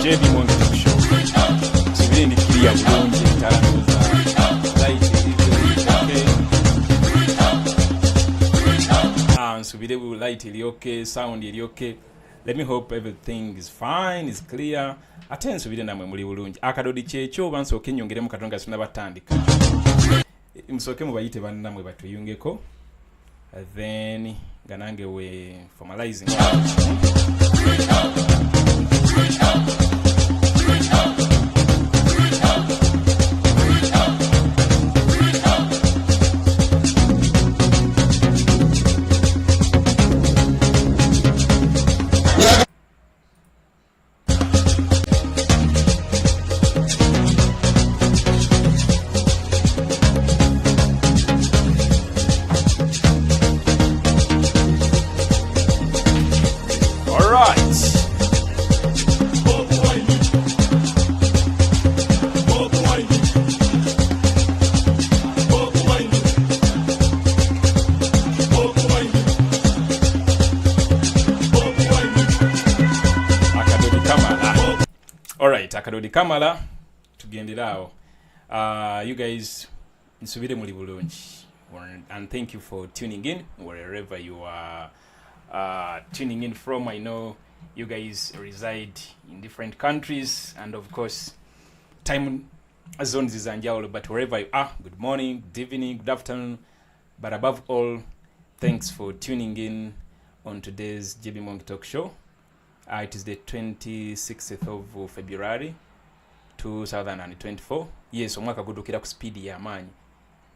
JBMuwonge show. Sibiri ndi clear bulungi ntalanguza light okay. Nsubire bu light ili okay, sound ili okay. Let me hope everything is fine, is clear. Ate nsubire namwe muli bulungi. Akadodi kyekyo bansooke nyongeremu katonga sina batandika. Msooke mubayite bannamwe batuyungeko. Then ganange we formalizing. Akadodi kamala tugenderawo. You guys nsubire muli bulungi, and thank you for tuning in wherever you are tuning in from. I know you guys reside in different countries, and of course time zones is anjawulo, but wherever you are, good morning, good evening, good afternoon, but above all, thanks for tuning in on today's JBMuwonge talk show. It is the 26th of February 2024. Yes, omwaka gudukira ku speed ya maanyi.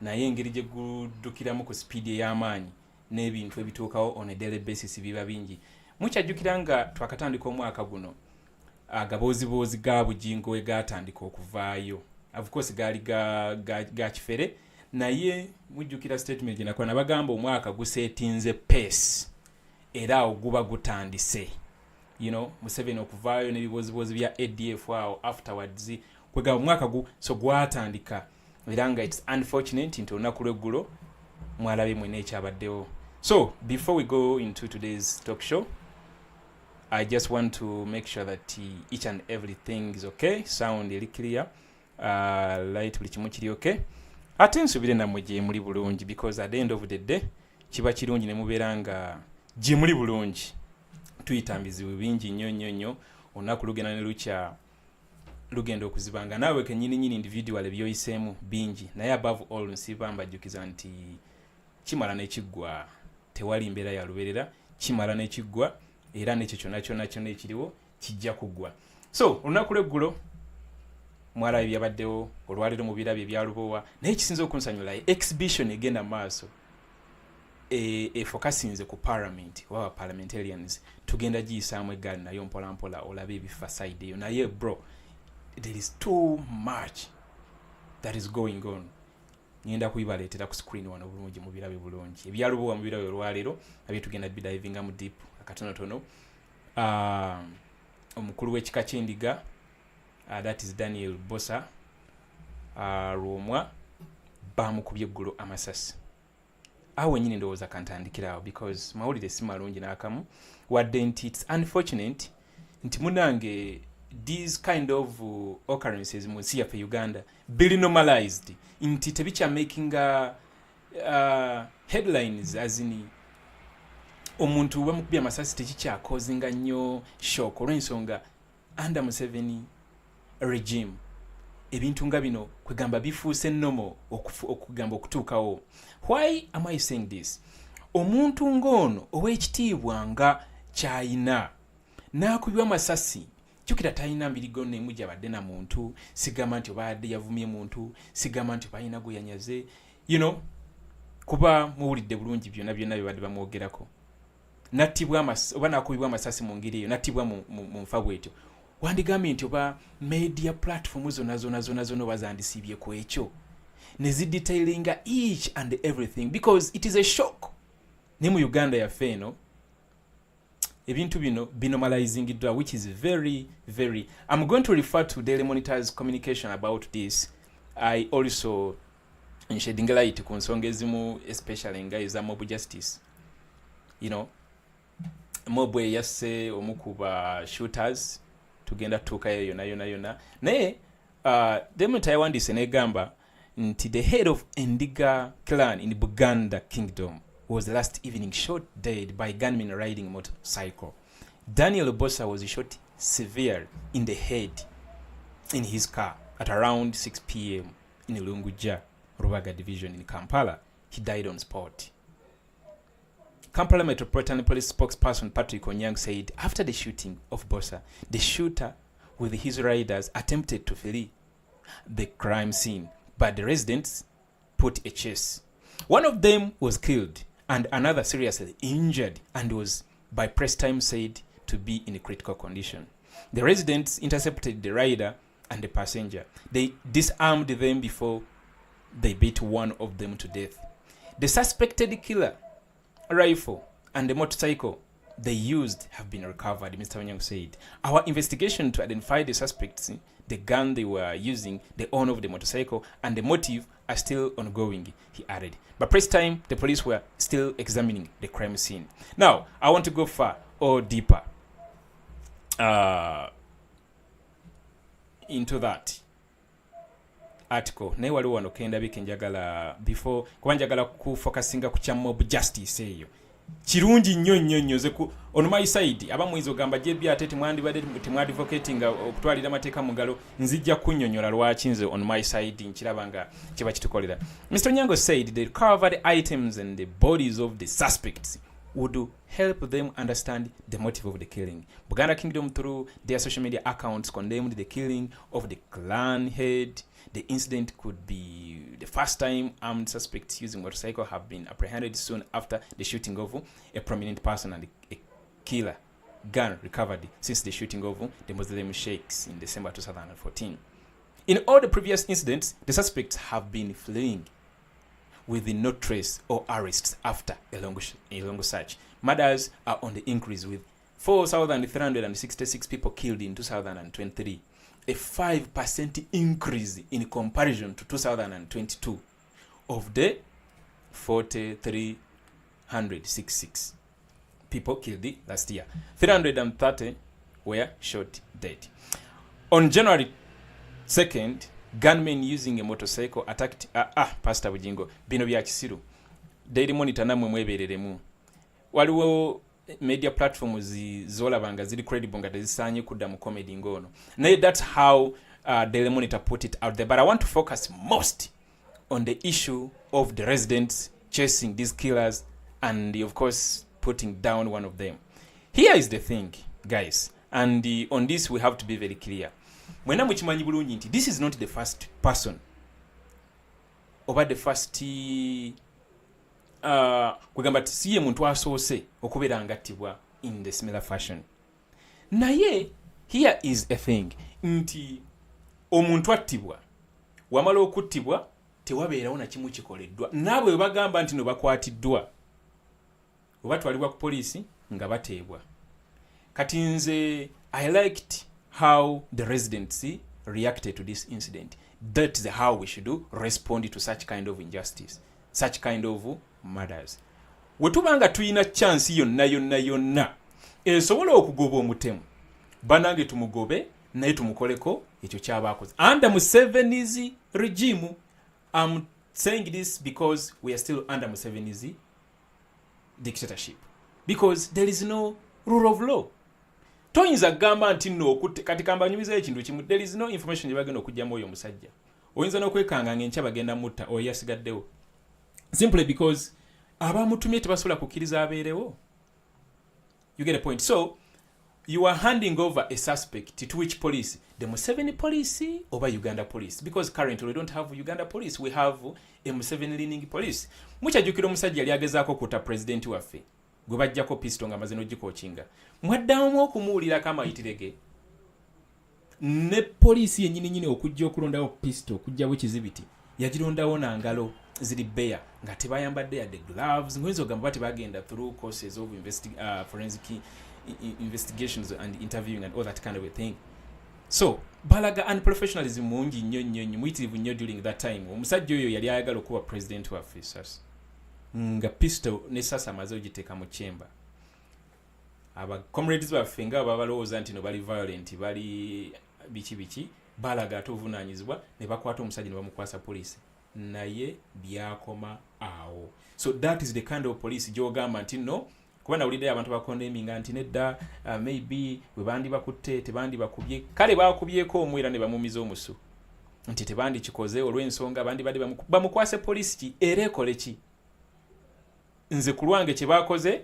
Naye engeri gye gudukiramu ku speed ya maanyi n'ebintu ebituukawo on a daily basis biba bingi. Mukyajjukira nga twakatandika omwaka guno agaboozibozi ga bujingo we gaatandika okuvaayo. Of course gaali ga kifere, naye mujjukira statement gye nakola nabagamba omwaka guseetinze pace era oguba gutandise. You know, Museveni okuvaayo n'ebibozibozi bya ADF awo afterwards kwega omwaka gu so gwatandika. Biranga it's unfortunate nti olunaku lw'eggulo mwalabe mwene ekyabaddewo. So before we go into today's talk show, I just want to make sure that each and everything is okay, sound is clear, light buli kimu kiri okay. Ate nsubire namwe gye muli bulungi, because at the end of the day kiba kirungi ne mubeera nga gye muli bulungi. Tuyitambizibu bingi nnyo olunaku lugenda ne lukya lugenda okuzibanga naawe kenyini individual ebyoyiseemu bingi, naye above all nsiba mbajjukiza nti kimala n'ekiggwa, tewali mbeera ya lubeerera, kimala n'ekiggwa era n'ekyo kyonna ekiriwo kijja kuggwa. So olunaku lw'eggulo mwalaba byabaddewo, olwaliro mu birabyo ebya Lubowa, naye kisinza okunsanyula exhibition egenda maaso focusinze ku parliament wa parliamentarians. Tugenda giyisaamu eggaali nayo mpola olabe ebifa side eyo, naye bro, there is too much that is going on. Ngenda kuyibaleetera ku screen wano bulungi mu birabe bulungi ebya Lubowa mu birabe olwaliro nabyo tugenda bidivinga mu deep akatonotono. Omukulu w'ekika ky'Endiga, that is Daniel Bosa Rwomwa, bamukubye eggulo amasasi. Awe nyini ndowooza kantandikirawo because mawulire si malungi n'akamu, wadde nti it's unfortunate nti munange these kind of occurrences mu nsi yaffe Uganda bili normalized nti making headlines as in omuntu bamukubya amasasi tekikyakozinga nnyo shock olw'ensonga under Museveni regime ebintu nga bino kwegamba bifuuse nnomo okugamba okutuukawo. Why am I saying this? Omuntu ng'ono ow'ekitiibwa nga kyayina n'akubibwa amasasi jjukira talina mbirigo n'emu gy'abadde na muntu, sigamba nti obadde yavumye muntu, sigamba nti balina gwe yanyaze, kuba muwulidde bulungi byonna bye badde bamwogerako. Nattibwa oba n'akubibwa amasasi mu ngeri eyo, nattibwa mu nfa bw'etyo. Wandigambye nti oba media platform zonna bazandisibye ku ekyo ne zidetailinga each and everything because it is a shock. Ne mu Uganda yaffe eno ebintu bino binormalizingiddwa, which is very very. I'm going to refer to Daily Monitor's communication about this. I also shedding light ku nsonga ezimu, especially nga eza mob justice. Mob yasse omukuba shooters tugenda tuukayo yonna naye demu tayawandise negamba nti the head of Ndiga clan in Buganda Kingdom was last evening shot dead by gunmen riding a motorcycle. Daniel Lubowa was shot severely in the head in his car at around 6 p.m. in Lunguja, Rubaga division in Kampala. He died on spot. Kampala Metropolitan Police spokesperson Patrick Onyang said after the shooting of Bosa, the shooter with his riders attempted to flee the crime scene, but the residents put a chase. One of them was killed and another seriously injured and was by press time said to be in a critical condition. The residents intercepted the rider and the passenger. They disarmed them before they beat one of them to death. The suspected killer rifle and the motorcycle they used have been recovered, Mr. Onyang said. Our investigation to identify the suspects, the gun they were using, the owner of the motorcycle, and the motive are still ongoing, he added. But press time, the police were still examining the crime scene. Now, I want to go far or deeper into that article. Naye waliwo wano kendabike njagala before kuba njagala kufocusinga ku kya mob justice eyo. Kirungi nnyo ze ku on my side abamwizo gamba JB ate temwadvocating okutwalira amateeka mu ngalo nzijja kunnyonnyola lwaki nze on my side nkiraba nga kiba kitukolera. Mr. Nyango said the recovered items and the bodies of the suspects would help them understand the motive of the killing. Buganda Kingdom through their social media accounts condemned the killing of the clan head. The incident could be the first time armed suspects using motorcycle have been apprehended soon after the shooting of a prominent person and a killer gun recovered since the shooting of the Muslim sheikhs in December 2014. In all the previous incidents, the suspects have been fleeing with no trace or arrests after a long search. Murders are on the increase with 4,366 people killed in 2023. A 5% increase in comparison to 2022 of the 4,366 people killed last year. 330 were shot dead. On January 2nd, gunmen using a motorcycle attacked Pastor Bujingo bino bya kisiru. Daily Monitor namwe mwebereremu. Waliwo media platforms zolabanga ziri credible nga tezisanye kudda mu comedy ngono. Naye that's how Daily Monitor put it out there. But I want to focus most on the issue of the residents chasing these killers and of course putting down one of them. Here is the thing, guys, and on this we have to be very clear. Mwena mukimanyi bulungi nti this is not the first person oba the first kwegamba siye muntu asoose okubeera ngattibwa in the similar fashion. Naye here is a thing nti omuntu attibwa wamala okuttibwa tewabeerawo na kimu kikoleddwa naabwe bagamba nti no bakwatiddwa oba twalibwa ku poliisi nga bateebwa. Kati nze I liked how the residents reacted to this incident. That is how we should respond to such kind of injustice, such kind of murders. Wetubanga tuyina chance yonna esobola okugoba omutemu banange tumugobe naye tumukoleko ekyo kyabakoze under Museveni's regime. I'm saying this because we are still under Museveni's dictatorship, because there is no rule of law. Toyinza gamba nti no kati kamba nyumiza ekintu kimu, there is no information yabagenda okujjamu oyo omusajja. Oyinza n'okwekanga ng'enkya bagenda mutta oyo yasigaddewo, simply because abamutumye tebasobola kukkiriza abeerewo. You get a point? So you are handing over a suspect to which police? The Museveni police or Uganda police? Because currently we don't have Uganda police, we have a Museveni leaning police. Mukyajjukira omusajja yali agezaako okuta president waffe gwe bajjako pisto nga mazino gikochinga, mwaddamu okumuwulira kama itirege ne police yennyini okujja okulondawo pisto okujjawo ekizibiti yagirondawo na ngalo ziri beya nga tebayambadde yadde gloves, ngoyinza ogamba bati bagenda through courses of forensic investigations and interviewing and all that kind of a thing. So balaga unprofessionalism mungi nnyo muyitirivu nnyo during that time. Omusajja oyo yali ayagala okuba president wa officers nga pistol ne sasa amaze ogiteeka mu chamber. Aba comrades baffe nga babalowooza nti no bali violent, bali biki balaga atuvunaanyizibwa ne bakwata omusajja ne bamukwasa police, naye byakoma awo. So that is the kind of police gy'ogamba nti no, kuba nawulidde abantu bakondeminga nti nedda maybe bwe bandi bakutte tebandi bakubye, kale bakubyeko omwera ne bamumiza omusu nti tebandi kikoze olw'ensonga abandi badde bamukwase police ki era ekole ki. Nze ku lwange kye bakoze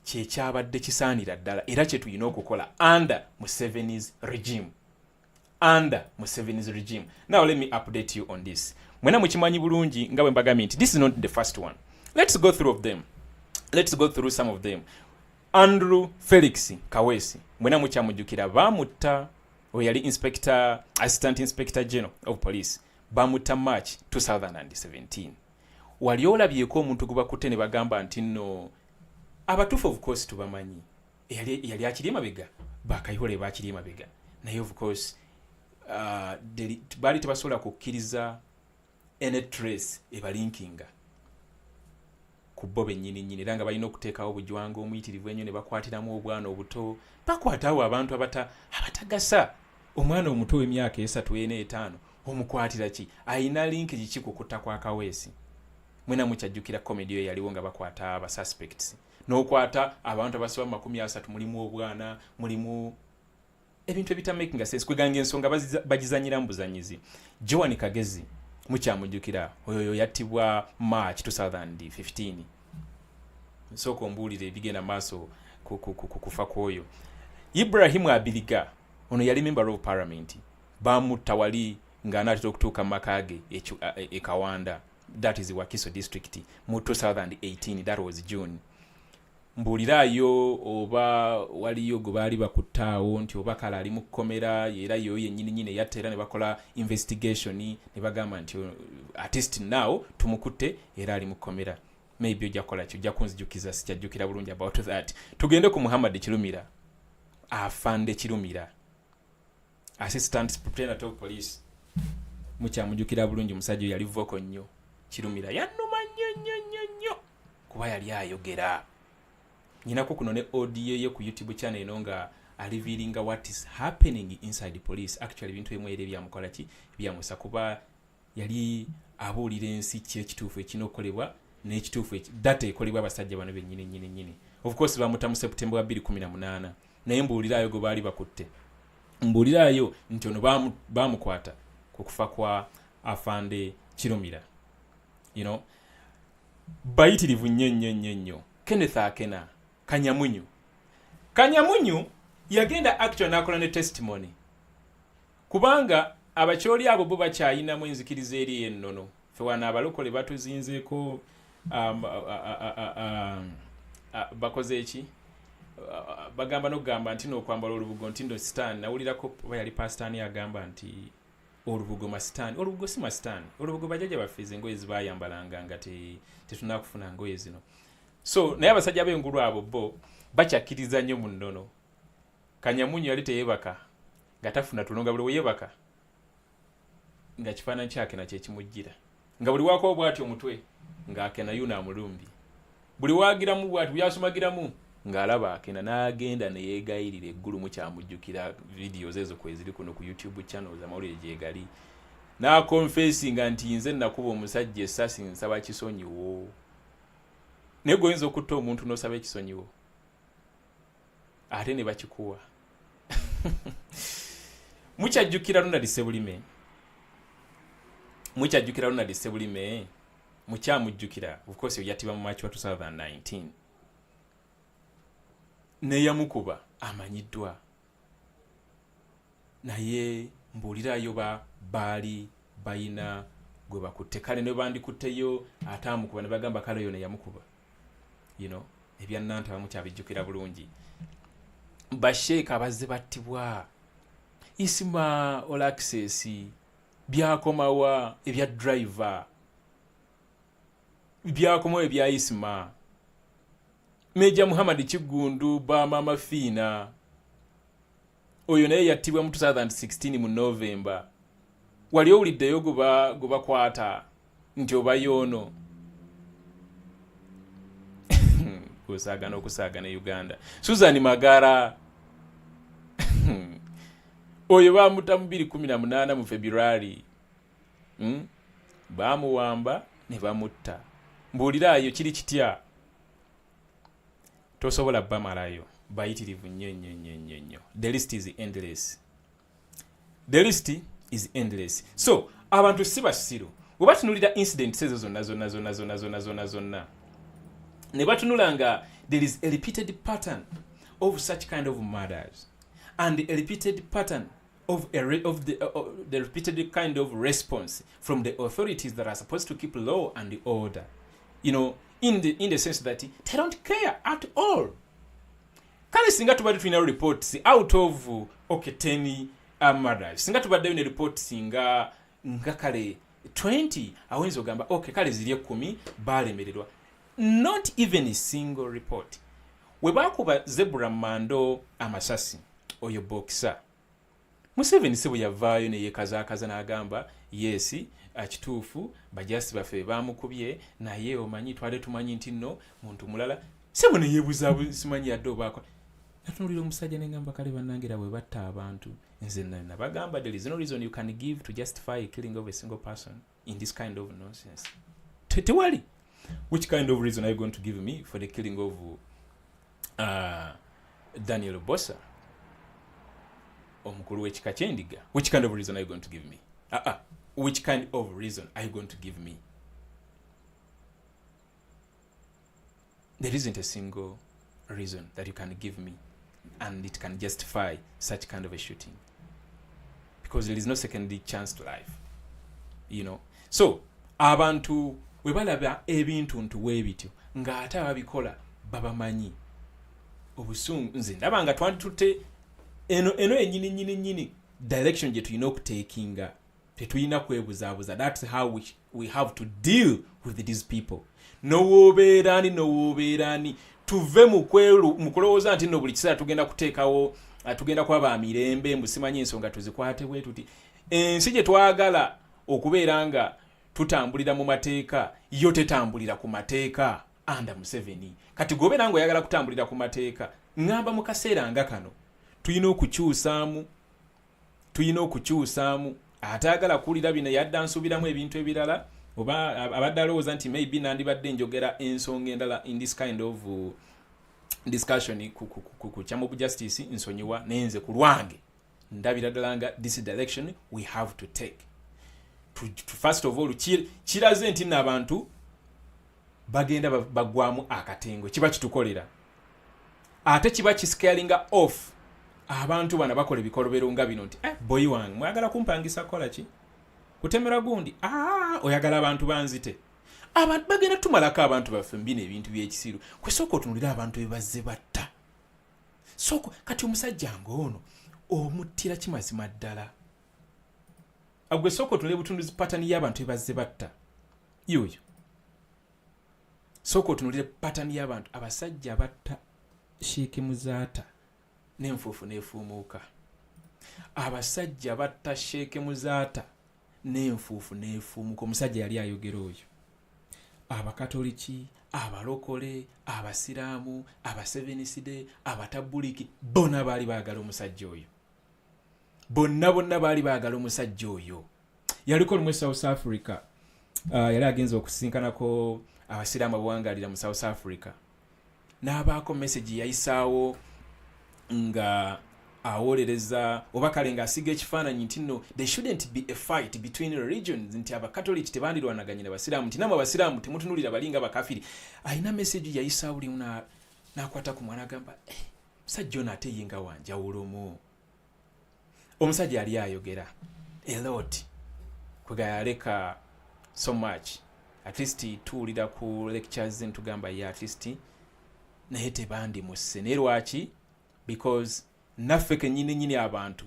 kye kyabadde kisaanira ddala era kye tulina okukola under Museveni's regime. Under Museveni's regime. Now let me update you on this. Mwena mukimanyi bulungi nga bwe mbagambye nti this is not the first one. Let's go through some of them. Andrew Felix Kawesi, mwena mukyamujjukira bamutta, we yali assistant inspector general of police, bamutta March 2017. Wali olabyeko omuntu gwe bakutte ne bagamba nti no abatuufu of course tubamanyi yali akiri emabega, bakayihole bakiri emabega, naye of course bali tebasobola kukkiriza any trace ebalinkinga ku bo bennyini era nga balina okuteekawo obujwanga omuyitirivu ennyo ne bakwatiramu obwana obuto, bakwatawo abantu abatagasa. Omwana omuto w'emyaka 3 4 5 omukwatira ki? Ayina link kiki ku kutta kwa Kawesi? Mwena mukyajjukira comedy yo yaliwo nga bakwata aba suspects n'okwata abantu abasoba 30, mulimu obwana, mulimu ebintu ebitamakinga sense, kweganga ensonga bagizanyira mu buzanyizi. Joan Kagezi mukyamujjukira oyo yattibwa March 2015. Nsooka ombuulire ebigenda maaso kufa kwoyo. Ibrahim Abiliga ono yali member of parliament, bamutta wali ng'anaatera okutuuka mu maka ge e Kawanda, that is Wakiso district, mu 2018, that was June. Mbuuliraayo oba waliyo gwe baali bakuttaawo nti oba kale ali mu kkomera era yo yennyini yatta era ne bakola investigation ne bagamba nti artist now tumukutte era ali mu kkomera. Maybe ojja kukola ki, ojja kunzijukiza, sikyajjukira bulungi about that. Tugende ku Muhammad Kirumira, afande Kirumira, assistant superintendent of police. Mukyamujjukira bulungi omusajja yali voko nnyo. Kirumira yannuma nnyo kuba yali ayogera. Nyinako kuno ne audio ye ku YouTube channel eno nga revealing what is happening inside the police. Actually bintu bimwe ere byamukola ki byamusa kuba yali abuulira ensi kyekituufu ekinokolebwa n'ekituufu data ekolebwa abasajja bano bennyini. Of course bamutamu September 2018, naye mbuuliraayo gwe baali bakutte. Mbuuliraayo nti ono bamukwata ku kufa kwa afande Kirumira. You know, bayitirivu nnyo. Kenneth Akena Kanyamunyu yagenda actually nakola ne testimony kubanga abakyoli abo bo bakyayinamu enzikiriza eri ennono. Fe wana abalokole batuzinzeeko bakoze eki bagamba n'okugamba nti n'okwambala olubugo nti ndo stan. Nawulirako yali pasitani agamba nti olubugo masitani. Olubugo si masitani, olubugo bajjajja baffe engoye zibayambalanga nga tetunakufuna ngoye zino. So naye abasajja b'engulu abo bo bakyakkiriza nnyo mu nnono. Kanyamunyu yali teyebaka nga tafuna tulunga, buli weyebaka nga kifaananyi kyakena kyekimujjira, nga buli waako bw'atyo omutwe ng'akena yuna amulumbi, buli waagiramu bw'ati byasumagiramu ng'alaba akenda n'agenda ne yeegayirira eggulu mukyamujjukira videos ezo kweziri kuno ku YouTube channels amawulire gyegali n'akonfessinga nti nze nakuba omusajja essasi nsaba kisonyiwo. Naye goyinza okutta omuntu n'osaba ekisonyiwo ate ne bakikuwa. Mukyajjukira Ronald Sebulime? Mukyajjukira Ronald Sebulime? Mukyamujjukira? Of course yatibwa mu March wa 2019. Ne yamukuba amanyiddwa. Naye mbuulirayo baali bayina gwe bakutte. Kale ne bandikutteyo ataamukuba ne bagamba kale yo ne yamukuba. You know, ebya Nanta bamukyabijjukira bulungi. Basheeka abazze battibwa. Isima all access byakomawa ebya driver byakomawa ebya Isima. Meja Muhammad Kigundu ba mama Fina oyo naye yattibwa mu 2016 mu November. Wali owuliddeyo guba kwata nti oba yono okusaagana Uganda. Susan Magara oyo bamuta mu 2018 mu February. Bamuwamba ne bamutta. Mbuuliraayo kiri kitya. Tosobola bamalayo. Bayitirivu nnyo. The list is endless. The list is endless. So, abantu si basiru. Bwe batunulira incidents ezo zonna. Ne batunulanga there is a repeated pattern of such kind of murders. And a repeated pattern of the repeated kind of response from the authorities that are supposed to keep law and order. You know, in the sense that they don't care at all. Kale singa tubadde tulina reports out of 10 murders. Singa tubadde tulina reports nga kale 20 awenzo gamba kale ziri 10 balemererwa. Not even a single report. We bakuba Zebra Mando amasasi oyo boxer. Museveni sebo yavaayo ne yekazaakaza n'agamba yes akituufu bajasi bafe bamukubye naye omanyi twale tumanyi nti nno muntu mulala sebo ne yebuza simanyi yadde obaako. Natunulira omusajja ne ngamba kale bannangira bwe batta abantu nze nabagamba there is no reason you can give to justify killing of a single person in this kind of nonsense. Tewali. Which kind of reason are you going to give me for the killing of Daniel Bossa? Omukulu w'ekika ky'Endiga. Which kind of reason are you going to give me? Which kind of reason are you going to give me? There isn't a single reason that you can give me and it can justify such kind of a shooting. Because there is no second chance to life. You know? So, abantu we balaba ebintu ntuwe bityo ng'ate ababikola babamanyi. Obusungu nze ndaba nga twanditutte eno ennyini direction gye tulina okutekinga tetulina kwebuzaabuza. That's how we have to deal with these people. Nowoobeerani tuve mu kulowooza nti nno buli kiseera tugenda kuteekawo tugenda kwaba mirembe mbusimanyi ensonga tuzikwate bwe tuti. Ensi gye twagala okubeera nga tutambulira mu mateeka yo tetambulira ku mateeka anda Museveni. Kati gobeera nga oyagala kutambulira ku mateeka ngamba mu kaseera nga kano tuyina okukyusaamu atagala kuwulira bino yadda nsubiramu ebintu ebirala oba abadde alowooza nti maybe nandibadde njogera ensonga endala in this kind of discussion ku kyamu justice nsonyiwa nenze ku lwange ndabira ddala nga this direction we have to take. First of all kiraze nti n'abantu bagenda bagwamu akatengo kiba kitukolera ate kiba kiscalinga off abantu bana bakola ebikolobero nga bino nti Bobiwine mwagala kumpangisa kola ki kutemera gundi oyagala abantu banzite abantu bagenda tumalako abantu baffe mbina ebintu by'ekisiru kwesooka otunulira abantu bebazze batta soko kati omusajja ng'ono omuttira kimazima ddala agwe soko tunule butunduzi patani y'abantu ebazze batta yoyo soko tunulire patani y'abantu abasajja batta Sheikh Muzaata n'enfuufu n'efuumuuka. Abasajja batta Sheikh Muzaata n'enfuufu n'efuumuuka. Omusajja yali ayogera oyo. abakatoliki, abalokole, abasiraamu, abaseveniside, abatabuliki, bonna baali baagala omusajja oyo. Bonna baali baagala omusajja oyo. Yaliko lumu South Africa. Yali agenza okusinkanako abasiraamu abawangalira mu South Africa. N'abaako message yayisaawo nga awolereza oba kale nga asiga ekifaananyi nti no there shouldn't be a fight between religions, nti abakatoliki tebandirwanaganye n'abasiraamu, nti namwe abasiraamu temutunulira balinga bakafiri. Alina message yayisaawo limu n'akwata ku mwana agamba musajja ono ate ye nga wanjawulomu. Omusajja yali ayogera a lot kwegayaleka so much at least tuwulira ku lectures ntugamba ye at least naye tebandimuse. Naye lwaki? Because naffe kennyini abantu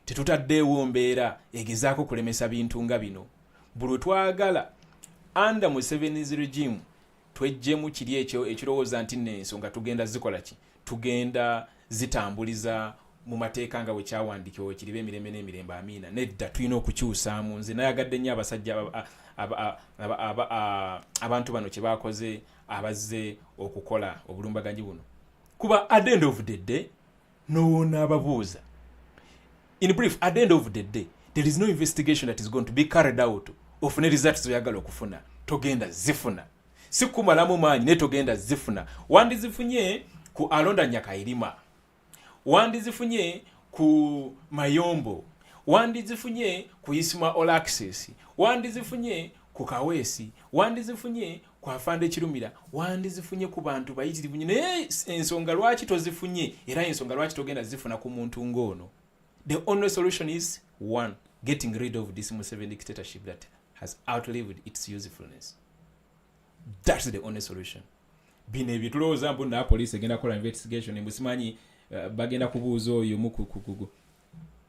tetutaddeewo mbeera egezaako kulemesa bintu nga bino. Buli twagala under Museveni's regime twejjemu kiri ekyo ekirowooza nti n'ensonga tugenda zikola ki? Tugenda zitambuliza mu mateeka nga bwe kyawandiikibwa kiribe emirembe n'emirembe. Amiina. Nedda tulina okukyusaamu. Nze nayagadde nnyo abasajja abantu bano kye baakoze abazze okukola obulumbaganyi buno. Kuba at the end of the day no ababuuza. In brief, at the end of the day there is no investigation that is going to be carried out ofune results oyagala okufuna. Togenda zifuna. Si kumalamu maanyi ne togenda zifuna. Wandi zifunye ku Alonda Nyakairima. Wandi zifunye ku Mayombo. Wandi zifunye ku Isma All Access. Wandi zifunye ku Kawesi. Wandi zifunye ku Afande Kirumira. Wandi zifunye ku bantu bayitirivu nnyo. Naye ensonga lwaki tozifunye era ensonga lwaki togenda zifuna ku muntu ng'ono? The only solution is one, getting rid of this Museveni dictatorship that has outlived its usefulness. That's the only solution. Bino ebyo tulowooza mbu na police egenda kola investigation emusimanyi bagenda kubuuza oyo mukukukugu.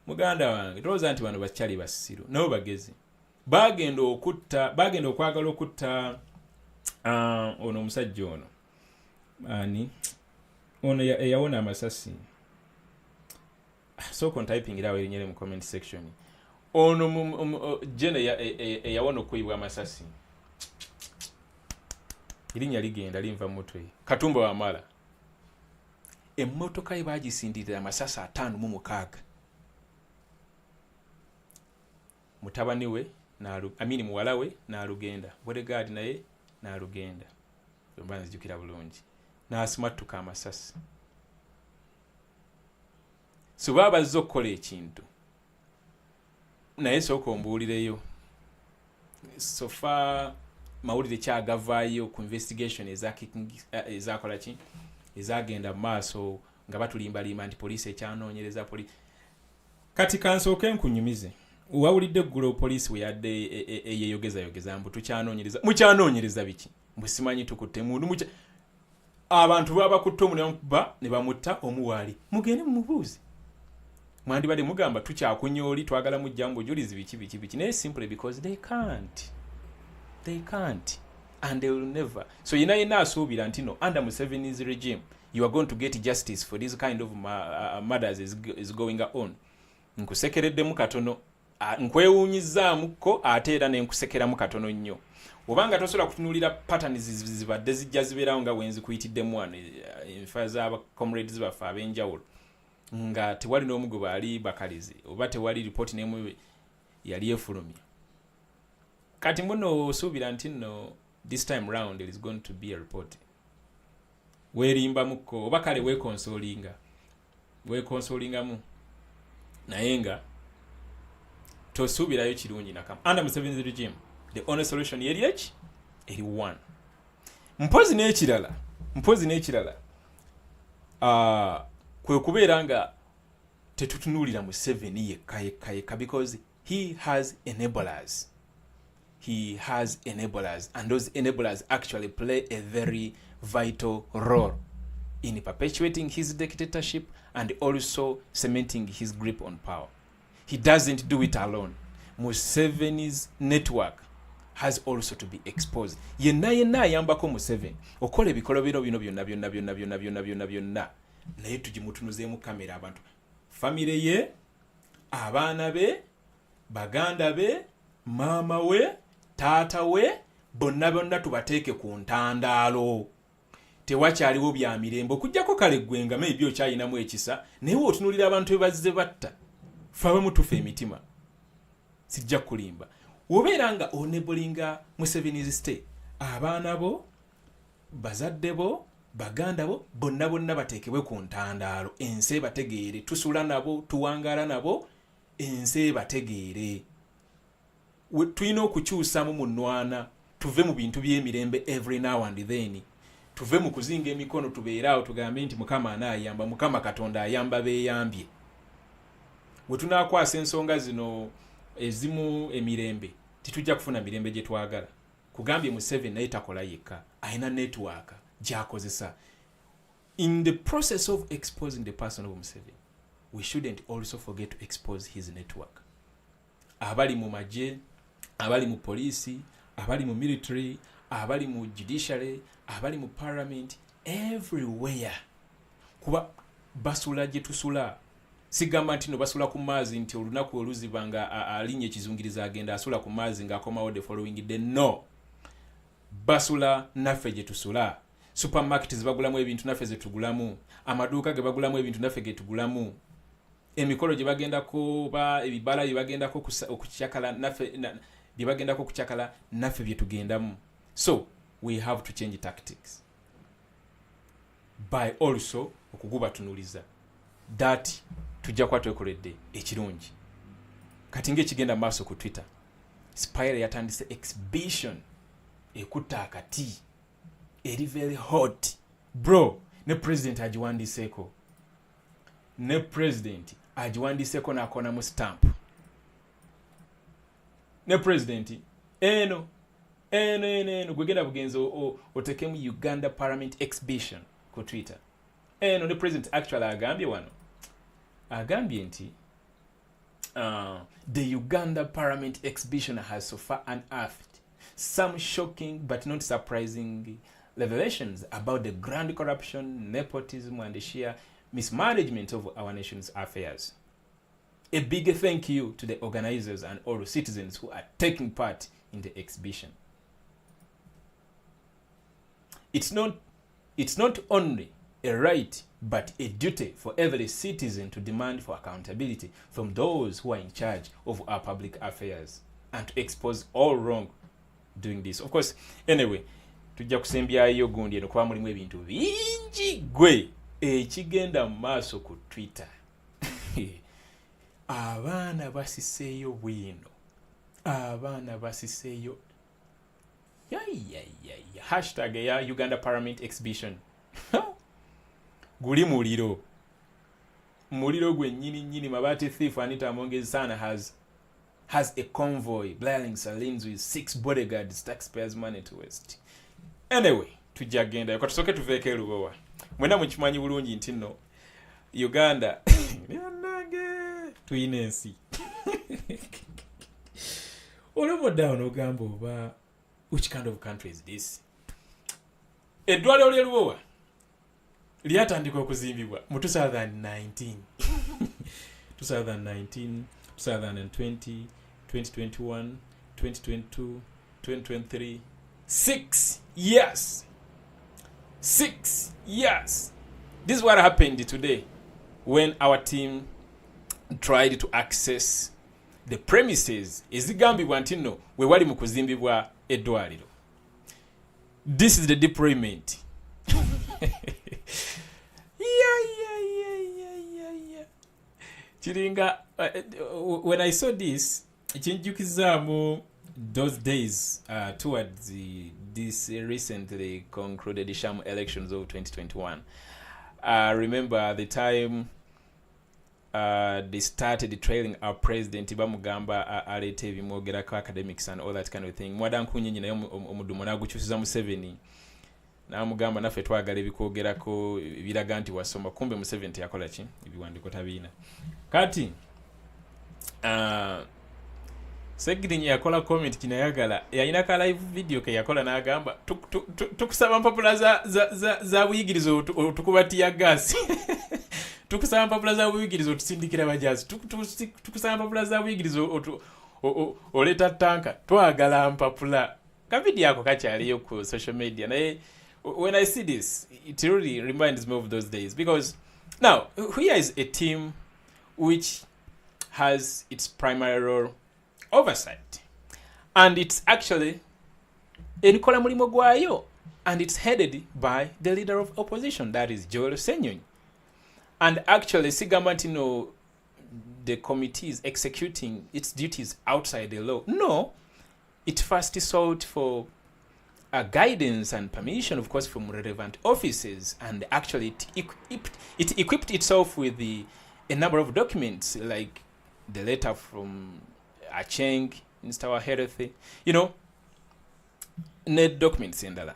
Muganda wange tulowooza nti bano bakyali basiru nabo bagezi. Bagenda okwagala okutta ono omusajja ono. Ani? Ono yawona amasasi. So typing irawe erinnyere mu comment section. Ono jene yawona okuyibwa amasasi. Irinya ligenda linva mutwe. Katumba wa mala. Emmotoka bagisindira amasasi 56. Mutabani we muwala we n'alugenda. Bodyguard naye n'alugenda. Mbanzi jukira bulungi. N'asimatuka amasasi. So baba zokkola ekintu. Naye sooka ombuulireyo. So far mawulire kyagavaayo ku investigation ezakola ki? Ezagenda maaso nga batulimbalimba nti poliisi ekyanoonyereza poliisi. Kati kansooke nkunyumize. Wawulidde eggulo poliisi we yadde eyeyogeza mbu tukyanoonyereza. Mukyanoonyereza biki? Mbu simanyi tukutte mundu abantu babakutte omuntu ne bamutta omuwaali. Mugende mumubuuze. Mwandibadde mugamba tukyakunyooli twagala mujja mbujulizi biki. Naye simply because they can't. They can't. And they will never. So yena asuubira nti no, under Museveni's regime you are going to get justice for this kind of murders is going on. Nkusekereddemu katono. Nkwewuunyizaamuko ate era nenkusekeramu katono nnyo. Obanga tosobola kutunulira patterns zibadde zijja zibeerawo nga wenzi kuyitiddemu wano enfa z'aba comrades baffe ab'enjawulo nga tewali n'omugoba ali bakalizi oba tewali report n'emu yali efulumya. Kati muno osuubira nti no this time round there is going to be a report. Weerimbamuko oba kale weekonsolingamu naye nga tosuubirayo kirungi nakamu. Under Museveni's regime the only solution eri one. Mpozi n'ekirala kwe kubeera nga tetutunuulira Museveni yekka because he has enablers. And those enablers actually play a very vital role in perpetuating his dictatorship and also cementing his grip on power. He doesn't do it alone. Museveni's network has also to be exposed. Yenna ayambako Museveni okola ebikolo bino byonna naye tugimutunuzeemu kamera abantu. Famire ye, abaana be, baganda be, maama we, taata we, bonna tubateeke ku ntandaalo tewakyaliwo bya mirembe okujjako kale gwenga maybe okyayinamu ekisa naye otunulira abantu bebazze batta fe abamu tufa emitima sijja kulimba wobeera nga onebolinga Museveni's stay abaana bo bazadde bo baganda bo bonna bateekebwe ku ntandaalo ensi bategeere tusula nabo tuwangaala nabo ensi bategeere tulina okukyusamu mu nnwana tuve mu bintu by'emirembe every now and then tuve mu kuzinga emikono tubeeraawo tugambe nti mukama anaayamba mukama katonda ayamba beeyambye bwe tunaakwasa ensonga zino ezimu emirembe titujja kufuna mirembe gye twagala kugambye Museveni naye takola yekka ayina network gy'akozesa in the process of exposing the person of Museveni we shouldn't also forget to expose his network abali mu magye abali mu polisi abali mu military abali mu judiciary abali mu parliament everywhere kuba basula gye tusula sigamba nti no basula ku maazi nti olunaku oluziba nga alinye ekizungiriza agenda asula ku maazi ng'akomawo the following day no basula naffe gye tusula supermarket zibagulamu ebintu naffe ze tugulamu amaduuka ge bagulamu ebintu naffe ge tugulamu emikolo gye bagendako ba ebibala bye bagendako okukyakala naffe bye bagendako okukyakala naffe bye tugendamu so we have to change tactics by also okuguba tunuliza that tujja kwa twekoledde ekirungi kati ng'ekigenda maaso ku Twitter Spire yatandise exhibition ekutta akati eri very hot bro ne president agiwandiseeko n'akonamu stamp ne president eno gwegenda bugenzi otekemu Uganda Parliament exhibition ku Twitter eno ne president actually agambye nti the Uganda Parliament exhibition has so far unearthed some shocking but not surprising revelations about the grand corruption, nepotism and the sheer mismanagement of our nation's affairs. A big thank you to the organizers and all citizens who are taking part in the exhibition. It's not only a right but a duty for every citizen to demand for accountability from those who are in charge of our public affairs and to expose all wrong doing this. Of course, anyway, tujja kusembyayo gundi eno kuba mulimu ebintu bingi gwe ekigenda maaso ku Twitter. Abaana basiseeyo bwino. Abaana basiseeyo. Hashtag ya Uganda Parliament exhibition. Guli muliro. Muliro gwe nyini Mabati thief Anita Muwonge Sana has a convoy blaring salines with 6 bodyguards, taxpayers' money to waste. Anyway, tujja genda yoko tusoke tuveeke Lubowa. Mwena mukimanyi bulungi nti nno Uganda yanage tuyina ensi. Olomo down ogamba oba which kind of country is this? Eddwaliro lye Lubowa lyatandika okuzimbibwa mu 2019. 2019, 2020, 2021, 2022, 2023. 6 years. 6 years. This is what happened today when our team tried to access the premises ezigambibwa nti nno we wali mu kuzimbibwa eddwaliro. This is the deployment. Chiringa, when I saw this, chinjukizaamu those days towards this recently concluded sham elections of 2021. I remember the time they started trailing our president bamugamba alete ebimwogerako academics and all that kind of thing. Mwadankunyenyi naye omudumo nagukyusiza Museveni. Namugamba naffe twagala ebikwogerako biraga nti wasoma kumbe Museveni yakola ki ebiwandiko tabiina. Kati Segedin yakola comment kinayagala yalina ka live video ke yakola n'agamba tukusaba mpapula za buyigirizo tukubatiya gas. Tukusaba mpapula za buyigirizo tusindikira bajazi. Tukusaba mpapula za buyigirizo oleta tanka twagala mpapula. Kavidia ako kachaliyo ku social media. When I see this, it really reminds me of those days. Because now, here is a team which has its primary role oversight. And it's actually enikola mulimo gwayo. And it's headed by the leader of opposition, that is Joel Senyonyi. And actually, Sigamantino, the committee is executing its duties outside the law. No, it first sought for guidance and permission, of course, from relevant offices. And actually, it equipped itself with a number of documents, like the letter from Acheng, Minister of Health, net documents endala.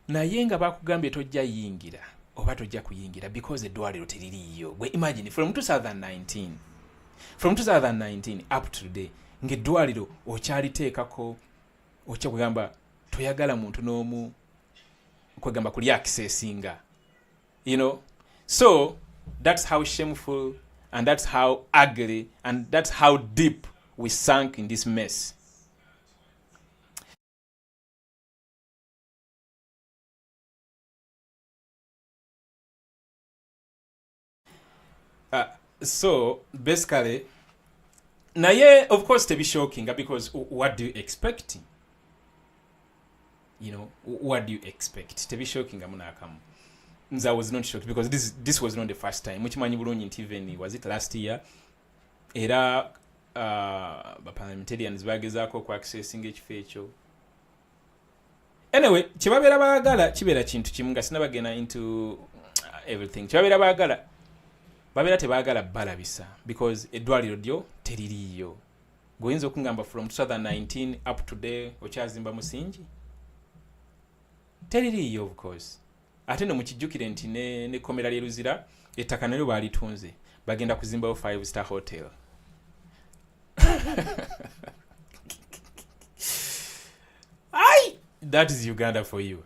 Naye nga bakugambye tojja yingira oba tojja kuyingira because eddwaliro teririiyo. Gwe imagine from 2019 up to today ng'eddwaliro okyaliteekako okya kugamba toyagala muntu n'omu kwegamba kuli accessinga. So that's how shameful and that's how ugly and that's how deep we sank in this mess. So basically, naye of course to be shocking because what do you expect? What do you expect? To be shocking, I was not shocked because this was not the first time. Muchimanyi bulungi nti even was it last year? Era Parliamentarians bagezaako ku accessing ekifo ekyo. Anyway, kibabeera baagala kibeera kintu kimu nga sinabagenda into everything. Kibabeera baagala babeera tebaagala balabisa because eddwaliro lyo teririiyo. Goyinza okungamba from 2019 up to today okyazimba musingi teririiyo of course. Ate no mukijjukire nti ne komera lyeruzira ettaka nalyo baalitunze bagenda kuzimbawo 5-star hotel. That is Uganda for you.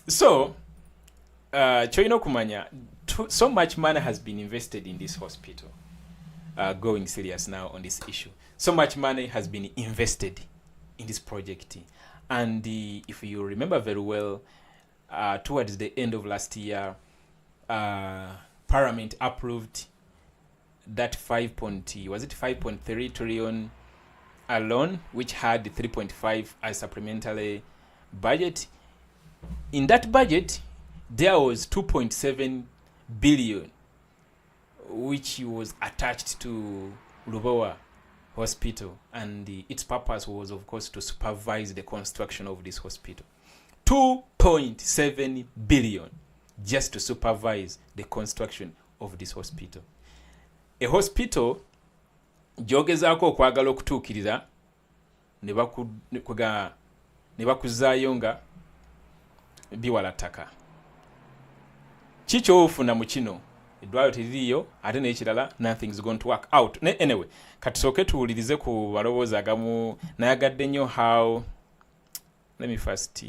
So choino kumanya so much money has been invested in this hospital. Going serious now on this issue. So much money has been invested in this project. And if you remember very well, towards the end of last year, Parliament approved that 5.3 trillion loan, which had 3.5 as supplementary budget. In that budget, there was 2.7 billion, which was attached to Lubowa Hospital, and its purpose was, of course, to supervise the construction of this hospital. 2.7 billion just to supervise the construction of this hospital. A hospital jogezaako okwagala okutuukirira ne bakuzaayo nga biwala ttaka. Kikyofuna mu kino eddwaliro teririiyo ate n'ekirala nothing's going to work out. Anyway, katusooke tuwulirize ku balowooza agamu nayagadde nnyo how. Let me first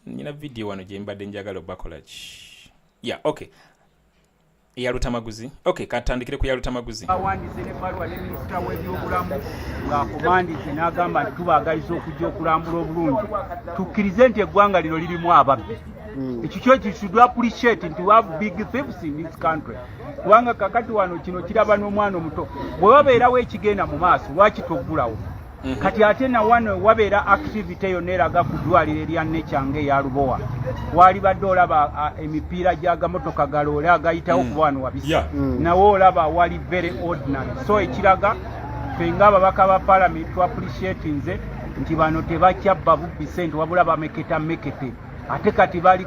nina video wano gye mbadde njagala obakola ki. Yeah, okay. Yalutamaguzi. Okay, katandikire ku yalutamaguzi. Awandiise ne bbaluwa ne minisita w'ebyobulamu ng'akomandiise n'agamba nti tubaagaliza okujja okulambula obulungi. Tukkirize nti eggwanga lino lirimu ababbi. Ekyo kyo should appreciate nti we have big thieves in this country. Kubanga kakati wano kino kiraba n'omwana omuto. Bwe wabeerawo ekigenda mu maaso lwaki toggulawo? Kati ate na wano wabeera activity yonna eraga ku ddwaliro erya Nechange eya Lubowa. Wali badde olaba emipiira gy'agamotoka galoole agayitawo ku wano wabisa. Nawo olaba wali very ordinary. So ekiraga ffe ng'ababaka ba Parliament tu appreciate nze nti bano tebakyabba bubbi ssente wabula bamekete. Ate kati bali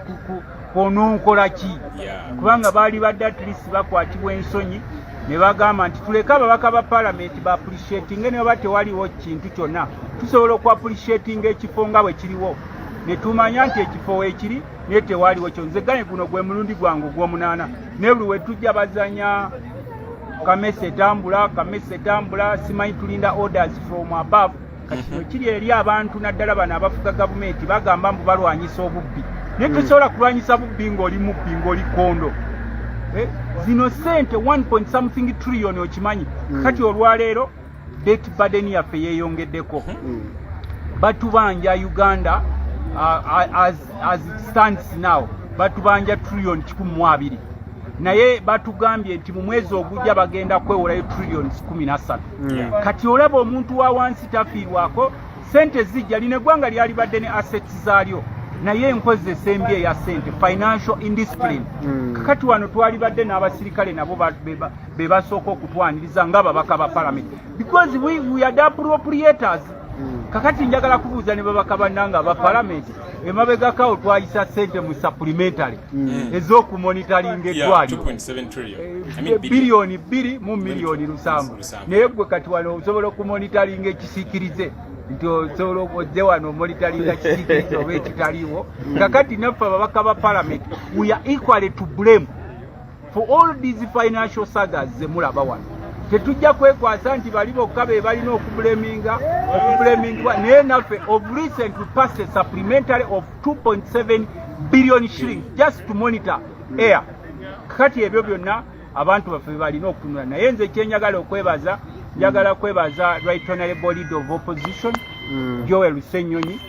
kononkola ki? Kubanga baali badde at least bakwatibwa ensonyi ne bagamba nti tuleka ababaka ba Parliament ba appreciating ne baba tewaliwo kintu kyonna tusobola oku appreciating ekifo nga bwe kiriwo ne tumanya nti ekifo weekiri ne tewaliwo kyo. Nze gane guno gwe mulundi gwange ogw'omunaana ne buli we tujja bazanya kamese tambula simanyi tulinda orders from above. Kati kino kiri eri abantu naddala bano abafuga gavumenti bagamba mbu balwanyisa obubbi naye tosobola kulwanyisa bubbi ng'oli mubbi ng'oli kondo. Zino sente 1.something trillion okimanyi. Kati olwaleero debt burden yaffe yeeyongeddeko. batubanja Uganda as it stands now batubanja trillion 12 naye batugambye nti mu mwezi ogujja bagenda kwewolayo trillion 13 kati olaba omuntu wa wansi tafiirwako sente zijja lino eggwanga lyali badde ne assets zaalyo naye enkozesa embi ya sente financial indiscipline kakati wano twali badde n'abasirikale nabo be basooka okutwaniriza ng'ababaka ba parliament because we are the appropriators kakati njagala kubuuza ne babaka bannanga aba parliament emabegakawo twayisa sente mu supplementary ez'okumonitaringa eddwaliro biliyoni 2 mu miliyoni 7 naye gwe kati wano osobola okumonitaringa ekisiikirize nti osobola ojje wano omonitaringa kisiikirize oba ekitaliiwo kakati naffe ababaka ba parliament we are equally to blame for all these financial sagas ze mulaba wano tetujja kwekwasa nti bali bokka be balina okubulemingibwa naye naffe of recent we passed a supplementary of 2.7 billion shillings just to monitor air kakati ebyo byonna abantu baffe balina okutunula naye nze kyenjagala okwebaza njagala kwebaza right honorable leader of opposition Joel Lusenyonyi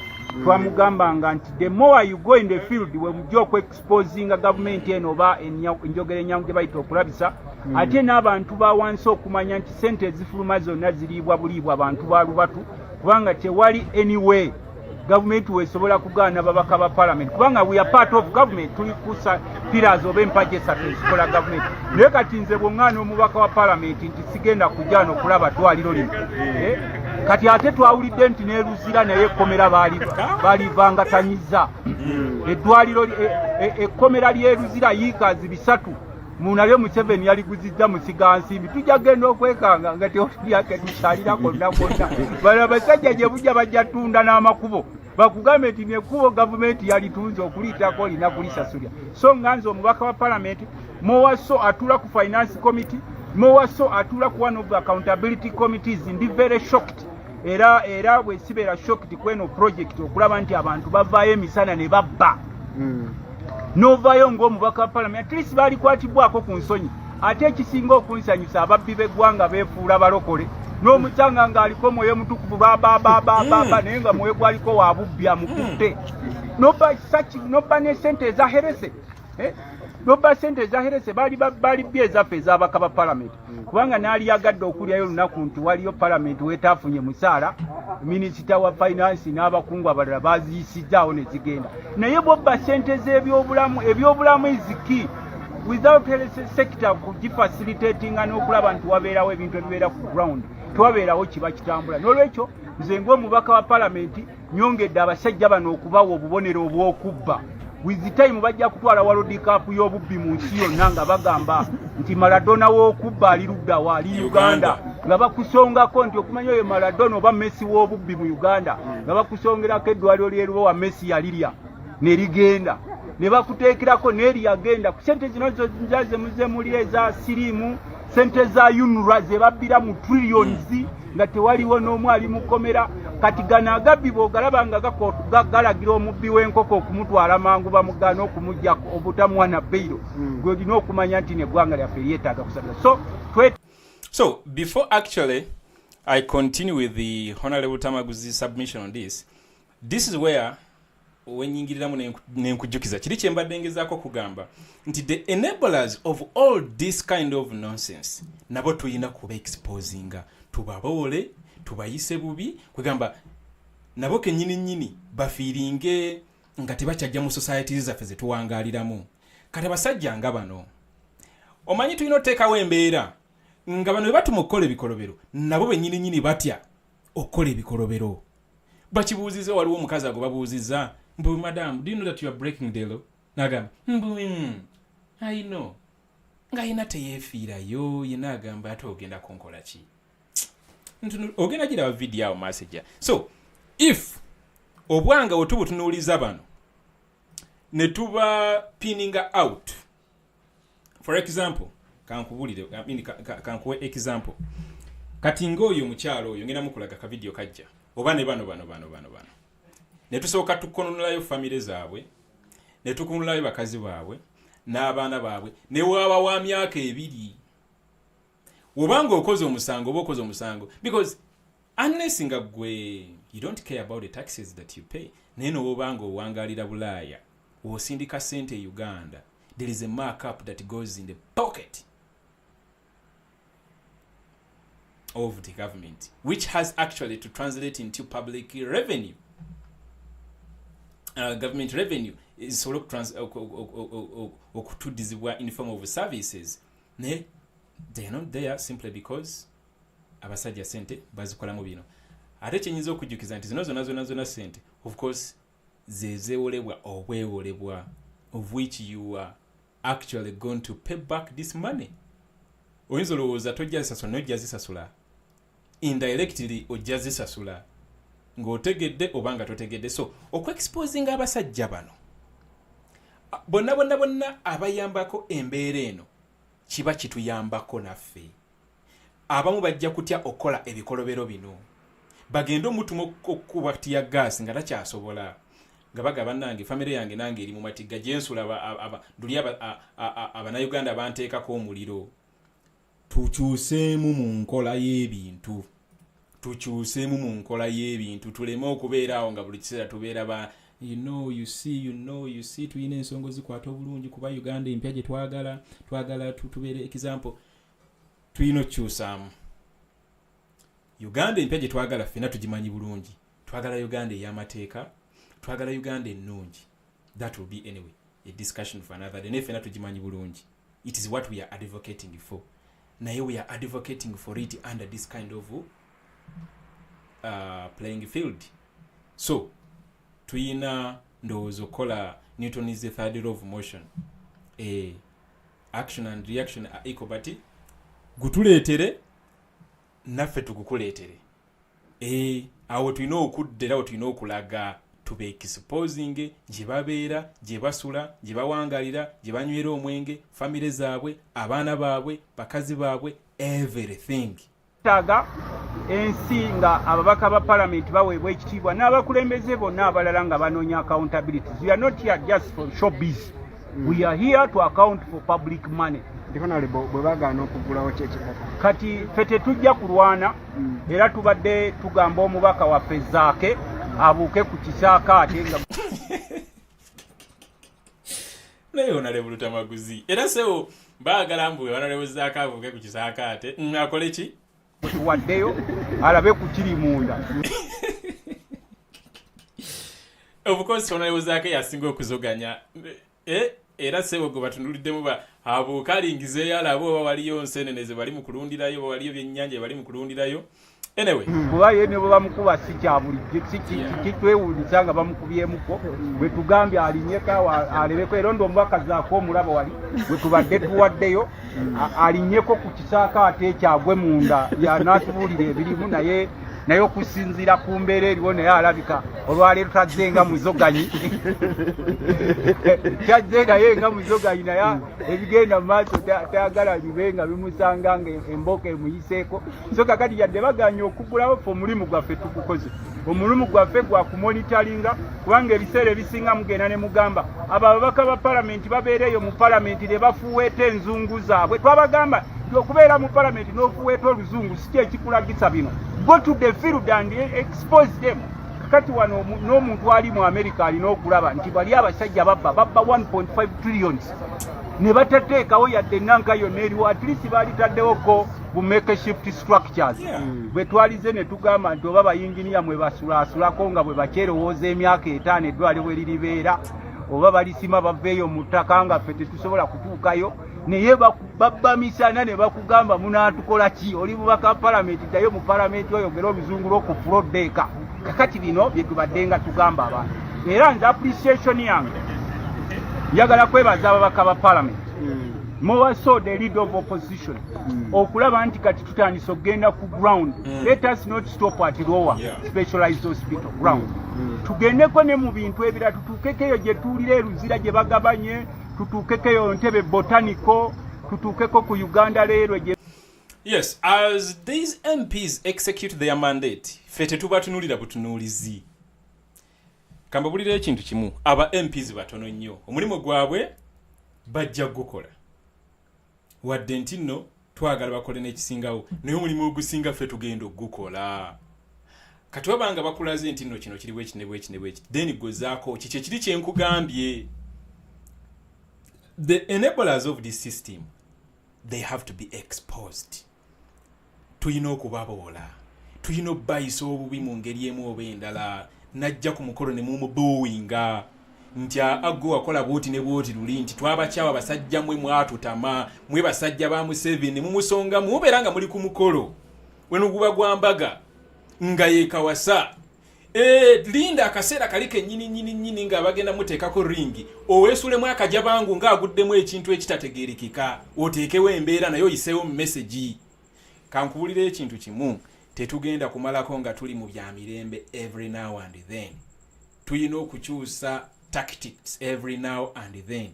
twamugambanga nti the more you go in the field we mujja okweexposinga government eno oba enjogera enyangu gye bayita okulabisa ate n'abantu ba wansi okumanya nti sente ezifuluma zonna ziriibwa buliibwa abantu ba lubatu kubanga tewali anyway government weesobola kugaana babaka ba parliament kubanga we are part of government tuli kusa pillars oba empagi esatu ezikola government naye kati nze bw'oŋŋaana omubaka wa parliament nti sigenda kujja n'okulaba ddwaliro lino kati ate twawulidde nti neeruzira naye ekkomera balivangatanyiza eddwaliro ekkomera lyeruzira yiikazi 3 munalyo Museveni yaliguzizza musigansimbi tujja genda okwekanga nga teolyake tukyalira konna konna bano abasajja gye bujja bajja tunda n'amakubo bakugambe nti nekkubo gavumenti yalitunze okuliyitako olina kulisasulya so nganze omubaka wa parliament mowaso atula ku finance committee mowaso atula ku one of the accountability committees ndi very shocked era bwe sibeera shocked kweno project okulaba nti abantu bavaayo emisana ne babba novayo ng'omubaka wa parliament at least baalikwatibwako ku nsonyi ate ekisinga okunsanyusa ababbi b'eggwanga beefuula balokole n'omucanga ng'aliko mwoyo mutukuvu baba naye nga mwoyo gwaliko wa bubbi amukutte noba ne sente ezaherese noba sente ezaherese baali bbi ezaffe ez'abaka ba parliament kubanga naali yagadde okulyayo olunaku nti waliyo parliament weetaafunye musaala minisita wa finance n'abakungu abalala baziyisizzaawo ne zigenda naye bwobba sente z'ebyobulamu eziki without sector kugifacilitatinga n'okulaba nti wabeerawo ebintu ebibeera ku ground tewabeerawo kiba kitambula n'olwekyo nze ng'omubaka wa parliament nyongedde abasajja bano okubawa obubonero obw'okubba with time bajja kutwala World Cup y'obubbi mu nsi yonna nga bagamba nti Maradona w'okubba ali ludda wa ali Uganda nga bakusongako nti okumanya oyo Maradona oba Messi w'obubbi mu Uganda nga bakusongerako eddwaliro ly'erubowa Messi yalirya ne ligenda ne bakuteekerako n'eri yagenda ku sente zino ze muzemulira eza siriimu sente za UNRWA ze babbira mu trillions nga tewaliwo n'omu ali mukomera kati gana agabbi bw'ogalaba nga galagira omubbi w'enkoko okumutwala mangu bamugana okumujja obutamuwa na bbeiro gwe olina okumanya nti neggwanga lyaffe lyetaaga kusabira so before actually I continue with the Honorable Tamaguzi's submission on this is where wenyingiriramu nenkujjukiza kiri kye mbadde ngezaako kugamba nti the enablers of all this kind of nonsense nabo tuyina kuba exposinga tubaboole tubayise bubi kwegamba nabo kennyini bafiiringe nga tebakyajja mu society zaffe ze tuwangaaliramu kati abasajja nga bano omanyi tulina oteekawo embeera nga bano bwe batuma okukola ebikolobero nabo bennyini batya okukola ebikolobero bakibuuziza waliwo omukazi ago babuuzizza mbu madam do you know that you are breaking the law nagamba mbu I know nga yina teyeefiirayo yina agamba ate ogenda kunkola ki ogenda giraba video awo message so if obwanga otubutunuuliza bano ne tuba pinning out for example kankubulire kankuwe example kati ng'oyo mukyalo oyo ngenda mukulaga ka video kajja oba ne bano ne tusooka tukononulayo famire zaabwe ne tukononulayo bakazi baabwe n'abaana baabwe ne waba wa myaka 2 wobanga okoze omusango because unless nga gwe you don't care about the taxes that you pay. Neno obanga owangalira Bulaaya, osindika sente Uganda, there is a markup that goes in the pocket of the government, which has actually to translate into public revenue. Government revenue is sort of okutudizibwa in form of services. They are not there simply because abasajja sente bazikolamu bino. Ate kyenyinza okujjukiza nti zino zona sente, of course, zezewolebwa obwewolebwa, of which you are actually going to pay back this money. Oyinza olowooza tojja zisasula nojja zisasula. Indirectly ojja zisasula. Ng'otegedde oba nga totegedde. So, okweexposing abasajja bano, bonna abayambako embeera eno, kiba kituyambako naffe. Abamu bajja kutya okola ebikolobero bino. Bagenda omutuma okukuba tya gas nga takyasobola. Nga bagamba nange family yange nange eri mu matigga gyensula nduli Abannayuganda banteekako omuliro. Tukyuseemu mu nkola y'ebintu. Tuleme okubeera awo nga buli kiseera tubeera ba you see tuyina ensonga zikwata obulungi kuba Uganda empya gye twagala tubeere example. Tuyina okukyusaamu. Uganda empya gye twagala ffena tugimanyi bulungi. Twagala Uganda ey'amateeka, twagala Uganda ennungi. That will be anyway a discussion for another day. Neffena tugimanyi bulungi. It is what we are advocating for. Naye we are advocating for it under this kind of playing field. So tuyina ndowooza okola Newton is the third law of motion. Action and reaction are equal, but gutuleetere naffe tukukuleetere. Awo tulina okuddera, awo tulina okulaga tube exposing gye babeera, gye basula, gye bawangalira, gye banywera omwenge, famire zaabwe, abaana baabwe, bakazi baabwe, everything. Taga ensi nga ababaka ba parliament baweebwa ekitiibwa n'abakulembeze bonna abalala nga banoonya accountability. We are not here just for showbiz. We are here to account for public money. Kati fete tujja kulwana era tubadde tugamba omubaka waffe Zaake abuuke ku kisaakaate nga naye Honorable Tamaguzi era sewo baagala mbu Honorable Zaake abuuke ku kisaakaate akole ki tuwaddeyo alabe ku kiri munda. Of course Honorable Zaake yasinga okuzoganya era sebo gwe batunuliddemu ba abuuka alingizeeyo alabo oba waliyo nseenene ze bali mu kulundirayo oba waliyo byennyanja bali mu kulundirayo. Anyway, kuba ye ne bamukuba si kya bulijjo kitwewuuliza nga bamukubyemuko bwe tugambye alinyeko alebeko era ndo omubaka Zaako omulaba wali bwe tubadde tuwaddeyo alinyeko ku kisaakaate ekyagwe munda yanaatubuulira ebirimu naye okusinziira ku mbeera eriwo naye alabika olwaleero tazze nga muzoganyi tazze naye nga muzoganyi naye ebigenda mu maaso tayagala bibe nga bimusanga nga emboka emuyiseeko. So kakati yadde baganya okugulawo ffe omulimu gwaffe tugukoze. Omulimu gwaffe gwa kumonitaringa kubanga ebiseera ebisinga mugenda ne mugamba abo ababaka ba palamenti babeereeyo mu palamenti ne bafuweeta enzungu zaabwe. Twabagamba okubeera mu palamenti n'ofuweeta oluzungu si kyekikulagisa bino. Go to the field and expose them. Kakati wano n'omuntu ali mu America alina okulaba nti bali abasajja babba 1.5 trillions ne batateekawo yadde ennanka yonna eriwo, at least baalitaddewo bu makeshift structures. Bwe twalize ne tugamba nti oba bayinginiya mwe basulaasulako nga bwe bakyerowooza emyaka 5 eddwaliro bwe liribeera oba balisima baveeyo mu ttaka nga ffe tetusobola kutuukayo naye babba misana ne bakugamba munaatukola ki? Oli bubaka palamenti ddayo mu palamenti oyogera oluzungu lw'oku flodeeka. Kakati bino bye tubadde nga tugamba abantu. Era nze appreciation yange njagala kwebaza ababaka ba palamenti more so the leader of opposition okulaba nti kati tutandise okugenda ku ground. Let us not stop at lower specialized hospital ground. Tugendeko ne mu bintu ebira tutuukekeyo gye tuulira eruzira gye bagabanye, tutuukekeyo Ntebe botanical, tutuukeko ku Uganda leero gye. Yes, as these MPs execute their mandate, fete tubatunulira butunulizi. Kambabulira ekintu kimu, aba MPs batono nnyo. Omulimu gwabwe bajja gukola. Wadde nti nno twagala bakole n'ekisingawo, naye omulimu ogusinga ffe tugenda ogukola. kati wabanga bakulaze nti nno kino kiri bweki then gozaako kiki kiri kyenkugambye. The enablers of this system, they have to be exposed. Tuyina okubaboola, tuyina obbayisa obubi mu ngeri emu oba endala. Najja ku mukolo ne mumubuwinga nti aggo wakola bwoti ne bwoti luli nti twabakyawa basajja mwe mwatutama mwe basajja ba Museveni mumusonga mubeera nga muli ku mukolo weno guba gwambaga nga yekawasa. Linda akaseera kalike nyini nga bagenda muteekako ringi oweesulemu akajabangu nga aguddemu ekintu ekitategeerekeka oteekewo embeera nayo oyiseewo mu message. Kankubulira ekintu kimu, tetugenda kumalako nga tuli mu bya mirembe every now and then. Tuyina okukyusa tactics every now and then.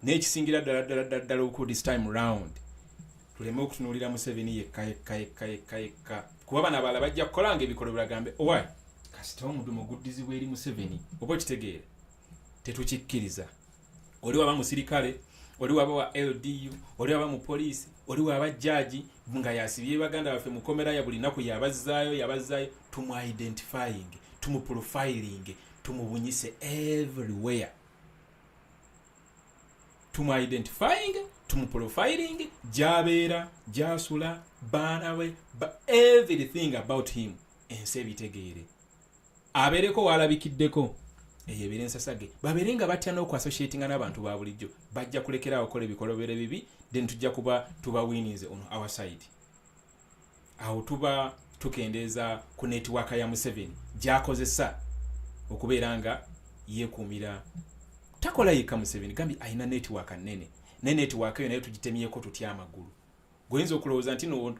N'ekisingira ddala oku this time round tuleme okutunuulira Museveni yekka. Kuba bano abalala bajja kukolanga ebikolo biragambe owai kasita omudumu guddizibwa eri Museveni oba okitegeera tetukikkiriza. Oli waba musirikale, oli waba wa LDU, oli waba mu poliisi, oli waba judge nga yasibye baganda baffe mu komera ya buli naku yabazaayo tumu identifying, tumu profiling, tumubunyise everywhere. Tumu identifying, tumu profiling, jabeera, jasula, baana we, everything about him ensi ebitegeere. Abeereko walabikiddeko eyebeere ensasage babeere nga batya n'okuassociatinga n'abantu ba bulijjo bajja kulekera okola ebikolobere bibi then tujja kuba tuba winnings on our side. Awo tuba tukendeeza ku network ya Museveni gy'akozesa okubeera nga yeekuumira takola yekka Museveni gambi ayina network nnene ne network eyo nayo tugitemyeko tutya amagulu. Goyinza okulowooza nti no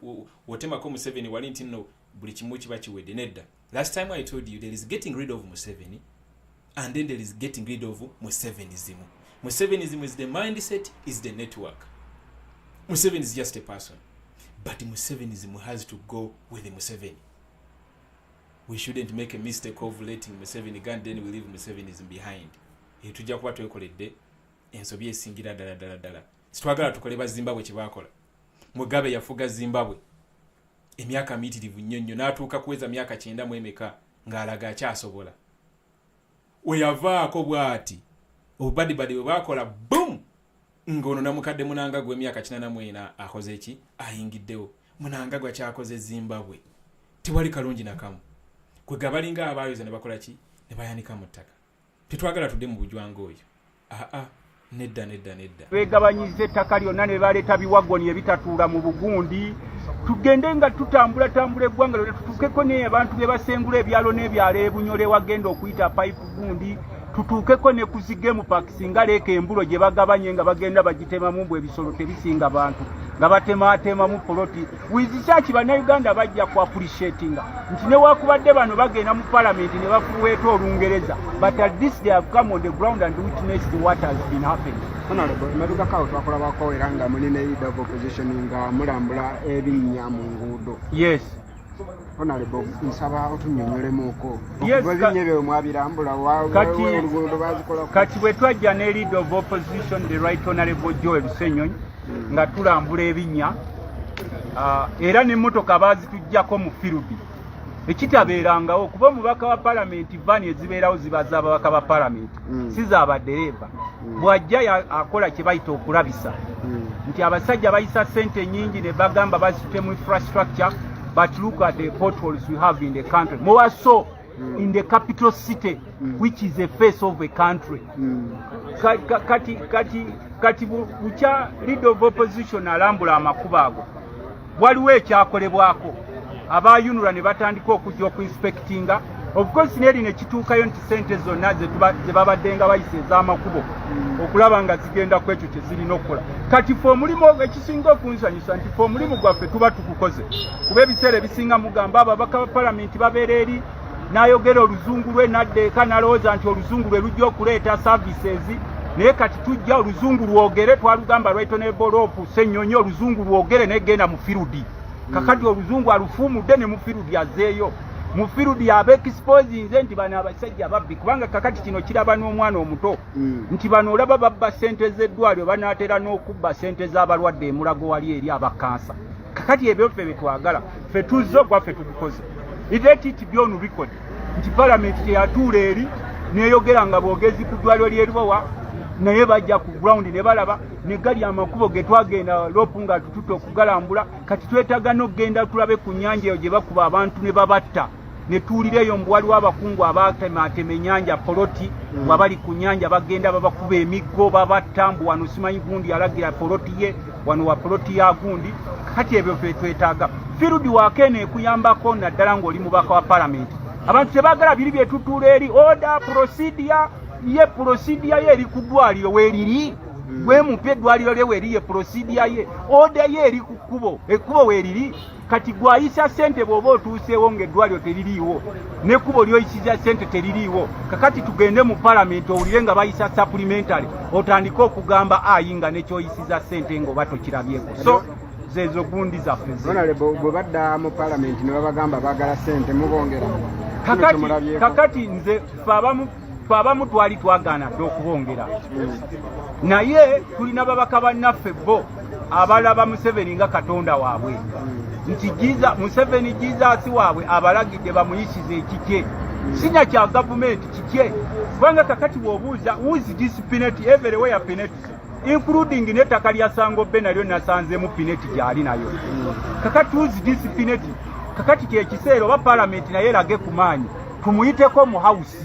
wotemako Museveni wali nti no buli kimu kiba kiwedde. Nedda. Last time I told you there is getting rid of Museveni and then there is getting rid of Musevenism. Musevenism is the mindset, is the network. Museveni is just a person. But Musevenism has to go with the Museveni. We shouldn't make a mistake of letting Museveni go and then we leave Musevenism behind. Tujja kuba twekoledde ensobi esingira ddala. Sitwagala tukole ba Zimbabwe kye baakola. Mugabe yafuga Zimbabwe emyaka mitirivu nnyo n'atuuka kuweza myaka 9 mu emeka ng'alaga akyasobola. We yavaako bw'ati obubadibadi bwe baakola boom ng'ono namukadde Munangagwa emyaka 84 akoze eki ayingiddewo. Munangagwa kyakoze Zimbabwe tewali kalungi nakamu. Kwe gabalinga abaayoza ne bakola ki ne bayanika mu ttaka. Tetwagala tudde mu bujwanga oyo. Nedda. Begabanyize ettaka lyonna ne baleeta biwagoni ebitatuula mu Bugundi. Tugende nga tutambula eggwanga lyo tutuukeko n'abantu be basengula ebyalo n'ebyalo Ebunyole wagenda okuyita pipe gundi. Tutuukeko ne ku zigemu park singa leeka embulo gye bagabanye nga bagenda bagitemamu mbwe ebisolo tebisinga abantu nga batematemamu poloti. Wizisaki bannayuganda bajja ku appreciatinga nti ne wakubadde bano bagenda mu parliament ne bafuweeta Olungereza, but at least they have come on the ground and witnessed what has been happening. Honorable, maduka kawo twakolabako era nga mulina leader of opposition nga mulambula ebinnya mu nguudo. Yes. Honorable, nsaba otunnyonnyolemuko. Yes, bwe mwabirambula oluguudo bazikola. Kati bwe twajja ne leader of opposition the right honorable Joel Ssenyonyi nga tulambula ebinnya era n'emmotoka baazitujjako mu field. Ekitabeerangawo kuba omubaka wa parliament van ezibeerawo zibaza ababaka ba parliament si z'abaddereeva. Bw'ajja akola kye bayita okulabisa nti abasajja bayisa ssente nnyingi ne bagamba bazite mu infrastructure, but look at the potholes we have in the country, more so in the capital city which is the face of the country. Kati bukya leader of opposition alambula amakubo ago waliwo ekyakolebwako abayunula ne batandika okujja okuinspectinga. Of course neri ne kituukayo nti sente zonna ze babaddenga bayisa ez'amakubo okulaba nga zigenda ku ekyo kye zirina okukola. Kati fe omulimu ekisinga okunsanyusa nti fe omulimu gwaffe tuba tugukoze kuba ebiseera ebisinga mugamba ababaka ba palamenti babeera eri n'ayogera oluzungu lwe n'addeeka n'alowooza nti oluzungu lwe lujja okuleeta services, naye kati tujja oluzungu lwogere twalugamba right honorable Ssenyonyi oluzungu lwogere negenda mu firudi. Kakati oluzungu alufuumudde ne mu firudi azeeyo. Mu firudi abe exposing nti bano abasajja babbi kubanga kakati kino kiraba n'omwana omuto nti bano olaba babba ssente z'eddwaliro banaatera n'okubba ssente z'abalwadde emulago wali eri abakansa. Kakati ebyo ffe betwagala ffe tuzzo gwaffe tugukoze. let it be on record nti parliament teyatuula eri neyogera nga bwogezi ku ddwaliro ly'e Lubowa naye bajja ku ground ne balaba ne gali amakubo ge twagenda lopu nga tututte okugalambula kati twetaaga n'okugenda tulabe ku nnyanja eyo gye bakuba abantu ne babatta ne tuulireyo mbu waliwo abakungu abatematema ennyanja poloti wabali ku nnyanja bagenda babakuba emiggo babatta mbu wano simanyi gundi alagira poloti ye wano wa poloti ya gundi kati ebyo twetaaga firudi wakeene ekuyambako naddala ng'oli mubaka wa palamenti abantu tebaagala biri byetutuula eri oda procedure ye eri ku ddwaliro weeriri gwe mupe eddwaliro lye weeri ye procedure ye oda ye eri ku kkubo ekkubo weeriri kati gwayisa ssente bw'oba otuuseewo ng'eddwaliro teririiwo n'ekkubo lyoyisiza ssente teririiwo kakati tugende mu palamenti owulire nga bayisa supplementary otandike okugamba ayi nga nekyoyisiza ssente ng'oba tokirabyeko so zezo gundi zaffe bwe badda mu palamenti ne babagamba baagala ssente mubongera kakati nze fe abamu twali twagaana dde okubongera naye tulina babaka bannaffe bo abalaba Museveni nga katonda waabwe nti Museveni jizaasi waabwe abalagidde bamuyisize ekikye sinya kya gavumenti kikye kubanga kakati bw'obuuza who is this penalty everywhere penalty including n'ettaka lya Sangobbe nalyo nasanzemu penalty gy'ali nayo kakati who is this penalty kakati kyekiseera oba palamenti naye erage ku maanyi tumuyiteko mu house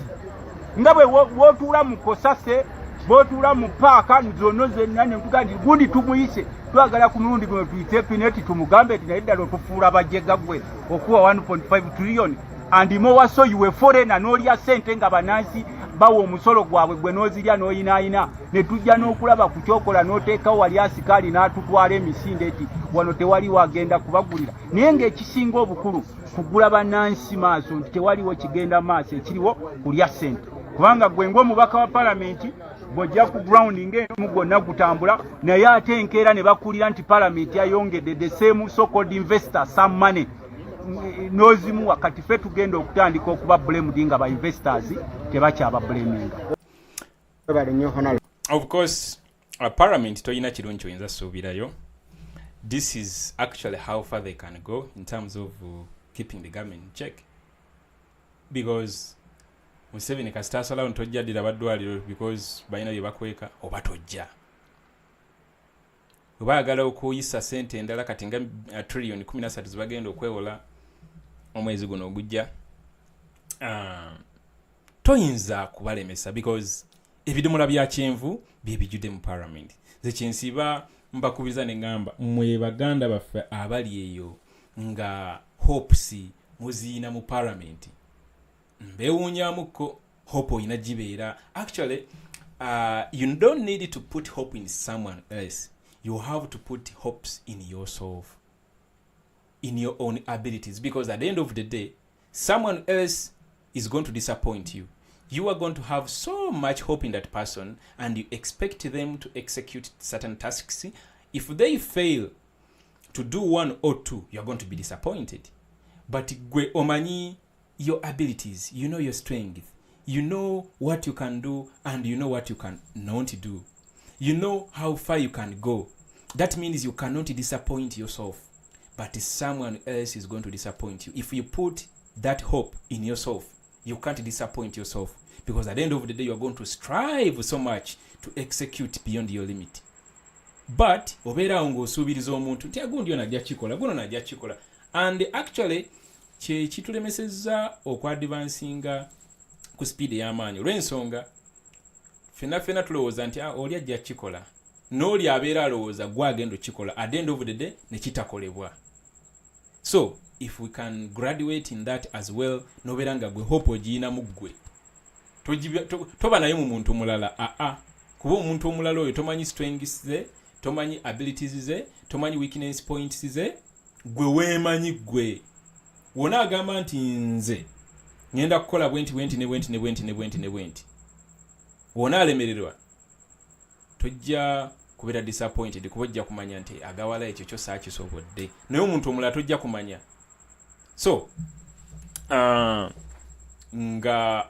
nga bwe wootuula mu Kosase bootuula mu paaka zono zenna ne tuga nti gundi tumuyise twagala ku mulundi guno tuyite pineti tumugambe nti naye ddala otufuula bajjega gwe okuwa 1.5 trillion and more so you were foreigner n'olya ssente nga banansi bawa omusolo gwabwe gwe n'ozirya n'oyinaayina ne tujja n'okulaba ku kyokola n'oteekawo wali asikaali n'atutwala emisinde eti wano tewaliwo agenda kubagulira naye ng'ekisinga obukulu kugula bannansi maaso nti tewaliwo kigenda maaso ekiriwo kulya ssente kubanga gwe ng'omubaka wa palamenti bw'ojja ku ground ng'emu gwonna gutambula naye ate enkeera ne bakulira nti palamenti yayongedde the same so-called investor some money n'ozimu wakati ffe tugenda okutandika okuba blamed nga ba investors tebakyaba blaminga. Of course parliament toyina kirungi kyoyinza suubirayo. This is actually how far they can go in terms of keeping the government in check, because Museveni kasita asalawo ntojjaddira baddwaliro because balina bye bakweka oba tojja oba ayagala okuyisa ssente endala kati nga trillion 13 zibagenda okwewola omwezi guno ogujja toyinza kubalemesa because ebidomola bya kyenvu byebijjudde mu parliament. Ze kyensiba mbakubiriza ne ngamba mwe baganda baffe abali eyo nga hopes muziina mu parliament mbewuunyamuko hope oyina gibeera. Actually you don't need to put hope in someone else. You have to put hopes in yourself, in your own abilities, because at the end of the day someone else is going to disappoint you. You are going to have so much hope in that person and you expect them to execute certain tasks. If they fail to do one or two, you are going to be disappointed. But gwe omanyi your abilities, you know your strength, you know what you can do and you know what you can not do, you know how far you can go. That means you cannot disappoint yourself, but someone else is going to disappoint you. If you put that hope in yourself, you can't disappoint yourself, because at the end of the day you are going to strive so much to execute beyond your limit. But obeera ng'osuubiriza omuntu nti agundi yo najja kikola guno najja kikola, and actually kitulemesezza okwadvancinga ku speed y'amaanyi olw'ensonga ffenna tulowooza nti oli ajja kikola n'oli abeera alowooza gwe agenda okikola, at the end of the day ne kitakolebwa. So if we can graduate in that as well, nobeera nga gwe hope ogiyinamu ggwe toba naye mu muntu mulala kuba omuntu omulala oyo tomanyi strengths ze, tomanyi abilities ze, tomanyi weakness points ze, gwe weemanyi gwe. Wona agamba nti nze ngenda kukola bwenti wona alemererwa, tojja kubeera disappointed kuba ojja kumanya nti agawala ekyo kyo saakisobodde, naye omuntu omulala tojja kumanya. So nga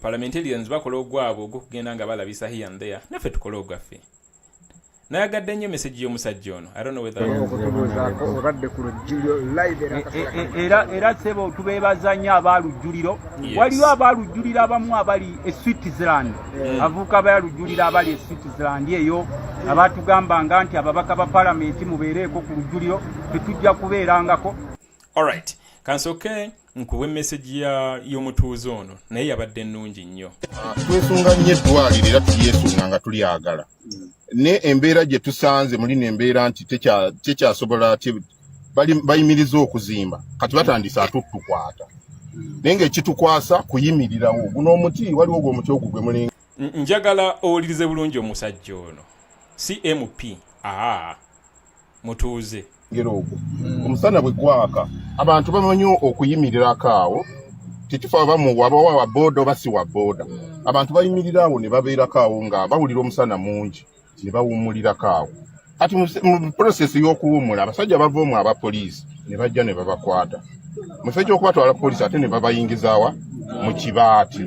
parliamentarians bakola ogwabwe ogwokugenda nga balabisa here and there, naffe tukola ogwaffe. nayagadde nnyo message y'omusajja ono. I don't know whether era sebo tubeebaza nnyo abalujjuliro. Waliwo abalujjuliro abamu abali e Switzerland, avuka balujjuliro abali e Switzerland eyo abatugambanga nti ababaka ba Parliament mubeereeko ku lujjuliro tetujja kubeerangako. Alright, kansoke nkuwe message y'omutuuze ono naye yabadde nnungi nnyo. Twesunga nnyo eddwaliro era tulyesunga nga tulyagala. Ne embeera gye tusanze muli n'embeera nti tekyasobola bayimiriza okuzimba kati batandise atutukwata naye ng'ekitukwasa kuyimirirawo guno omuti waliwo gwe omuti ogwo gwe mulinga. Njagala owulirize bulungi omusajja ono CMP mutuuze ngero ogwo omusana bwe gwaka abantu bamanyi okuyimirirako awo tekifa bamuwabawa wa boda oba si wa boda abantu bayimirirawo ne babeerako awo nga bawulira omusana mungi ne bawummulirako awo. Kati mu process y'okuwummula abasajja bavoomu abapoliisi ne bajja ne babakwata mu kifo ky'okubatwala poliisi ate ne babayingizaawa mu kibaati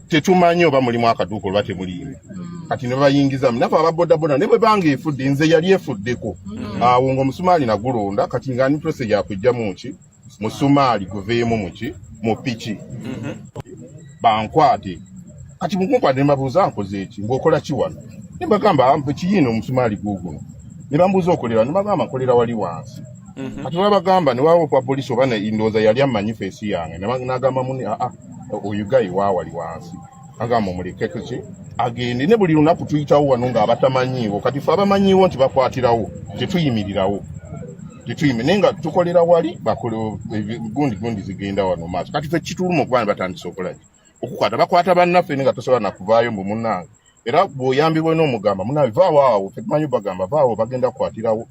tetumanyi oba mulimu akaduuka oba temuliimu kati ne babayingizamu nafe ababodaboda ne bwe banga efudde nze yali efuddeko awo ng'omusumaali nagulonda kati nga ni process yakujjamu ki musumaali guveemu muki mu piki bankwate kati mukunkwate ne mbabuuza nkoze eki ng'okola ki wano ne bagamba kiyina omusumaali guguno ne bambuuza okolera ne bagamba nkolera wali wansi kati babagamba ne waawo kwa poliisi oba ndowooza yali amanyi feesi yange n'agamba muni oyugayi waawali wansi agamba omulekeko ki agende ne buli lunaku tuyitawo wano ng'abatamanyiiwo kati fe abamanyiiwo nti bakwatirawo tetuyimirirawo naye nga tukolera wali gundi zigenda wano maaso kati fe kituluma okuba ne batandisa okolaki okukwata bakwata bannaffe ne nga tosobola nakuvaayo mbu munnange era bw'oyambibwe n'omugamba munnange vaawo awo fe tumanyi bagamba vaawo bagenda kukwatirawo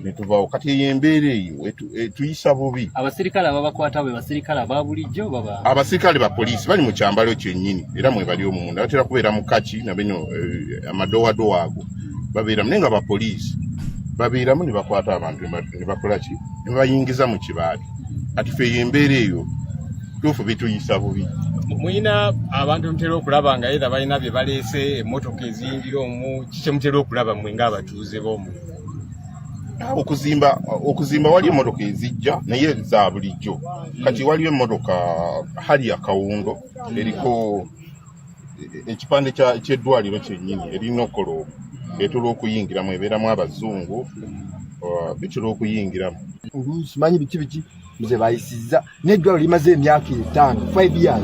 ne tuvaawo kati eyo embeera eyo tuyisa bubi. Abasirikale ababakwata bwe basirikale aba bulijjo baba abasirikale ba poliisi bali mu kyambalo kyennyini era mwe bali omunda batera kubeera mu kaki na bino amadowadowa ago babeeramu naye nga bapoliisi babeeramu ne bakwata abantu ne bakola ki ne bayingiza mu kibaati kati fe eyo embeera eyo tuufu bituyisa bubi. Muyina abantu mutera okulaba nga era balina bye baleese emmotoka eziyingira omu kiki mutera okulaba mmwe ng'abatuuze b'omu okuzimba waliyo emmotoka ezijja naye za bulijjo kati waliyo emmotoka hali akawundo eriko ekipande ky'eddwaliro kyennyini erina okolobo etula okuyingiramu ebeeramu abazungu bitula okuyingiramu. Simanyi biki nze bayisizza n'eddwaliro limaze emyaka 5 years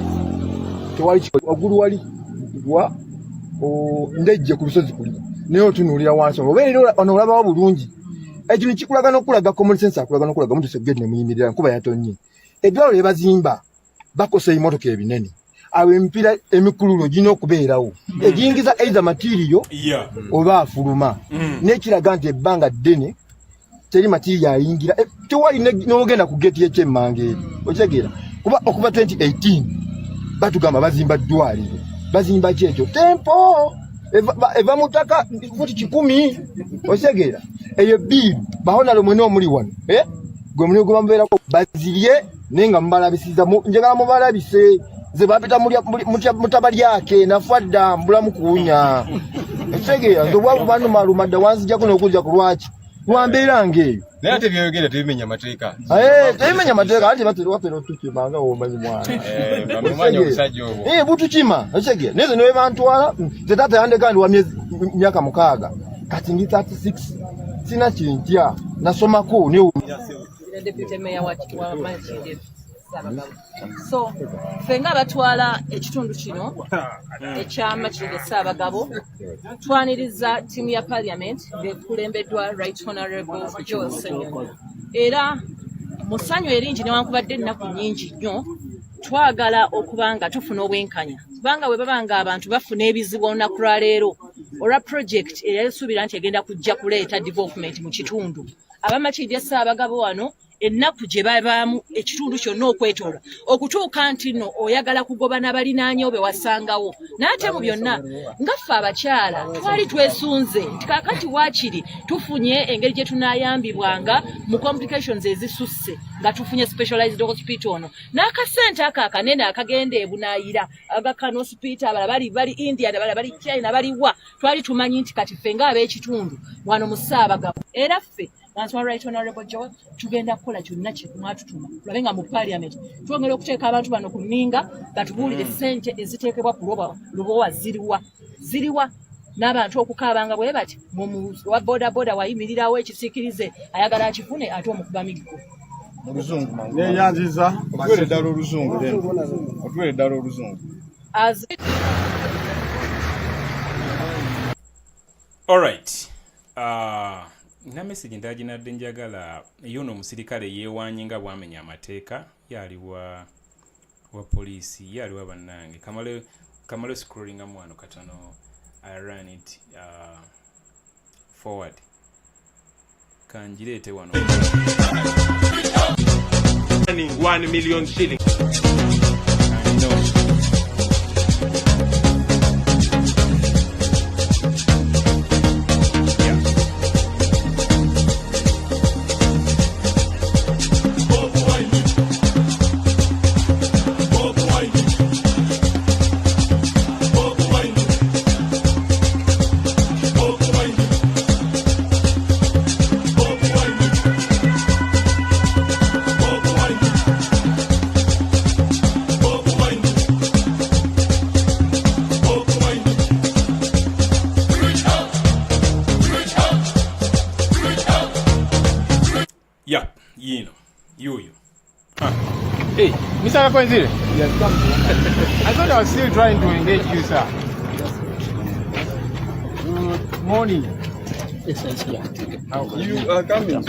tewali waggulu wali wa ndejje ku lusozi kuli naye otunuulira wansi obeerera ono olabawo bulungi ekintu kikulaga n'okulaga common sense akulaga n'okulaga omuntu segedde muyimirira nkuba yatonye eddwaliro lye bazimba bakosa emmotoka ebinene awo emipiira emikululo gina okubeerawo egiyingiza either material oba afuluma n'ekiraga nti ebbanga ddene teri material ayingira tewali n'ogenda ku geti y'ekyemmanga eri okitegeera kuba okuva 2018 batugamba bazimba ddwaliro bazimba kyekyo tempo eva mutaka futi 10 okitegeera eyo biiru bahonalo mwene omuli wano gwe muli gwe bamubeerako bazirye naye nga mubalabisiza njagala mubalabise ze bapita mutaba lyake nafadda mbulamu kuwunya ekitegeera nze obwavu banumalumadda wanzijjako n'okuzja ku lwaki lwambeera ng'eyo naye ate byeyogera tebimenya mateeka tebimenya mateeka ate batera tukimanga omanyi mwana omusajja obwo butukima ekitegeera naye ze ne bantwala ze taata yandeka ndi wa myaka 6 kati ndi 36 sina kintya nasomako ne Deputy Mayor wa Manchester Sabagabo. So fenga batwala ekitundu kino ekyama kiri Sabagabo twaniriza timu ya Parliament beekulembeddwa Right Honorable Joel Senyo. Era musanyu eringi newankubadde ennaku nnyingi nnyo twagala okubanga tufuna obwenkanya kubanga bwe babanga abantu bafuna ebizibu olunaku lwaleero olwa project eyasuubira nti egenda kujja kuleeta development mu kitundu abamakirya Sabagabo wano ennaku gye babaamu ekitundu kyonna okwetoola okutuuka nti nno oyagala kugoba n'abalinaanyo be wasangawo n'ate mu byonna nga ffe abakyala twali twesunze nti kaakati waakiri tufunye engeri gye tunaayambibwanga mu complications ezisusse nga tufunye specialized hospital ono n'akasente ako akanene akagenda ebunaayira agakano hospital abala bali India abala bali China baliwa twali tumanyi nti kati ffe ng'ab'ekitundu wano mu Ssaabagabo era ffe Right Honorable Joe tugenda kukola kyonna kye mwatutuma tulabe nga mu Parliament twongera okuteeka abantu bano ku nninga batubuulire ssente eziteekebwa ku Lubowa ziriwa n'abantu okukaabanga bwe bati wa boda wayimirirawo ekisiikirize ayagala akifune ate omukuba miggo mu luzungu neyanziza otwere ddala oluzungu All right. Na message ndaginadde njagala yono omusirikale yeewanye nga bwamenya amateeka yali wa poliisi yali wa bannange kamale scrolling amwano katono I ran it forward kanjireete wano 1 million shillings. Hey, Mr. Akonzile? Yes, come. I thought I was still trying to engage you, sir. Good morning. You are coming.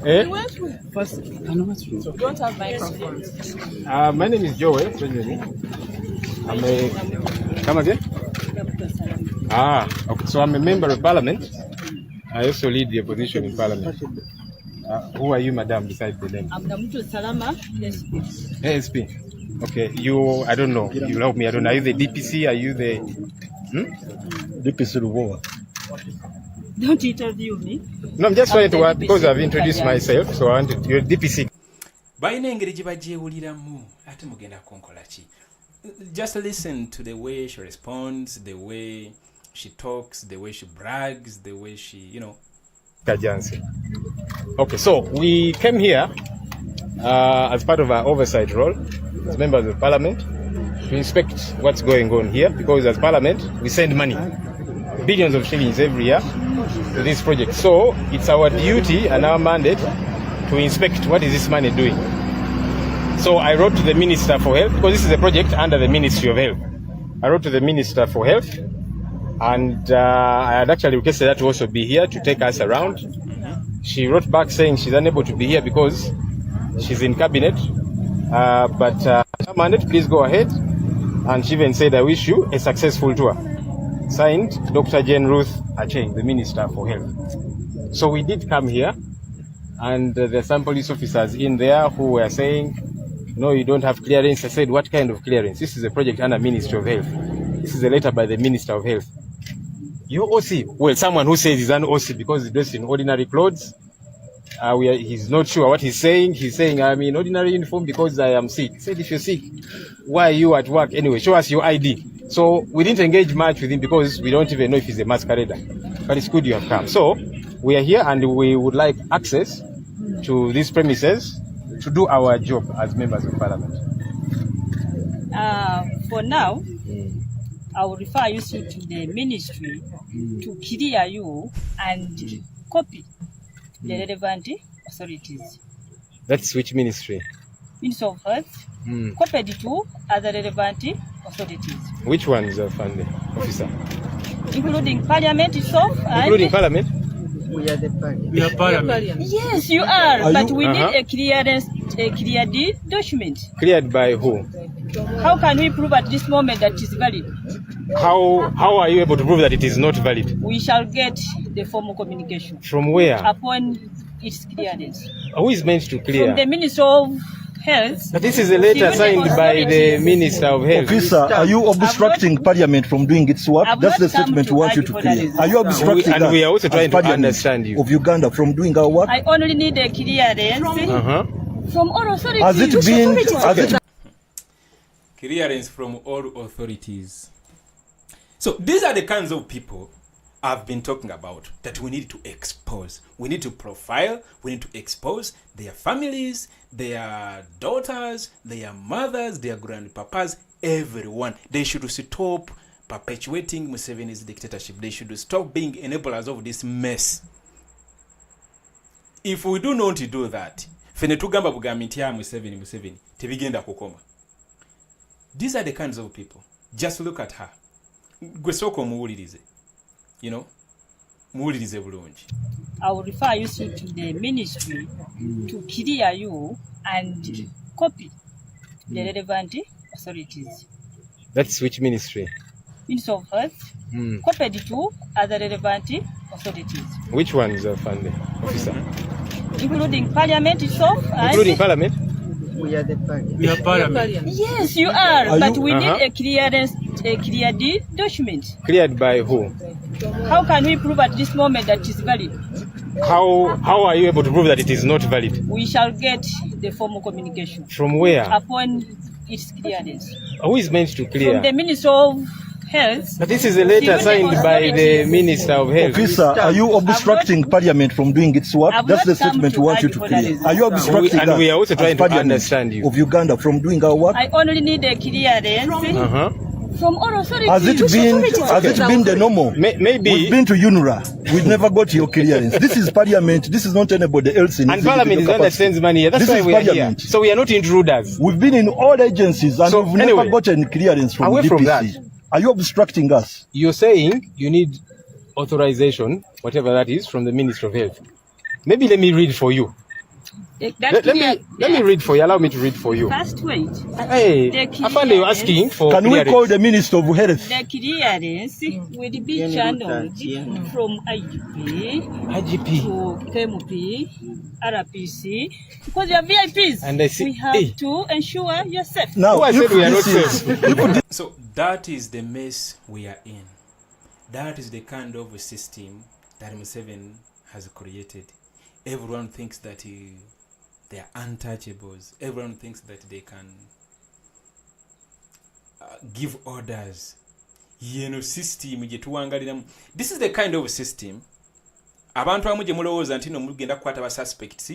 Eh? First, you don't have microphones. My name is Joe. I'm a... Come again? Okay. So I'm a member of Parliament. I also lead the opposition in Parliament. Who are you, madam, besides the name? I'm Namutu Salama, ASP. ASP. Okay, you, I don't know. You help me, I don't know. Are you the DPC? Are you the... DPC Lubowa. Don't interview me. No, I'm just trying to work because I've introduced myself, so I wanted... You're DPC. Bayina engeri gye bagyewuliramu ate mugenda kunkola ki? Just listen to the way she responds, the way she talks, the way she brags, the way she, you know... Kajansi. Okay, so we came here as part of our oversight role as members of Parliament to inspect what's going on here, because as Parliament we send money, billions of shillings every year to this project. So it's our duty and our mandate to inspect what is this money doing. So I wrote to the Minister for Health, because this is a project under the Ministry of Health. I wrote to the Minister for Health, and I had actually requested her to also be here to take us around. She wrote back saying she's unable to be here because she's in cabinet. But mandate, please go ahead. And she even said, I wish you a successful tour. Signed, Dr. Jane Ruth Acheng, the Minister for Health. So we did come here, and there are some police officers in there who were saying, no, you don't have clearance. I said, what kind of clearance? This is a project under Ministry of Health. This is a letter by the Minister of Health. Your OC, well, someone who says he's an OC because he's dressed in ordinary clothes. He's not sure what he's saying. He's saying, I'm in ordinary uniform because I am sick. He said, if you're sick, why are you at work? Anyway, show us your ID. So we didn't engage much with him because we don't even know if he's a masquerader. But it's good you have come. So we are here and we would like access to these premises to do our job as members of Parliament. For now, I will refer you to the ministry to clear you and copy the relevant authorities. That's which ministry? Ministry of Health, copied to other relevant authorities. Which one is our funding officer? Including Parliament itself. Including Parliament? We are the Parliament. We are Parliament. Yes, you are, but we need a clearance, a cleared document. Cleared by who? How can we prove at this moment that it is valid? How are you able to prove that it is not valid? We shall get the formal communication. From where? Upon its clearance. Who is meant to clear? From the Minister of Health. But this is a letter signed by the Minister of Health. Officer, are you obstructing Parliament from doing its work? That's the statement we want you to clear. Are you obstructing and we are also trying to understand you of Uganda from doing our work? I only need a clearance from all authorities. Has it been clearance from all authorities? So these are the kinds of people I've been talking about that we need to expose. We need to profile, we need to expose their families, their daughters, their mothers, their grandpapas, everyone. They should stop perpetuating Museveni's dictatorship. They should stop being enablers of this mess. If we do not do that, fenetugamba bugamintia Museveni, tebigenda kukoma. These are the kinds of people. Just look at her. Gwesoko muwulirize. You know, muwulirize bulungi. I will refer you to the ministry to clear you and copy the relevant authorities. That's which ministry? Minister of Health, copied to other relevant authorities. Which one is funding officer? Including Parliament itself. Including Parliament? We are the Parliament. We are Parliament. Yes, you are, but we need a clearance, a cleared document. Cleared by who? How can we prove at this moment that it is valid? How are you able to prove that it is not valid? We shall get the formal communication. From where? Upon its clearance. Who is meant to clear? From the Minister of Health. But this is a letter signed by the Minister of Health. Officer, are you obstructing Parliament from doing its work? That's the statement we want you to clear. Are you obstructing and we are also trying to understand you of Uganda from doing our work? I only need a clearance from all authorities. Has it been the normal? Maybe we've been to UNRWA. We've never got your clearance. This is Parliament. This is not anybody else in. And Parliament is understands money here. That's why we are here. So we are not intruders. We've been in all agencies and we've never gotten clearance from away DPC. From that. Are you obstructing us? You're saying you need authorization, whatever that is, from the Ministry of Health. Maybe let me read for you. Let me read for you. Allow me to read for you. First, wait. Hey, I found you asking for. Can we call the Minister of Health? The clearance will be channeled from IGP to KMP, RPC, because you are VIPs. And I see, we have to ensure you're safe. Now, I said we are not safe. So that is the mess we are in. That is the kind of a system that Museveni has created. Everyone thinks that they are untouchables. Everyone thinks that they can give orders. System. This is the kind of system. Abantu amuje mulowooza nti no mugenda kukwata ba suspects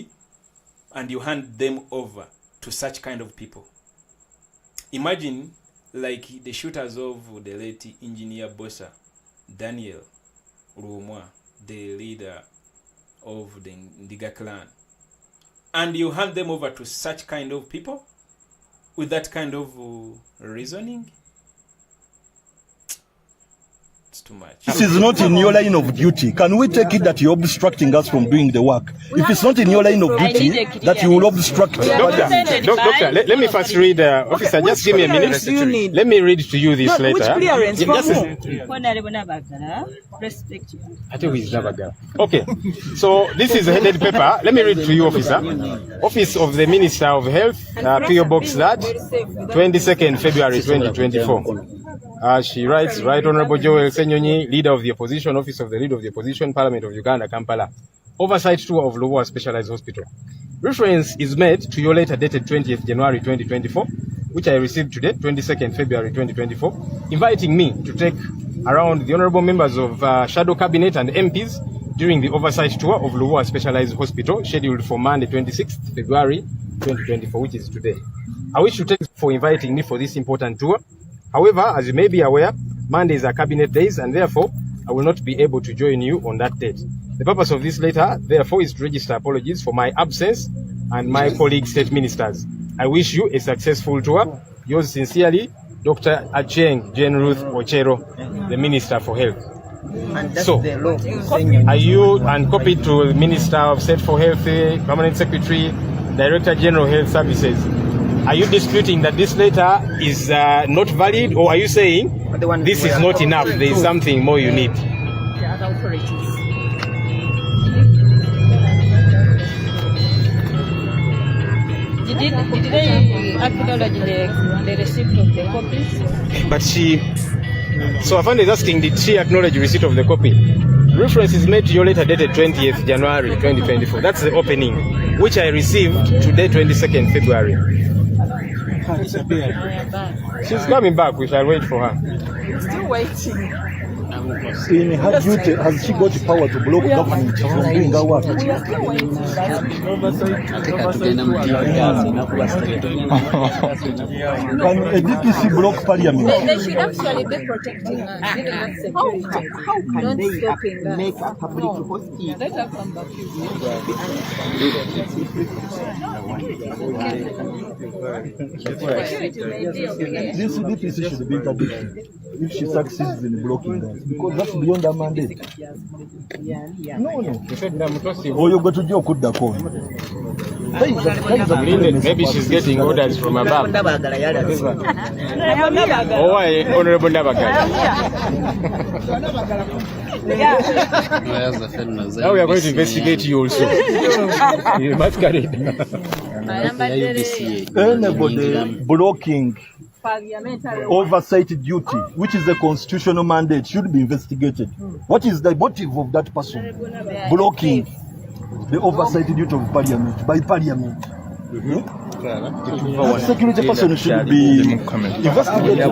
and you hand them over to such kind of people. Imagine like the shooters of the late engineer Bosa, Daniel Lubowa, the leader of the Ndiga clan, and you hand them over to such kind of people with that kind of reasoning. It's too much. This is not in your line of duty. Can we take it that you're obstructing us from doing the work? If it's not in your line of duty, that you will obstruct. Doctor, let me first read. Officer, just give me a minute. Let me read to you this letter. Which clearance? Okay, so this is a headed paper. Let me read to you, officer. Office of the Minister of Health, PO Box that, 22nd February 2024. She writes, Right Honorable Joel Senyonyi, Leader of the Opposition, Office of the Leader of the Opposition, Parliament of Uganda, Kampala. Oversight tour of Lubowa Specialized Hospital. Reference is made to your letter dated 20th January 2024, which I received today, 22nd February 2024, inviting me to take around the honorable members of Shadow Cabinet and MPs during the oversight tour of Lubowa Specialized Hospital, scheduled for Monday, 26th February 2024, which is today. I wish to thank you for inviting me for this important tour. However, as you may be aware, Mondays are cabinet days, and therefore, I will not be able to join you on that date. The purpose of this letter, therefore, is to register apologies for my absence and my colleague state ministers. I wish you a successful tour. Yours sincerely, Dr. Acheng Jane Ruth Ochero, the Minister for Health. So, are you copied to the Minister of State for Health, Permanent Secretary, Director General Health Services? Are you disputing that this letter is not valid, or are you saying this is not enough, there is something more you need? Did they acknowledge the receipt of the copies? But so Afande is asking, did she acknowledge receipt of the copy? Reference is made to your letter dated 20th January 2024. That's the opening, which I received today, 22nd February. She's coming back. We shall wait for her. Still waiting. In her duty, has she got the power to block government from doing her work? We are still waiting. Can a DPC block parliament? They should actually be protecting us, giving us security. How can they make a public hosting? Let her come back. This DPC should be interdicted if she succeeds in blocking us, because that's beyond her mandate. No. Or you go to jail, could maybe she's getting orders from above. Oh, why, Honorable Ndabaga? Now we are going to investigate you also. You must carry anybody blocking oversight duty, which is a constitutional mandate, should be investigated. What is the motive of that person blocking the oversight duty of parliament by parliament? That security person should be investigated.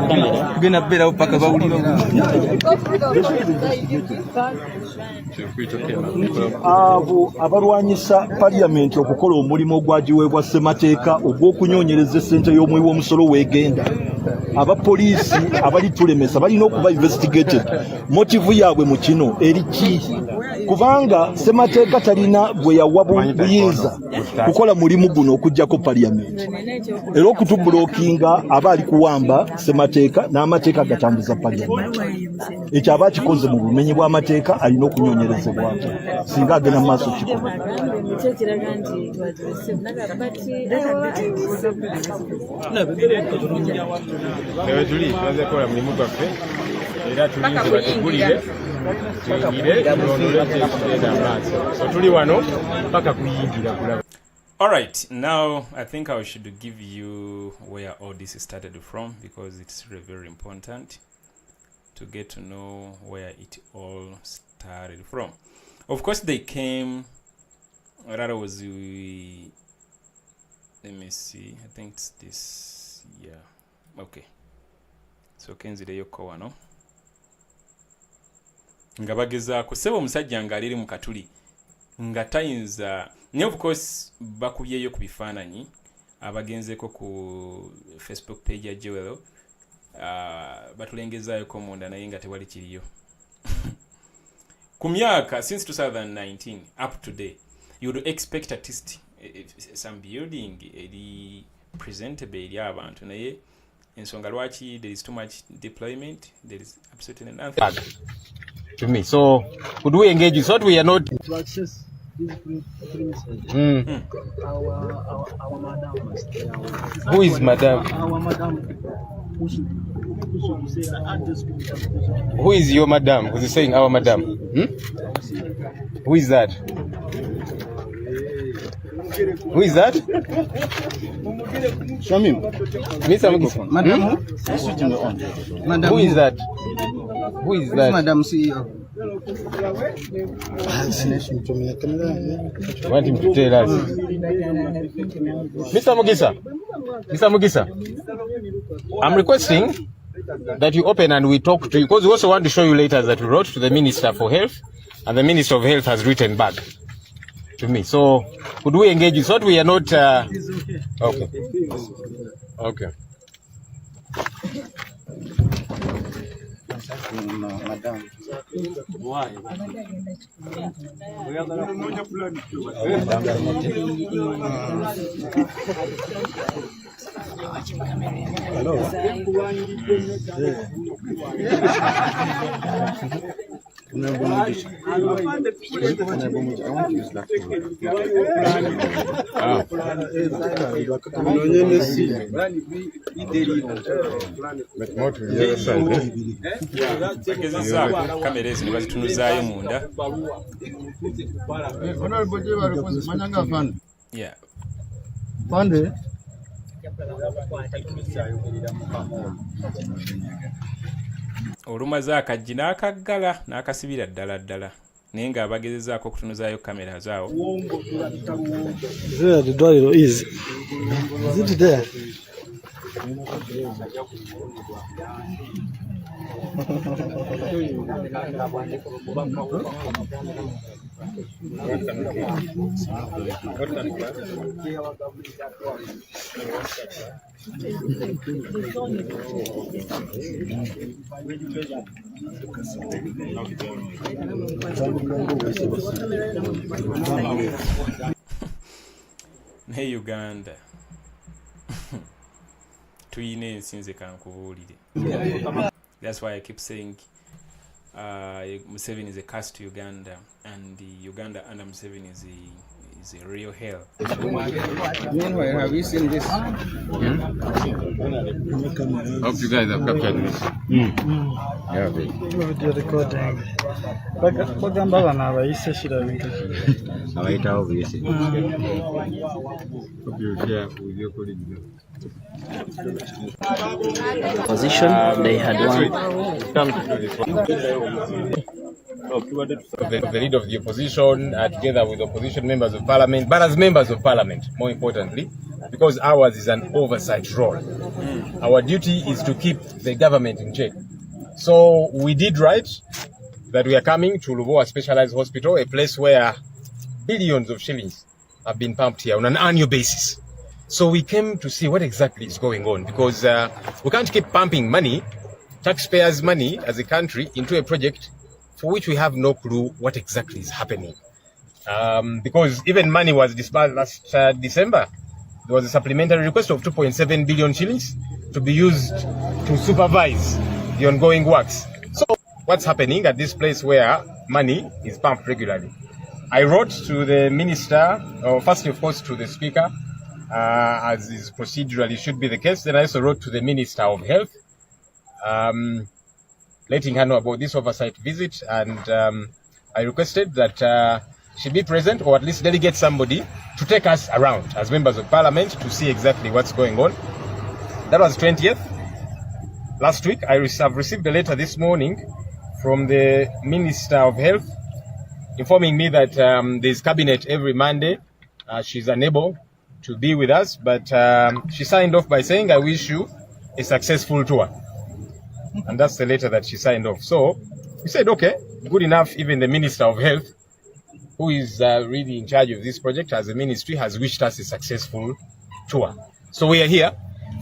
Abo abalwanyisa parliament okukola omulimu ogwagiweebwa ssemateeka ogw'okunyonyereza essente y'omuwi w'omusolo weegenda, abapoliisi abali tulemesa balina okuba investigated. Motivu yaabwe mu kino eri ki? Kubanga ssemateeka talina gwe yawa buyinza kukola mulimu guno okuggyako parliament. Era okutubulookinga aba ali kuwamba ssemateeka n'amateeka agatambuza parliament. Ekyo aba akikoze mu bumenyi bw'amateeka alina okunyonyerezebwako singa agenda mu maaso kikola. tuli tuanze kola mulimu gwaffe era tulize batugulire so tuli wano paka kuyingira kulaba. All right, now I think I should give you where all this started from, because it's really very important to get to know where it all started from. Of course, they came, that was, let me see, I think it's this, yeah, okay. So kenzire yoko wano. Nga bagezaako ssebo omusajja nga aliri mu katuli nga tayinza ne of course bakubyeyo ku bifaananyi abagenzeeko ku Facebook page ya Joel batulengezaayoko munda naye nga tewali kiriyo ku myaka since 2019 up to today you would expect at least some building eri presentable eri abantu naye ensonga lwaki there is too much deployment, there is absolutely nothing to me. So could we engage you so that we are not to access these premises? Our madam must stay. Who is madam? Our madam. Who is your madam? Who's saying our madam? Who is that? Who is that? Show me. Mr. Mugisa. Madam, Madam, who is that? Who is that? Madam CEO. I want him to tell us. Mr. Mugisa. Mr. Mugisa. I'm requesting that you open and we talk to you, because we also want to show you letters that we wrote to the Minister for Health, and the Minister of Health has written back to me. So could we engage you so that we are not okay. Okay. No, madam. Why? Hello. kamera ezi bazitunuzayo munda. Honorable Jeba request manyanga fund. Yeah. Fund ajja kulaba okukwata olumaze akajji n'akaggala n'akasibira ddala naye ng'abagezezaako okutunuzaayo kamera zaawo. There the door is it there? Ne Uganda tuyina ensinze kankubuulire. That's why I keep saying Museveni is a curse to Uganda, and Uganda under Museveni is a real hell. Meanwhile, have you seen this? Hope you guys have captured this. Yeah, Video recording. Bagamba bana abayise kirabika. Abayita obviously. Position they had one. The lead of the opposition, together with opposition members of parliament, but as members of parliament, more importantly, because ours is an oversight role. Our duty is to keep the government in check. So we did right that we are coming to Lubowa Specialized Hospital, a place where billions of shillings have been pumped here on an annual basis. So we came to see what exactly is going on, because we can't keep pumping money, taxpayers' money as a country, into a project for which we have no clue what exactly is happening. Because even money was disbursed last December. There was a supplementary request of 2.7 billion shillings to be used to supervise the ongoing works. So what's happening at this place where money is pumped regularly? I wrote to the minister, or first of course to the speaker, as is procedurally should be the case. Then I also wrote to the Minister of Health, letting her know about this oversight visit, and I requested that she be present, or at least delegate somebody to take us around as members of parliament to see exactly what's going on. That was 20th. Last week, I have received a letter this morning from the Minister of Health informing me that there's cabinet every Monday. She's unable to be with us, but she signed off by saying, I wish you a successful tour. And that's the letter that she signed off. So we said, okay, good enough. Even the Minister of Health, who is really in charge of this project as a ministry, has wished us a successful tour. So we are here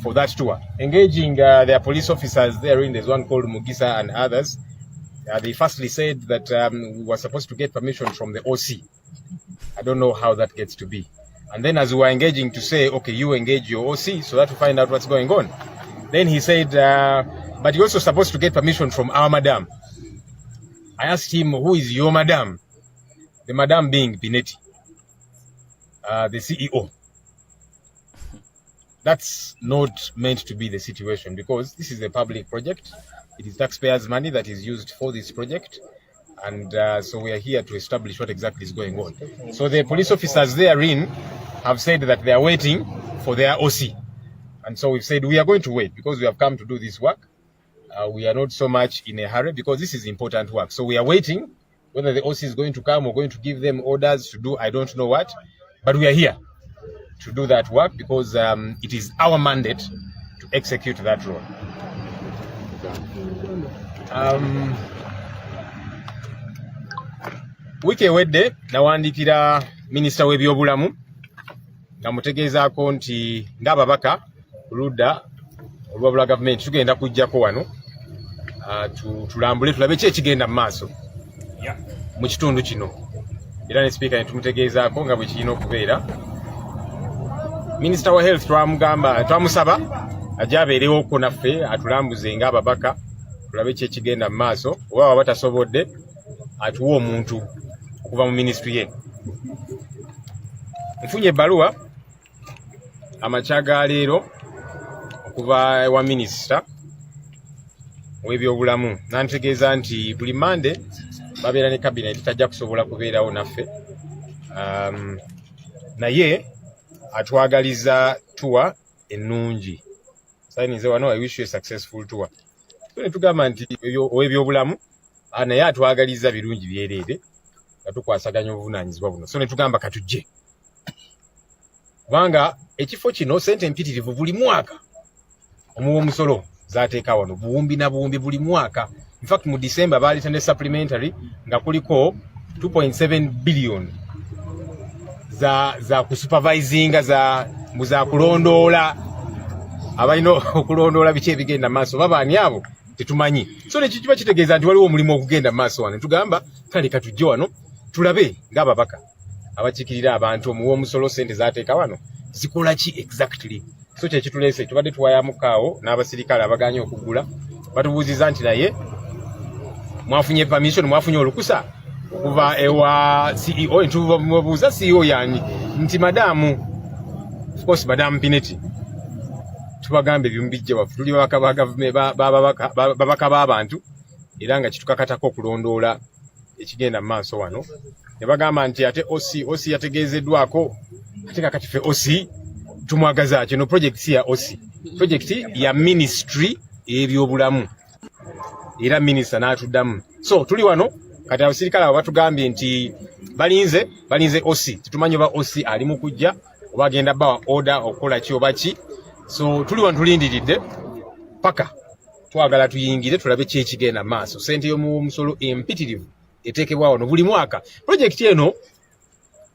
for that tour, engaging their police officers therein. There's one called Mugisa and others. They firstly said that we were supposed to get permission from the OC. I don't know how that gets to be. And then as we were engaging to say, okay, you engage your OC so that we find out what's going on. Then he said, but you're also supposed to get permission from our madam. I asked him, who is your madam? The madam being Binetti, the CEO. That's not meant to be the situation, because this is a public project. It is taxpayers' money that is used for this project. And so we are here to establish what exactly is going on. So the police officers therein have said that they are waiting for their OC. And so we've said we are going to wait because we have come to do this work. We are not so much in a hurry because this is important work. So we are waiting whether the OC is going to come or going to give them orders to do, I don't know what. But we are here to do that work because it is our mandate to execute that role. Wiki ewedde nawandikira Minisita w'ebyobulamu nga mutegeezaako nti ng'ababaka ludda olwabula gavumenti tugenda kujjako wano tulambule tulabe ki ekigenda mu maaso mu kitundu kino, era ne sipiika ne tumutegeezaako nga bwe kirina okubeera. Minisita wa Health twamusaba ajja abeerewo naffe atulambuze ng'ababaka tulabe ki ekigenda mu maaso, oba waba tasobodde atuwa omuntu okuva mu ministry ye. Nfunye ebbaluwa amakya ga leero okuva ewa minisita w'ebyobulamu nantegeeza nti buli mande babeera ne kabineti tajja kusobola kubeerawo naffe, naye atwagaliza tuwa ennungi. Sayinize wano, I wish you a successful tour. So ne tugamba nti owebyobulamu naye atwagaliza birungi byereere nga tukwasaganya obuvunaanyizibwa buno. So ne tugamba katujje. Kubanga ekifo kino ssente empitirivu buli mwaka omuwa omusolo zaateeka wano buwumbi na buwumbi buli mwaka. In fact mu December baaleeta ne supplementary nga kuliko 2.7 billion za kusupervisinga za kulondoola abalina okulondoola biki ebigenda maaso babaani abo tetumanyi. So ne kiba kitegeeza nti waliwo omulimu okugenda maaso wano. Tugamba kale katujje wano tulabe ng'ababaka abakikirira abantu omuwa omusolo ssente zaateeka wano zikola ki exactly. So kye kituleese tubadde tuwayamukaawo n'abasirikale abaganye okugula batubuuziza nti naye mwafunye permission, mwafunye olukusa okuva ewa CEO. Ntubuuza CEO yani nti madamu, of course madamu Pineti, tubagambe eby'ombijja waffe tuli babaka b'abantu era nga kitukakatako okulondoola ekigenda mu maaso wano. Ne bagamba nti ate OC yategeezeddwako ate kakati ffe OC tumwagaza kino project si ya OC, project ya ministry ebyobulamu era minister n'atuddamu. So tuli wano kati abasirikale abo batugambye nti balinze OC, tutumanyi oba OC ali mu kujja oba agenda bawa order okukola ki oba ki. So tuli wano tulindiridde paka twagala tuyingire tulabe ki ekigenda maaso. Ssente y'omusolo empitirivu eteekebwa wano buli mwaka. Project eno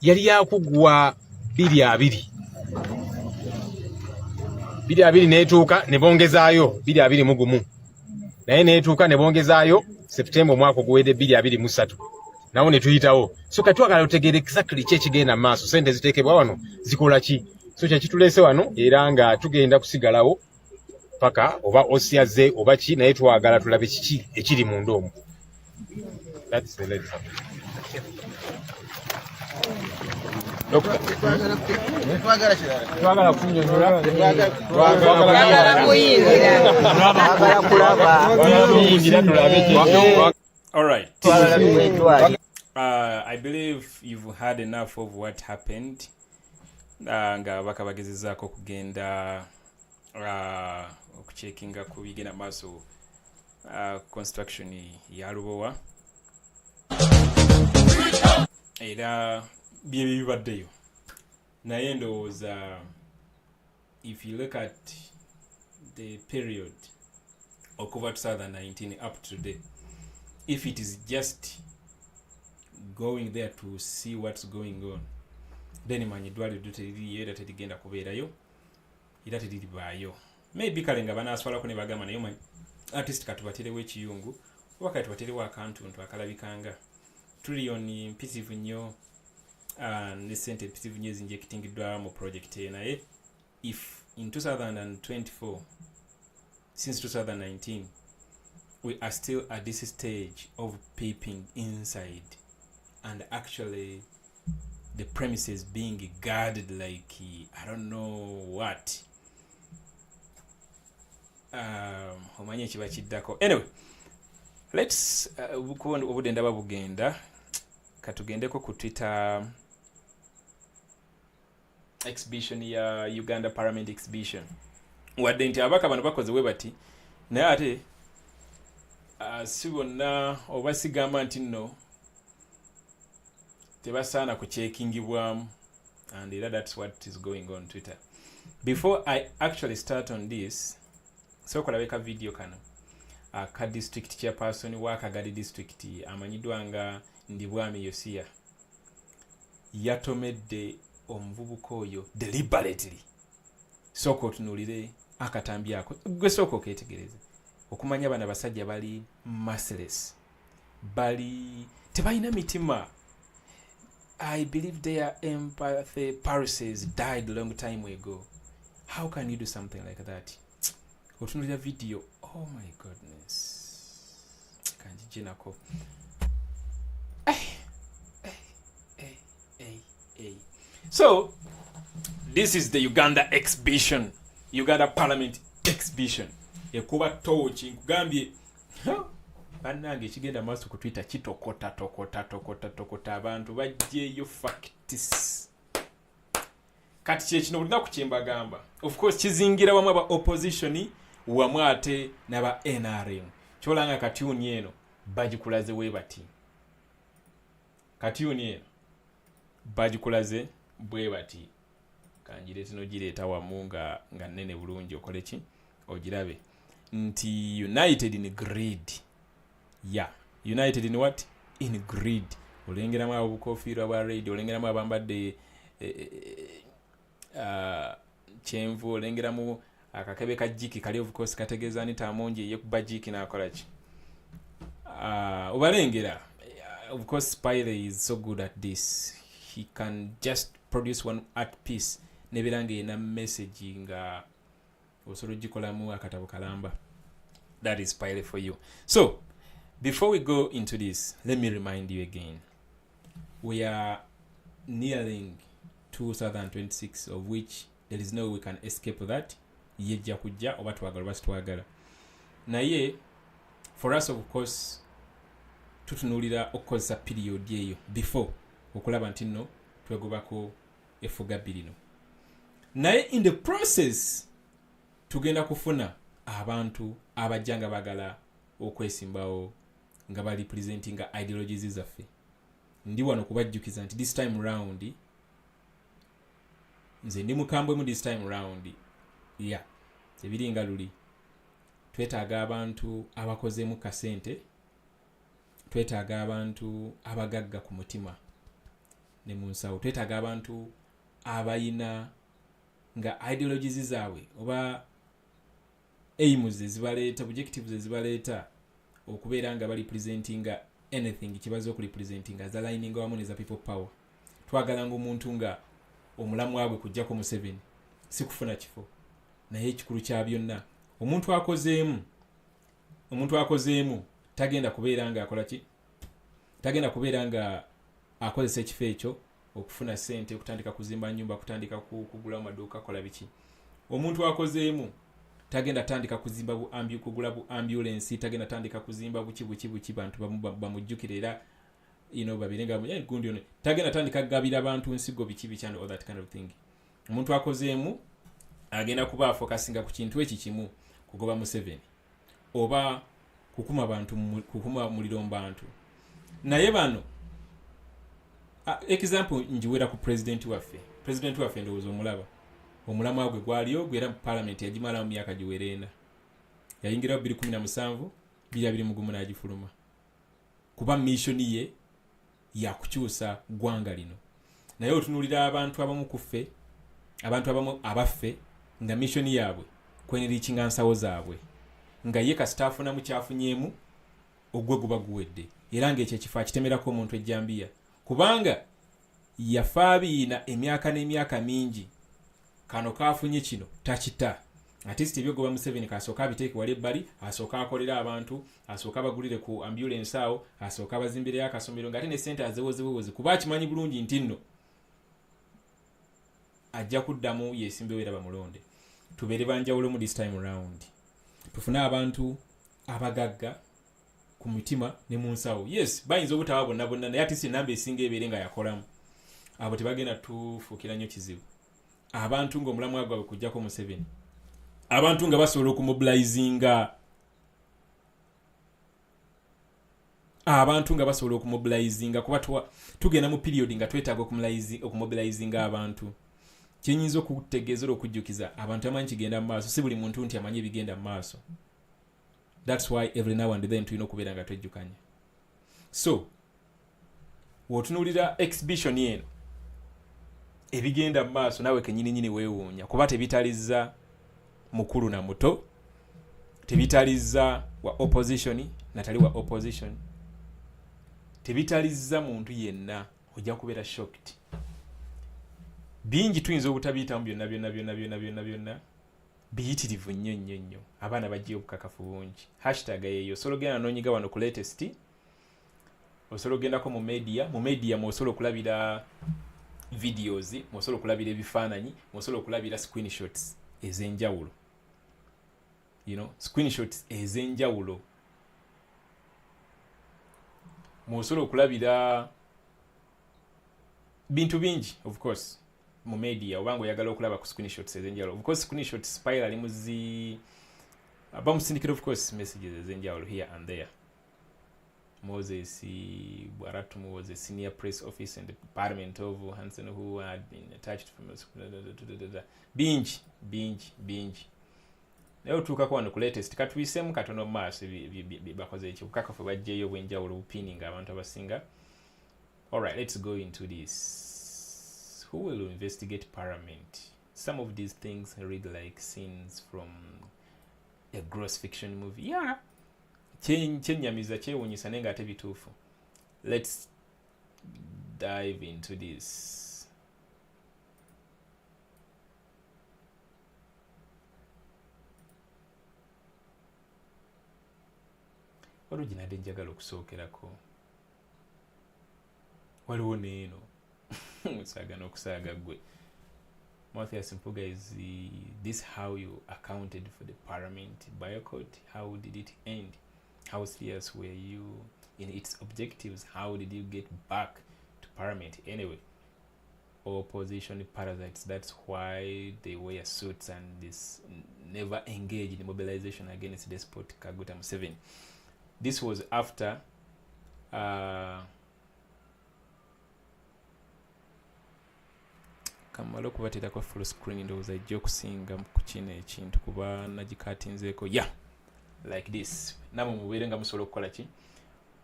yali yakuggwa 2020 neetuuka ne bongezaayo 2021 naye neetuuka ne bongezaayo September omwaka oguwedde 2023 nawo ne tuyitawo. So kati twagala tutegeere exactly ki ekigenda maaso, ssente ziteekebwa wano zikola ki. So kye kituleese wano era nga tugenda kusigalawo paka oba osiyaze oba ki, naye twagala tulabe kiki ekiri munda omwo. That's the lady. Twagala kunyonyola all right. I believe you've had enough of what happened. Nga bakabagezezaako kugenda okucheckinga ku bigenda maaso construction ya Lubowa era bye bibaddeyo. Naye ndowooza if you look at the period okuva 2019 up to today, if it is just going there to see what's going on, then manyidwali duteriri era terigenda kubeerayo era teriribaayo. Maybe kale nga banaaswalako ne bagamba naye manyi artist katubaterewo ekiyungu oba kale tubaterewo akantuntu akalabikanga trillion mpitirivu nnyo ne ssente mpitirivu nnyo ezinjektingiddwa mu project eyo. Naye if in 2024 since 2019 we are still at this stage of peeping inside and actually the premises being guarded like I don't know what. Omanye kiba kiddako. Anyway, let's obudde ndaba bugenda katugendeko ku Twitter exhibition ya Uganda Parliament exhibition. Wadde nti abaka bano bakoze we bati naye ate si bonna oba sigamba nti nno tebasaana kuchekingibwamu, and that's what is going on Twitter. Before I actually start on this, so kolabeka video kana ka district chairperson wa Kagadi district amanyidwa nga Ndibwami Yosia yatomedde omuvubuka oyo deliberately. Soko otunulire akatambi ako gwe soko oketegereze okumanya bana basajja bali merciless, bali tebalina mitima. I believe their empathy pulses died a long time ago. How can you do something like that? Otunulira video, oh my goodness. Kanjinako. So, this is the Uganda exhibition. Uganda Parliament exhibition. Ekuba tochi nkugambye. Bannange ekigenda maaso ku Twitter kitokota abantu bajjeeyo facts. kati kyekino olina kukyembagamba of course kizingira wamu aba opposition wamu ate n'aba NRM kyolanga katuni eno bagikulaze we bati katuni eno bagikulaze bwe bati kanjire tino gireeta wamu nga nnene bulungi okole ki ogirabe nti united in greed united in what in greed olengeramu obukofiira bwa radio olengeramu abambadde kyenvu olengeramu akakebe ka jiki kali of course kategeeza ni tamonji ye kuba jiki nakola ki obalengera of course Spire is so good at this. He can just produce one art piece nebiranga ena message nga osoro gikolamu akatabo kalamba. That is Spire for you. So before we go into this, let me remind you again, we are nearing 2026, of which there is no way we can escape that. Yejja kujja oba twagala oba situwagala naye for us of course tutunulira okukozesa period eyo before okulaba nti nno twegobako effuga lino naye in the process tugenda kufuna abantu abajja nga bagala okwesimbawo nga bali presenting ideologies zaffe. Ndi wano kubajjukiza nti this time round nze ndi mukambwe mu this time round tebiringa luli. Twetaaga abantu abakozemu kasente, twetaaga abantu abagagga ku mutima ne mu nsawo, twetaaga abantu abayina nga ideologies zaabwe oba aims zibaleeta, objectives zibaleeta okubeera nga bali presenting anything kibazo ku representing as aligning wamu ne za people power. Twagala ngo omuntu nga omulamu wabwe kujja ko mu 7 si kufuna kifo naye ekikulu kya byonna omuntu akozeemu tagenda kubeera nga akola ki, tagenda kubeera nga akozesa ekifo ekyo okufuna sente, okutandika kuzimba nyumba, kutandika kugula amaduuka, kola biki. Omuntu akozeemu tagenda tandika kuzimba kugula bu ambulance, tagenda tandika kuzimba buki bantu bamujjukira era babirenga gundi ono, tagenda tandika gabira abantu nsigo biki and all that kind of thing. Omuntu akozeemu agenda kuba focusinga ku kintu ekikimu, kugoba mu 7 oba kukuma bantu, kukuma muliro bantu. Naye bano example njiwera ku president waffe ndowooza omulaba omulamwa gwe gwaliyo gwera mu parliament yagimala mu myaka giwerenda, yayingira 2017 2021 n'agifuluma kuba mission ye yakukyusa gwanga lino. Naye otunulira abantu abamu kuffe, abantu abamu abaffe nga mission yaabwe kwenerikinga nsawo zaabwe nga ye kasitafu na mukyafunyeemu ogwe guba guwedde era ng'ekyo ekifo akitemerako omuntu ejjambiya kubanga yafaabiina emyaka n'emyaka mingi kano kafunye kino takita. At least ebyo goba mu 7 kasooka abiteeke wali ebbali, asooka akolera abantu, asooka bagulire ku ambulance awo, asooka bazimbire akasomero ng'ate ne sente azewozewoze kuba akimanyi bulungi nti nno ajja kuddamu yeesimbewo era bamulonde. Tubeere banjawulo mu this time round, tufune abantu abagagga ku mitima ne mu nsawo. Yes, bayinza obutaba bonna naye ate si namba esinga ebeere nga yakolamu. Abo tebagenda tufuukira nnyo kizibu. Abantu ng'omulamu gwabwe kujjako mu 7, abantu nga basobola okumobilizinga, kuba tugenda mu period nga twetaaga okumobilizinga abantu. Kyenyinza okutegeeza okujjukiza abantu amanyi kigenda mu maaso, si buli muntu nti amanyi ebigenda mu maaso. That's why every now and then tulina okubeera nga twejjukanya. So wotunuulira exhibition eno ebigenda mu maaso naawe kenyini weewuunya kuba tebitalizza mukulu na muto, tebitalizza wa opposition natali wa opposition, tebitalizza muntu yenna, ojja kubeera shocked. Bingi tuyinza obutabiyitamu byonna biyitirivu nnyo. Abaana bajja obukakafu bungi. Hashtag yeyo sologenda nonyiga wano ku latest, osologendako mu media mwosobola okulabira videos, mwosobola okulabira ebifaananyi, mwosobola okulabira screenshots ez'enjawulo. Screenshots ez'enjawulo. Mwosobola okulabira bintu bingi of course. mu media oba ng'oyagala okulaba ku screenshots ez'enjawulo, of course screenshots spiral muzi bamusindikira of course messages ez'enjawulo here and there. Moses Bwaratumu was a senior press officer in the Parliament of Hansen who had been attached from binge. Leo tuukako wano ku latest katuyisemu katono mu maaso bakoze ekyo bukakafu bajjeyo obwenjawulo bupininga abantu abasinga. Alright, let's go into this. Who will investigate Parliament? Some of these things read like scenes from a gross fiction movie. Yeah. Kyenyamiza kyewuunyisa naye ng'ate bituufu. Let's dive into this. Oluginadde njagala okusookerako. Waliwo neeno. Musaaga n'okusaaga gwe. Matthias Mpuga, is this how you accounted for the Parliament boycott? How did it end? How serious were you in its objectives? How did you get back to Parliament? Anyway, opposition parasites, that's why they wear suits and this never engage in mobilization against despot Kaguta Museveni. This was after kamala okubateerako full screen ndowooza ajja okusinga ku kino ekintu kuba nagikatinzeeko like this. Namwe mubeere nga musobola okukola ki?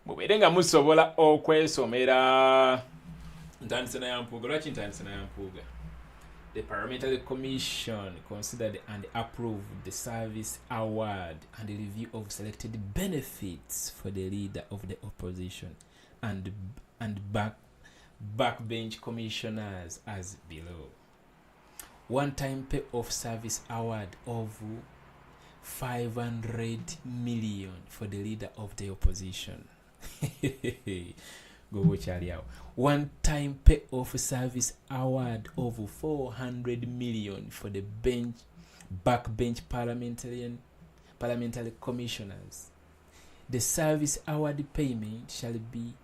Mubeere nga musobola okwesomera. Ntandise na Yampuuga. Lwaki ntandise na Yampuuga? The Parliamentary Commission considered and approved the service award and review of selected benefits for the leader of the opposition and backbench commissioners as below. One-time pay of service award of 500 million for the leader of the opposition. Go watch out. One-time pay of service award of 400 million for the backbench parliamentary commissioners. The service award payment shall be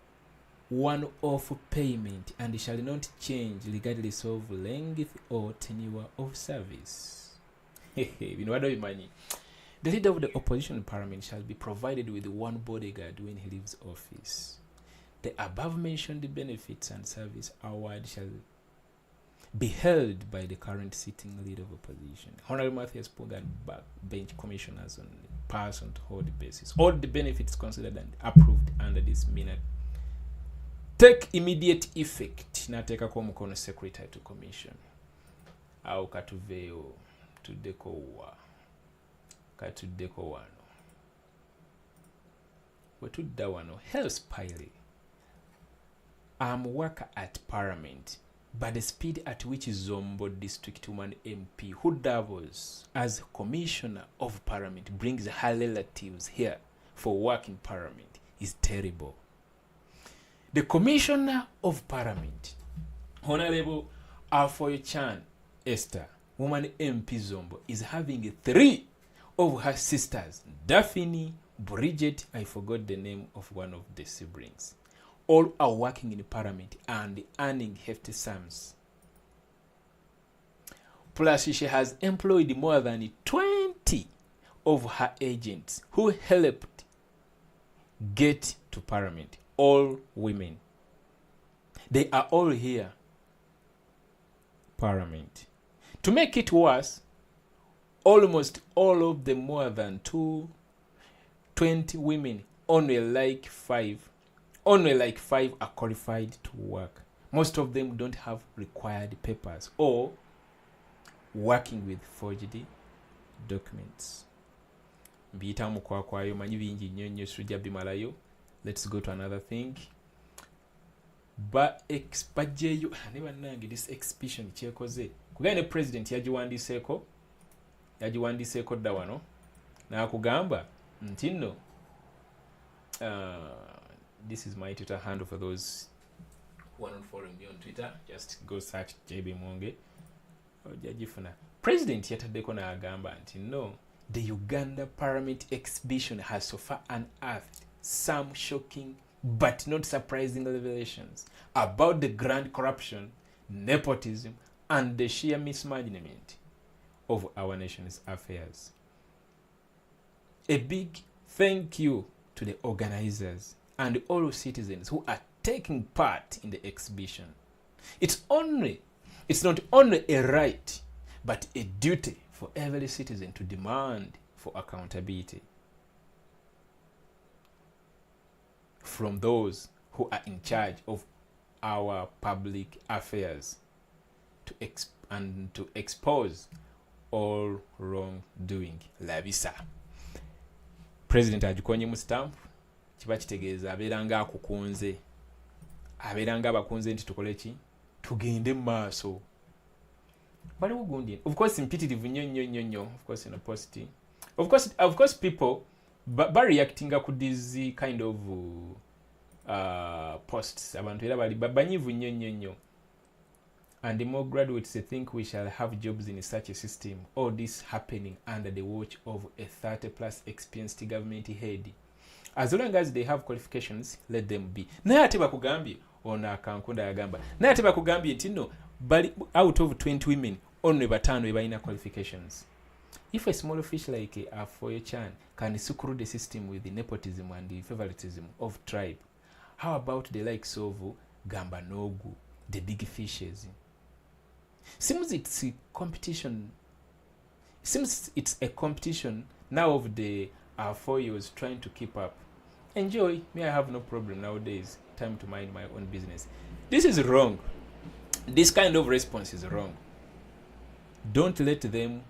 one-off payment and shall not change regardless of length or tenure of service. The leader of the opposition parliament shall be provided with one bodyguard when he leaves office. The above-mentioned benefits and service award shall be held by the current sitting leader of opposition. Honorable Matthias Mpuga and backbench commissioners on a person-to-hold basis. All the benefits considered and approved under this minute take immediate effect. Nateka kwa mkono secretary to commission. Au katuveo katudeko wano. Wetudda wano. Health Piley. I'm worker at Parliament, but the speed at which Zombo District 1 MP, who doubles as Commissioner of Parliament, brings her relatives here for work in Parliament is terrible. The Commissioner of Parliament, Honorable Afoychan Esther, woman MP Zombo, is having 3 of her sisters, Daphne, Bridget, I forgot the name of one of the siblings. All are working in Parliament and earning hefty sums. Plus, she has employed more than 20 of her agents who helped get to Parliament. All women. They are all here. Parliament. To make it worse, almost all of the more than 20 women, only like 5 are qualified to work. Most of them don't have required papers or working with forged documents. Mbiyita mukwakwayo manyi bingi nnyo nnyo sujja bimalayo. Let's go to another thing. Bajjeyo ne bannange this exhibition kyekoze. Kugane president yagiwandiseeko dda wano n'akugamba nti nno this is my Twitter handle for those who are not following me on Twitter. Just go search JBMuwonge. President yataddeko n'agamba nti no, the Uganda Parliament exhibition has so far unearthed some shocking but not surprising revelations about the grand corruption, nepotism, and the sheer mismanagement of our nation's affairs. A big thank you to the organizers and all citizens who are taking part in the exhibition. It's not only a right, but a duty for every citizen to demand for accountability from those who are in charge of our public affairs to expose all wrongdoing. Labisa. President ajukonye mu stamp kiba kitegeeza abeeranga akukunze, abeeranga abakunze nti tukole ki, tugende mu maaso. Waliwo gundi, of course mpitirivu nnyo, of course in a positive, of course people ba reacting ku these kind of posts abantu era bali banyivu nnyo. And the more graduates think we shall have jobs in such a system, all this happening under the watch of a 30+ experienced government head. As long as they have qualifications, let them be. Naye ate bakugambye ono akankunda yagamba. Naye ate bakugambye nti no, bali out of 20 women only batano balina qualifications. If a small fish like Afoyo-chan can screw the system with the nepotism and the favoritism of tribe, how about the likes of Gambanogu, the big fishes? Seems it's a competition now of the Afoyos trying to keep up. Enjoy, me I have no problem nowadays. Time to mind my own business. This is wrong. This kind of response is wrong. Don't let them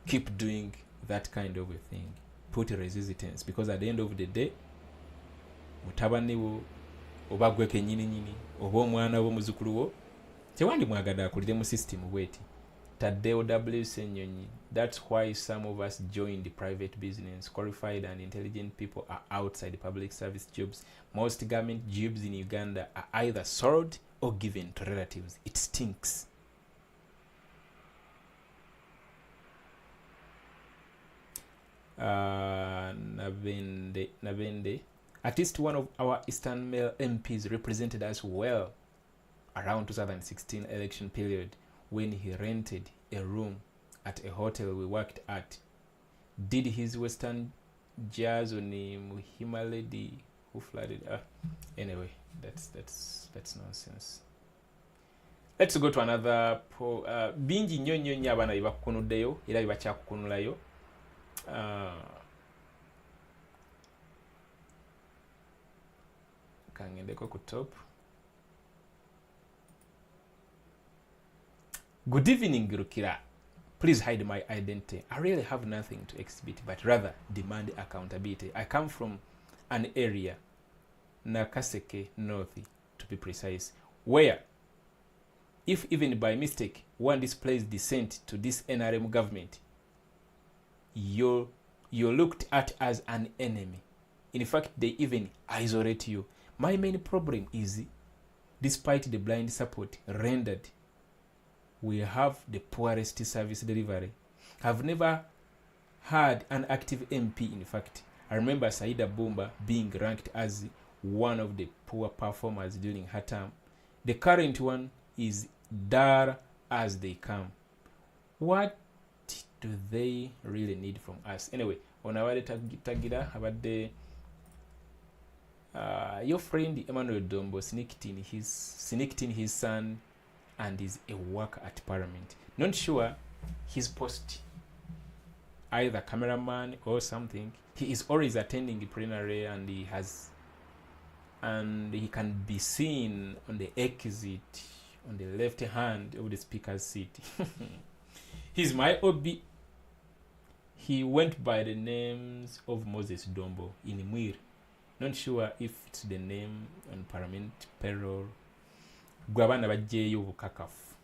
keep doing that kind of a thing. Put resistance, because at the end of the day, mutabani wo oba gwe kenyini oba omwana wo muzukulu wo tewandi mwagada akulire mu system weti taddewo WC. That's why some of us joined the private business. Qualified and intelligent people are outside public service jobs. Most government jobs in Uganda are either sold or given to relatives. It stinks. Nabende. At least one of our Eastern male MPs represented us well around 2016 election period when he rented a room at a hotel we worked at. Did his Western jazz on Muhima lady who flooded. Anyway, that's nonsense. Let's go to another bingi nnyo abana bibakukunuddeyo era bibakyakukunulayo. Kangendeko ku top. Good evening, Rukira. Please hide my identity. I really have nothing to exhibit, but rather demand accountability. I come from an area, Nakaseke North, to be precise, where, if even by mistake, one displays dissent to this NRM government, you're looked at as an enemy. In fact, they even isolate you. My main problem is, despite the blind support rendered, we have the poorest service delivery. I've never had an active MP, in fact. I remember Saida Bumba being ranked as one of the poor performers during her term. The current one is dull as they come. What do they really need from us? Anyway, on our tagira about the your friend Emmanuel Dombo sneaked in his son and is a worker at Parliament. Not sure his post, either cameraman or something. He is always attending the plenary and he can be seen on the exit on the left hand of the speaker's seat. He's my OB. He went by the names of Moses Dombo in Mwir. Not sure if it's the name on Parliament payroll. Gwabana bajeyo obukakafu.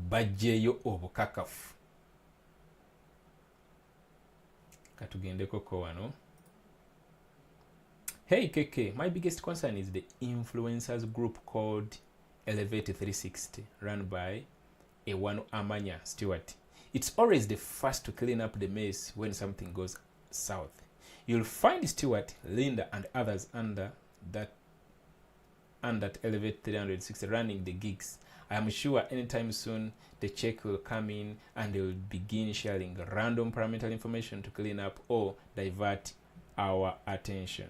Bajeyo obukakafu. Katugendeko ko wano. Hey KK, my biggest concern is the influencers group called Elevate 360, run by Ewano Amanya Stewart. It's always the first to clean up the mess when something goes south. You'll find Stewart, Linda, and others under that and at Elevate 360 running the gigs. I am sure anytime soon the check will come in and they will begin sharing random parliamentary information to clean up or divert our attention.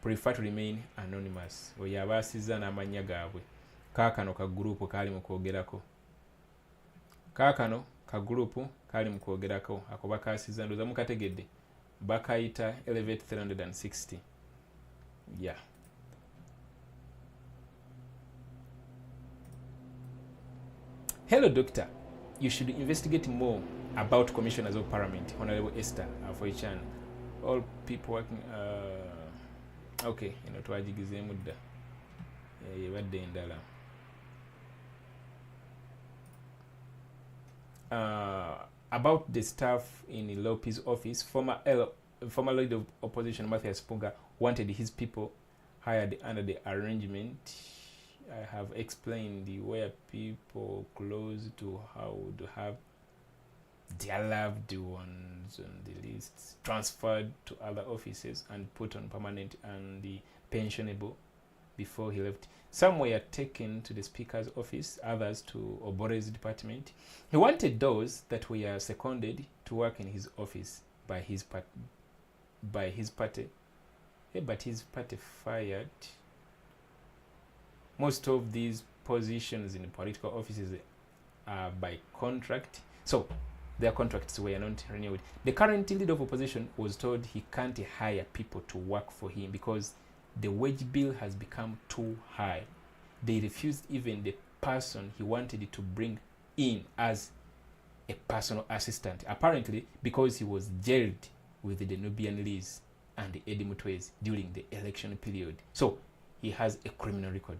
Prefer to remain anonymous. Oyo abasiza n'amanya gaabwe. Kaakano ka group kali mu kwogerako. Kaakano ka group kali mu kwogerako. Ako bakasiza ndoza mukategedde. Bakayita Elevate 360. Yeah. Hello, Doctor. You should investigate more about commissioners of Parliament. Honorable Esther Afoichan. All people working. Okay, twajigize mudda. Yebadde endala. About the staff in Lopez's office, former leader of opposition Matthias Punga wanted his people hired under the arrangement. I have explained where people close to how to have their loved ones on the lists transferred to other offices and put on permanent and the pensionable before he left. Some were taken to the Speaker's office, others to Obore's department. He wanted those that were seconded to work in his office by his party. But his party fired. Most of these positions in political offices are by contract, so their contracts were not renewed. The current leader of opposition was told he can't hire people to work for him because the wage bill has become too high. They refused even the person he wanted to bring in as a personal assistant, apparently because he was jailed with the Nubian Liz and the Eddie Mutwez during the election period. So he has a criminal record.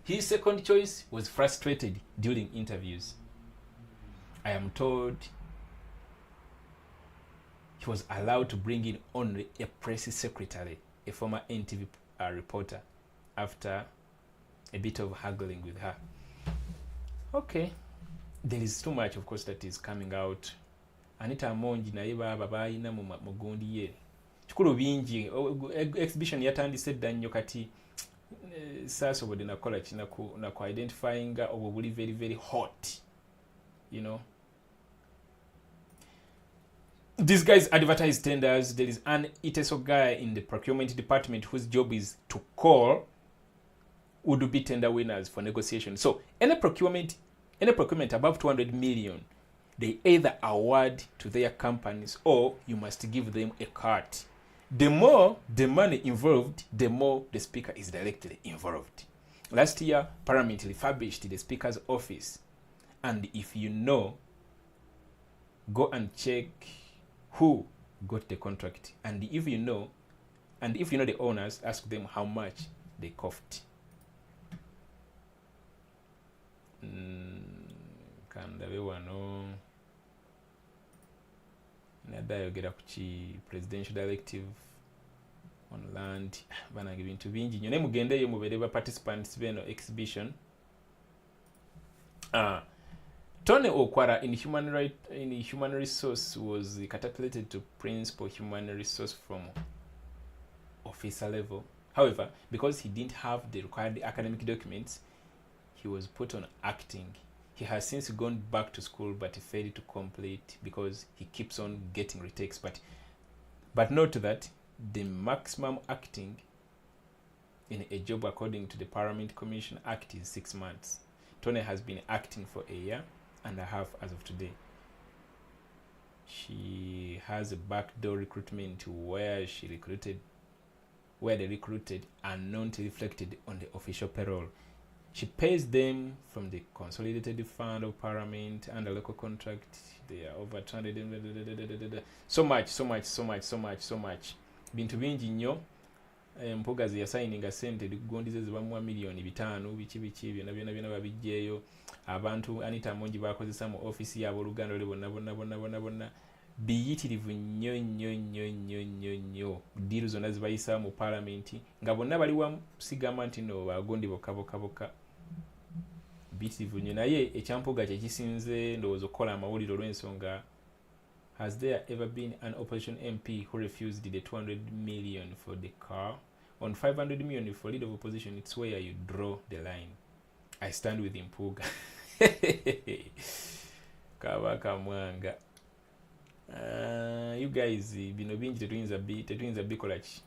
His second choice was frustrated during interviews. I am told he was allowed to bring in only a press secretary, a former NTV reporter, after a bit of haggling with her. Okay, there is too much, of course, that is coming out. Anita Monji naye baba bayina mu mugundi ye. Kikulu bingi exhibition yatandise dda nnyo kati saasobodde nakola na ku identifying obwo buli very very hot, These guys advertise tenders. There is an Iteso guy in the procurement department whose job is to call would-be tender winners for negotiation. So any procurement above 200 million, they either award to their companies or you must give them a cut. The more the money involved, the more the speaker is directly involved. Last year, Parliament refurbished the speaker's office. And if you know, go and check who got the contract. And if you know the owners, ask them how much they cost. Kandabe wano nadayogera ku ki presidential directive on land banange bintu bingi nnyo ne mugendeyo mubere ba participants beno exhibition. Tony Okwara in human resource was catapulted to principal human resource from officer level. However, because he didn't have the required academic documents, he was put on acting. He has since gone back to school but failed to complete because he keeps on getting retakes. But note that the maximum acting in a job according to the Parliament Commission Act is 6 months. Tony has been acting for a year and a half as of today. She has a backdoor recruitment where they recruited are not reflected on the official payroll. She pays them from the consolidated fund of Parliament and the local contract. They are over 200. So much. Bintu bingi nnyo. Mpoga ze yasayininga sente ligondize zibamuwa miliyoni 5 biki byonna babijjeeyo. Abantu Anita Monji bakozesa mu office yabo Luganda lwe bonna biyitirivu nnyo diiru zonna zibayisa mu Parliament nga bonna bali wamu sigamba nti no bagondi boka biyitirivu nnyo naye ekyampoga kye kisinze ndowooza okukola amawulire olw'ensonga. Has there ever been an opposition MP who refused the 200 million for the car on 500 million for leader of opposition, it's where you draw the line. I stand with Impuga. Kabaka Mwanga. You guys, bino bingi tetuyinza bikola ki.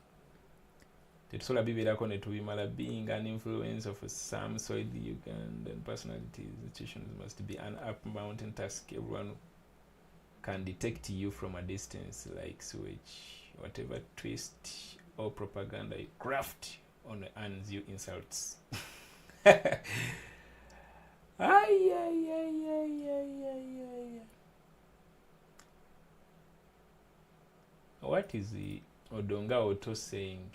Tetusobola bibeerako ne tubimala. Being an influencer for some solid Ugandan personalities, institutions must be an up mountain task. Everyone can detect you from a distance like sewage. Whatever twist or propaganda you craft on earns you insults. What is the Odonga Oto saying?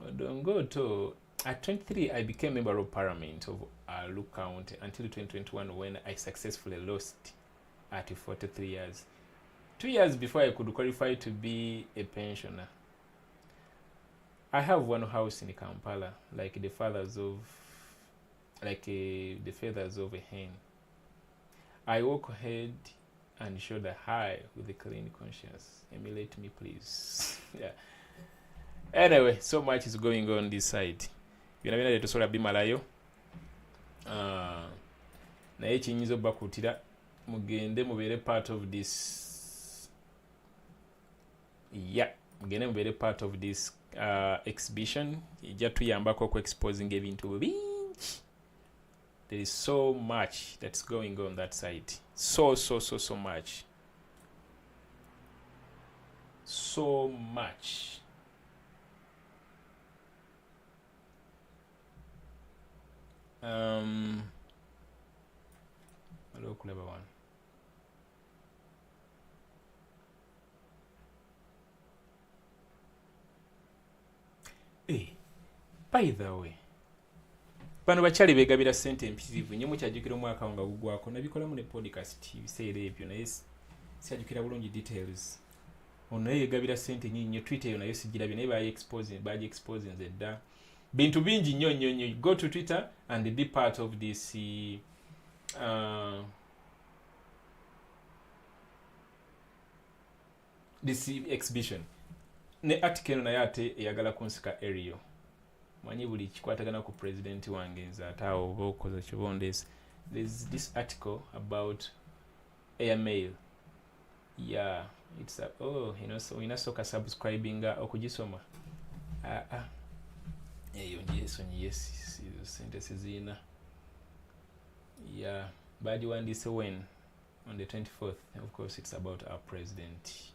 Odonga Oto, at 23, I became member of Parliament of Luke County until 2021 when I successfully lost at 43 years. 2 years before I could qualify to be a pensioner. I have one house in Kampala, like the feathers of a hen. I walk head and shoulder high with a clean conscience. Emulate me, please. Yeah. Anyway, so much is going on this side. Byonna tetusobola bimalayo. Naye kiyinza obbakutira mugende mubeere part of this. Yeah, mugende mubeere part of this exhibition. Ijja tuyambako ku exposing ebintu bingi. There is so much that's going on that side. So much. So much. Hello, clever one. Hey, by the way, bano bakyali beegabira ssente empitirivu nnyo mukyajjukira omwaka nga gugwako nabikolamu ne podcast biseera ebyo naye sikyajjukira bulungi details. Ono naye yeegabira ssente nnyingi nnyo. Twitter eyo nayo sigirabye naye baagi exposing edda bintu bingi nnyo. Go to Twitter and be part of this this exhibition. Ne article naye ate eyagala kunsika Aerial. Manyi buli kikwatagana ku president wange nze ate awo oba okoza kibondeesi. There's this article about airmail. Yeah, it's so inasoka subscribing okugisoma. Eyo njesonyi yes sente sizina. Yeah, badi wandise when on the 24th. Of course, it's about our president.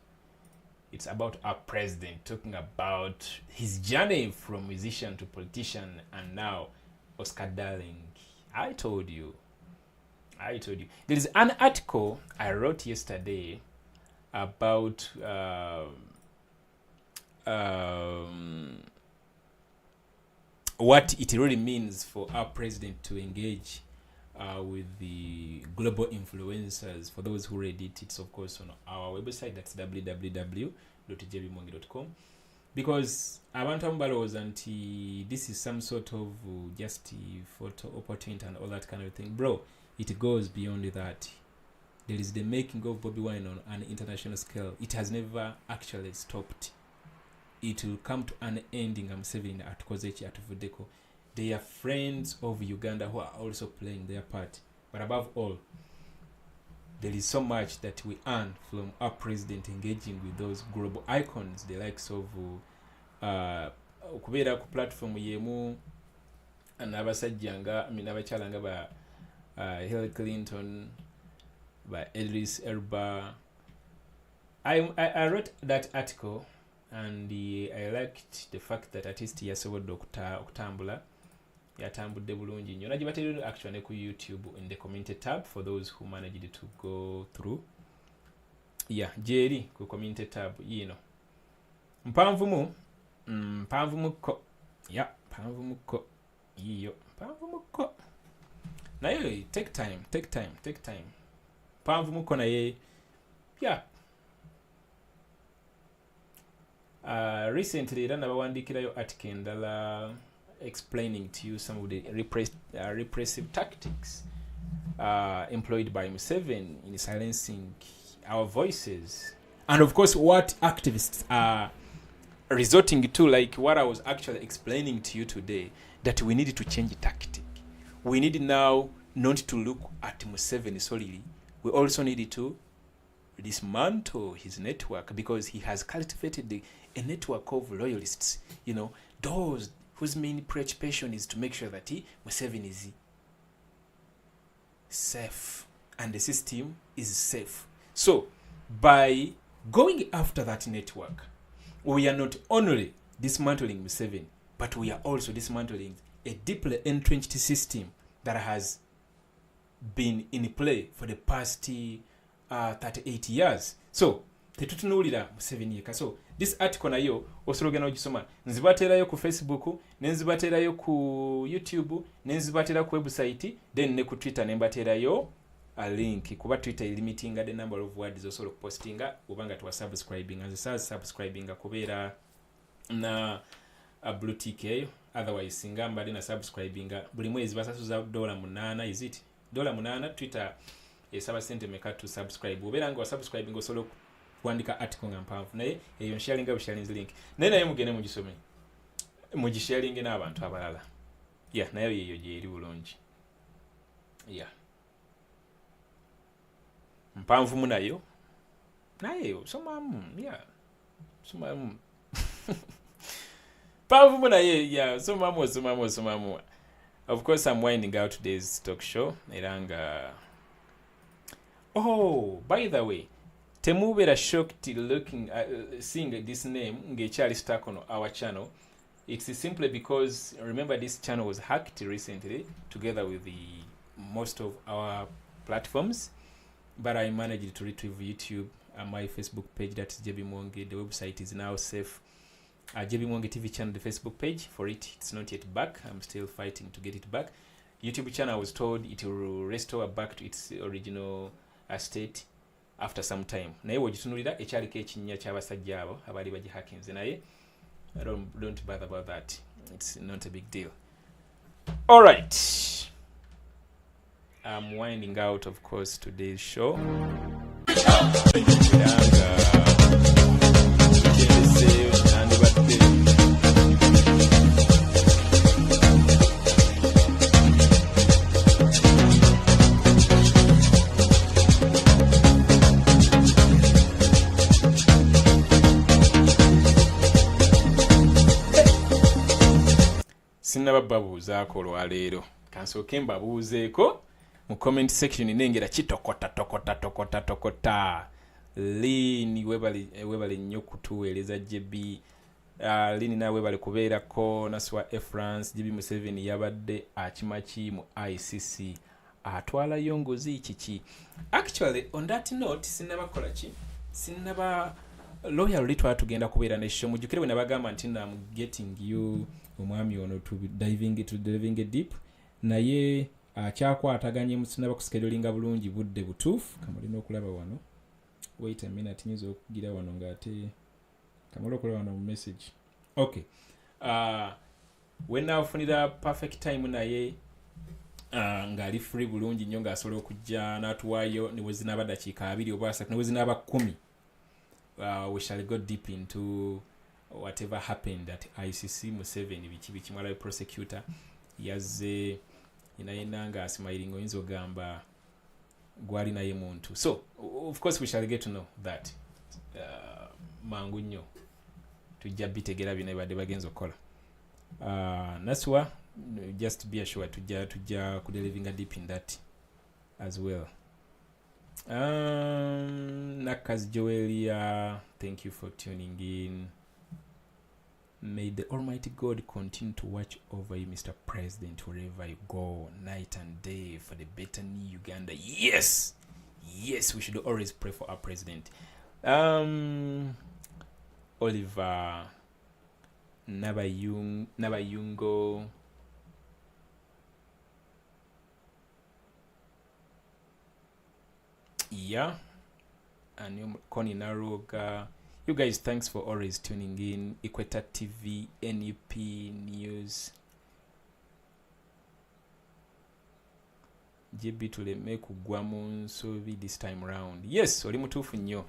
It's about our president talking about his journey from musician to politician and now Oscar Darling. I told you. There is an article I wrote yesterday about what it really means for our president to engage with the global influencers. For those who read it, it's of course on our website. That's www.jbmuwonge.com. Because abantu balowooza nti this is some sort of just photo opportunity and all that kind of thing. Bro, it goes beyond that. There is the making of Bobiwine on an international scale. It has never actually stopped. It will come to an ending. I'm saving at Kozechi at Vudeko. They are friends of Uganda who are also playing their part. But above all, there is so much that we earn from our president engaging with those global icons, the likes of okubeera ku platform yemu n'abasajja nga abakyala nga ba Hillary Clinton, by Idris Elba. I wrote that article and I liked the fact that at least yasobodde okutambula. Yatambudde bulungi nnyo. Nagibateerera actually ku YouTube in the community tab for those who managed to go through. Yeah, Jerry ku community tab, you know. Mpanvumu ko. Yeah, mpanvumu ko. Yiyo, mpanvumu ko. Naye take time. Mpanvumu ko naye. Yeah. Recently era nabawandikirayo article ndala explaining to you some of the repressive tactics employed by Museveni in silencing our voices, and of course what activists are resorting to like what I was actually explaining to you today, that we need to change tactic. We need now not to look at Museveni solely. We also need to dismantle his network, because he has cultivated a network of loyalists, you know, those whose main preoccupation is to make sure that Museveni is safe and the system is safe. So by going after that network, we are not only dismantling Museveni, but we are also dismantling a deeply entrenched system that has been in play for the past 38 years. So tetutunulira Museveni yeka. So this article nayo osologana ogisoma, nzibaterayo ku Facebook, nenzibaterayo ku YouTube, nenzibatera ku website, then ne ku Twitter nembaterayo a link kuba Twitter limiting the number of words osobola postinga ubanga tuwa subscribing, as subscribing kubeera na a blue tick. Otherwise singa mbali na subscribing buli mwezi basasuza $8, is it $8? Twitter esaba sente meka to subscribe. Ubera nga subscribing osobola kuandika article nga mpanvu naye eyo sharinga busharinze link naye mugene mugisome mugisharinge n'abantu abalala. Yeah, nayo yeyo je eri bulungi. Yeah, mpanvu munayo nayo somamu. Yeah, somamu mpanvu munayo. Yeah, somamu. Of course I'm winding out today's talk show eranga. Oh, by the way, temubera shocked looking seeing this name ngechali stuck on our channel. It's simply because remember this channel was hacked recently together with most of our platforms, but I managed to retrieve YouTube and my Facebook page, that's JBMuwonge. The website is now safe. JBMuwonge TV channel, the Facebook page for it's not yet back. I'm still fighting to get it back. YouTube channel, I was told it will restore back to its original state after some time. Naye wogitunulira ekyali ekinnya ky'abasajja abo abali bagihackinze naye don't bother about that. It's not a big deal. All right, I'm winding out, of course, today's show. Sinnababuuzaako olwaleero kansooke mbabuuzeeko mu comment section nengera kitokota Lini webale nnyo kutuweereza JB. Lini nawe webale kubeerako naswa France. JB Museveni yabadde akimaki mu ICC atwalayo ngozi kiki. Actually on that note sinnabakola ki sinnaba lawyer litwa tugenda kubeera ne show mujukire bwe nabagamba nti I'm getting you omwami ono to diving deep naye akyakwataganye musinaba kuschedulinga bulungi budde butuufu. Kamulina okulaba wano. Wait a minute, nyizo okugira wano ngate kamala okulaba wano mu message. Okay, when afunira perfect time naye ngali free bulungi nnyo ng'asobola okujja n'atuwaayo ne wezinaba dakiika 2 oba 3 ne wezinaba 10. We shall go deep into whatever happened at ICC. Museveni biki mwala prosecutor yazze inayinanga asmiling oyinza ogamba gwali naye muntu. So of course we shall get to know that mangu nnyo tujja bitegera bino badde bagenza okola. Naswa just be assured tujja kudeliving deep in that as well. Nakas Joelia, thank you for tuning in. May the Almighty God continue to watch over you, Mr. President, wherever you go, night and day, for the better new Uganda. Yes, we should always pray for our president. Oliver Nabayungo. Yeah, and Connie Naroga. You guys, thanks for always tuning in. Equator TV, NUP News. JB tuleme kugwa mu nsobi this time round. Yes, oli mutuufu nnyo.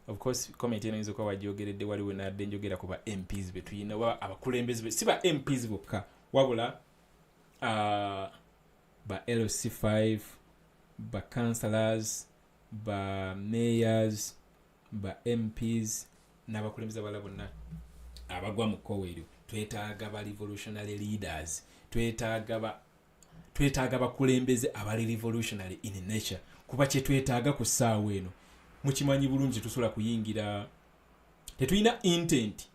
of course comment eno izo kwa wajogeredde waliwo nadde njogera ku ba MPs betuyina wa abakulembeze si ba MPs bokka wabula ba LC5 ba councillors ba mayors ba MPs n'abakulembeze abala bonna abagwa mu kkoweero twetaaga ba revolutionary leaders twetaaga bakulembeze abali revolutionary in nature kuba kye twetaaga ku ssaawa eno mukimanyi bulungi tusobola kuyingira tetulina intent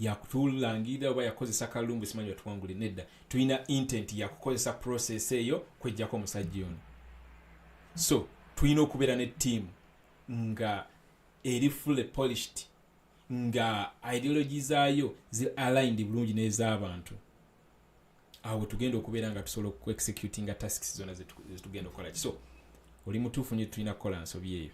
ya kutulangira oba yakozesa kalumbu simanyi batuwangule nedda tulina intent ya kukozesa process eyo kwejjako omusajja ono so tulina okubeera ne team nga eri fully polished nga ideology zaayo zi aligned bulungi n'ez'abantu awo tugenda okubeera nga tusobola ku-executinga tasks zonna zetugenda okukola so oli mutuufu nye tulina kukola nsobi eyo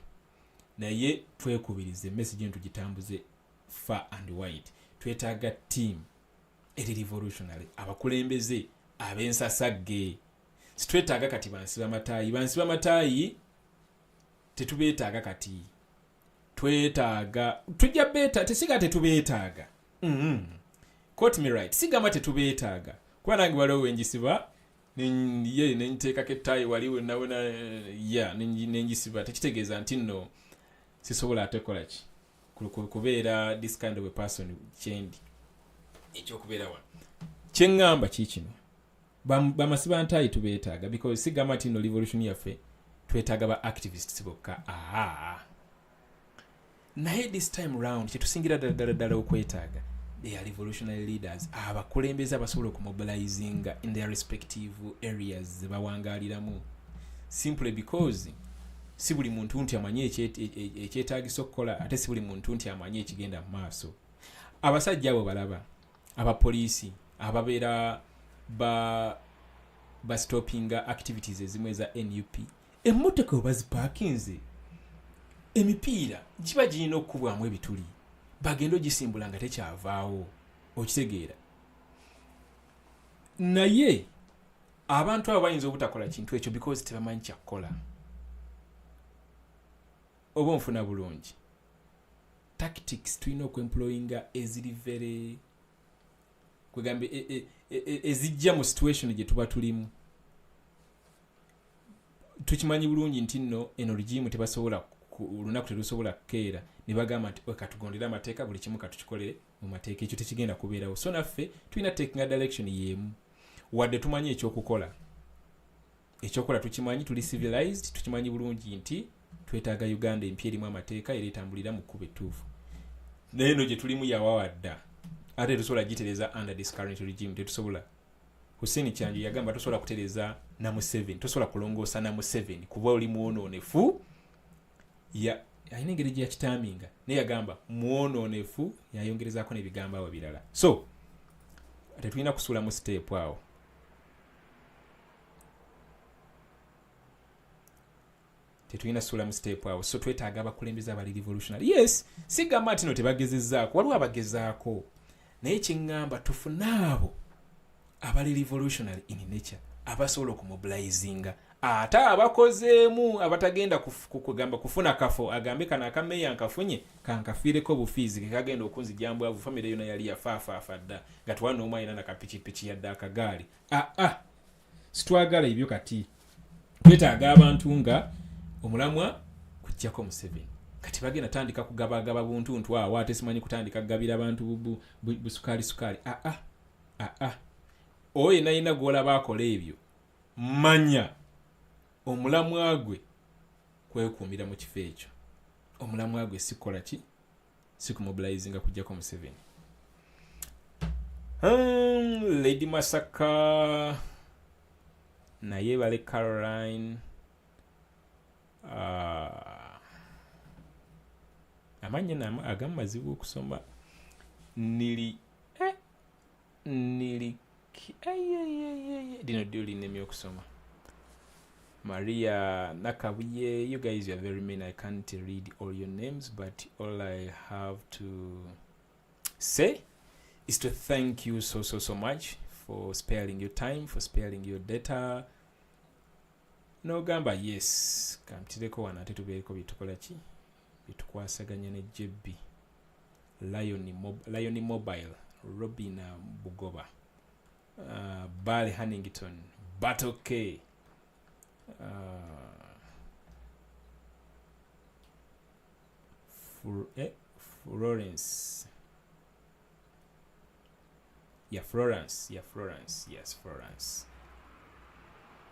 naye twekubirize message eno tugitambuze far and wide twetaaga team eri revolutionary abakulembeze ab'ensasagge situetaaga kati bansi b'amataayi tetubeetaaga kati twetaaga tujja beta tesiga tetubeetaaga quote me right sigama tetubeetaaga kuba nange waliwo wenjisiba nenteekako ettaayi waliwo nawona nenjisiba tekitegeeza nti nno sisobola ate kolaki kubeera this kind of a person kyendi ekyokubeera wano kyeŋŋamba kiikino bamasiba ntaayi tubeetaaga because sigamba nti nno revolution yaffe twetaaga ba activists bokka naye this time round kyetusingira ddala okwetaaga they are revolutionary leaders abakulembeze abasobola okumobilizinga in their respective areas zebawangaaliramu simply because si buli muntu nti amanyi ekyetaagisa okukola ate si buli muntu nti amanyi ekigenda mu maaso abasajja abo balaba abapoliisi ababeera ba stoppinga activities ezimu eza NUP emmotoka oba zipakinze emipiira kiba girina okukubwamu ebituli bagenda ogisimbula nga tekyavaawo okitegeera naye abantu abo bayinza obutakola kintu ekyo because tebamanyi kyakukola oba onfuna bulungi tactics tulina okuemployinga eziri very kwegambe ezijja mu situation gye tuba tulimu tukimanyi bulungi nti nno eno regimu tebasobola olunaku terusobola kukeera ne bagamba nti katugondera amateeka buli kimu katukikolere mu mateeka ekyo tekigenda kubeerawo so naffe tulina taking direction yeemu wadde tumanyi ekyokukola tukimanyi tuli civilized tukimanyi bulungi nti twetaaga Uganda empya erimu amateeka era etambulira mu kkubo ettuufu naye eno gye tulimu yawawadda ate tusobola gitereza under this current regime tetusobola Hussein Kyanjo yagamba tosobola kutereza na Museveni tosobola kulongoosa na Museveni kuba oli muwonoonefu ayina engeri gye yakitaminga naye yagamba muwonoonefu yayongerezaako n'ebigambo awo birala so tetulina kusuula mu step awo so twetaaga abakulembeze abali revolutionary yes sigamba nti no tebagezezzaako waliwo abagezaako naye kyeŋŋamba tufunaabo abali revolutionary in nature abasobola okumobilizinga ate abakozeemu abatagenda kugamba kufuna kafo agambe kana akameya nkafunye kankafiireko obufiizi kekagenda okunzijambu avu famire yona yali yafaafa dda nga twana omu ayina nakapikipiki yadde akagaali situwagala ebyo kati twetaaga abantu nga omulamwa kujjako Museveni kati bagenda tandika kugabagaba buntuntu awo ate simanyi kutandika kugabira abantu busukaali oyo nayina gwolaba akola ebyo manya omulamwa gwe kwekuumira mu kifo ekyo omulamwa gwe sikola ki sikumobilizinga kujjako Museveni Lady Masaka naye bale Caroline amanya agamu mazibu okusoma nili dino duli nemi okusoma Maria Nakabuye, you guys are very mean. I can't read all your names, but all I have to say is to thank you so much for sparing your time, for sparing your data. No gamba yes kamtireko wana tetubeeko bitukola ki bitukwasaganya ne JB Lion Mobile Robin Bugoba Bale Hannington Battle K Florence. Florence. Yes, Florence.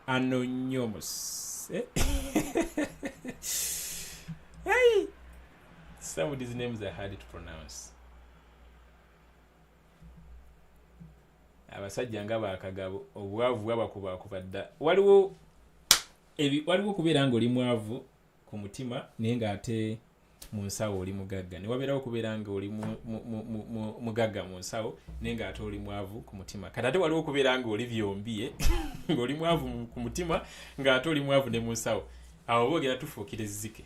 Anonymous. Hey! Some of these names are hard to pronounce. Abasajja nga bakagabo obwavu abakubadda waliwo kubeera nga oli mwavu ku mutima naye nga ate mu nsawo oli mugagga ne wabeerawo kubeera nga oli mugagga mu nsawo naye nga ate oli mwavu ku mutima kati ate waliwo kubeera nga oli byombi ng'oli mwavu ku mutima ng'ate oli mwavu ne mu nsawo awo boogera tufuukira ezzike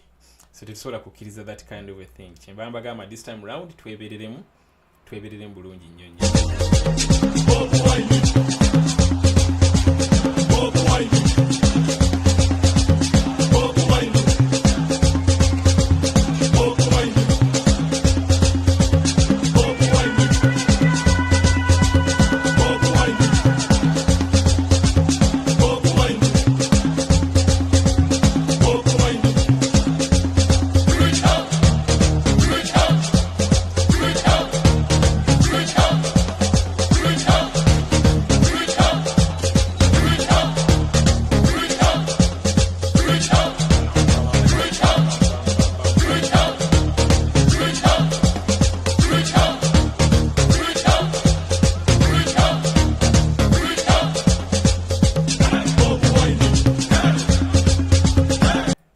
so tetusobola kukkiriza that kind of a thing kyemba mbagamba this time round twebereremu bulungi nnyo nnyo.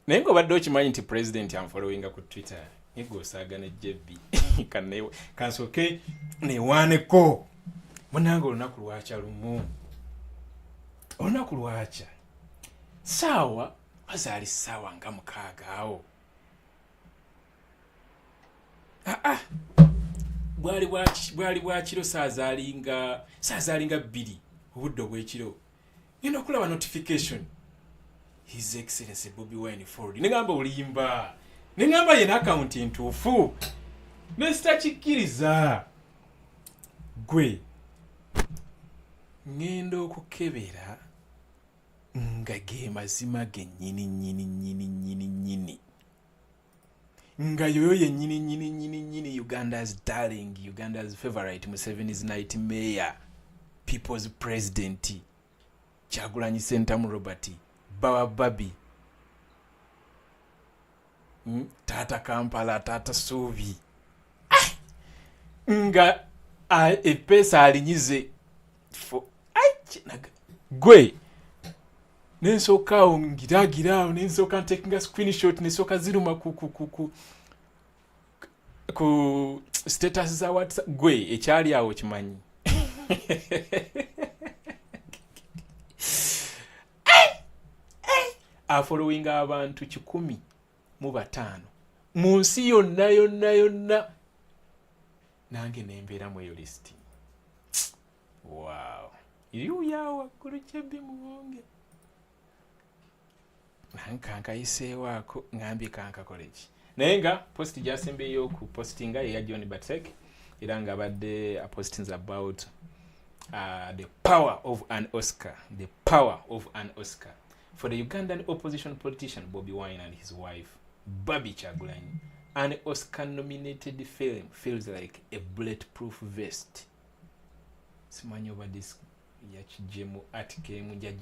Naye ng'obadde okimanyi nti president amfollowinga ku Twitter negosaaga ne JB kansooke newaaneko munange olunaku lwakya lumu olunaku lwakya saawa bazaali saawa nga 6 awo bwali bwakiro saazaalinga 2 obudde obw'ekiro ngenda okulaba notification His Excellency Bobiwine forward. Nengamba olimba. Nengamba yena account ntuufu. Nesitakikkiriza. Gwe. Ngendo okukebera nga ge mazima ge nyini. Nga yoyo ye nyini Uganda's darling, Uganda's favorite, Museveni's nightmare, people's president, Kyagulanyi Ssentamu Robert. Bawa Babi Tata Kampala Tata Subi nga epesa alinyize fo gwe nensoka ongiragira nensoka taking a screenshot nensoka ziruma ku status za WhatsApp gwe ekyali awo kimanyi following abantu 105 mu nsi yonna nange nembeera mu eyo list. Wow, yuya waggulu JBMuwonge nankankayiseewaako ngambye kankakole ki naye nga post gyasembeyo ku postinga eya John Batek era nga abadde postings about the power of an Oscar for the Ugandan opposition politician Bobiwine and his wife Babi Kyagulanyi. An Oscar-nominated film feels like a bulletproof vest. Simanyi over this yakijemu article mujja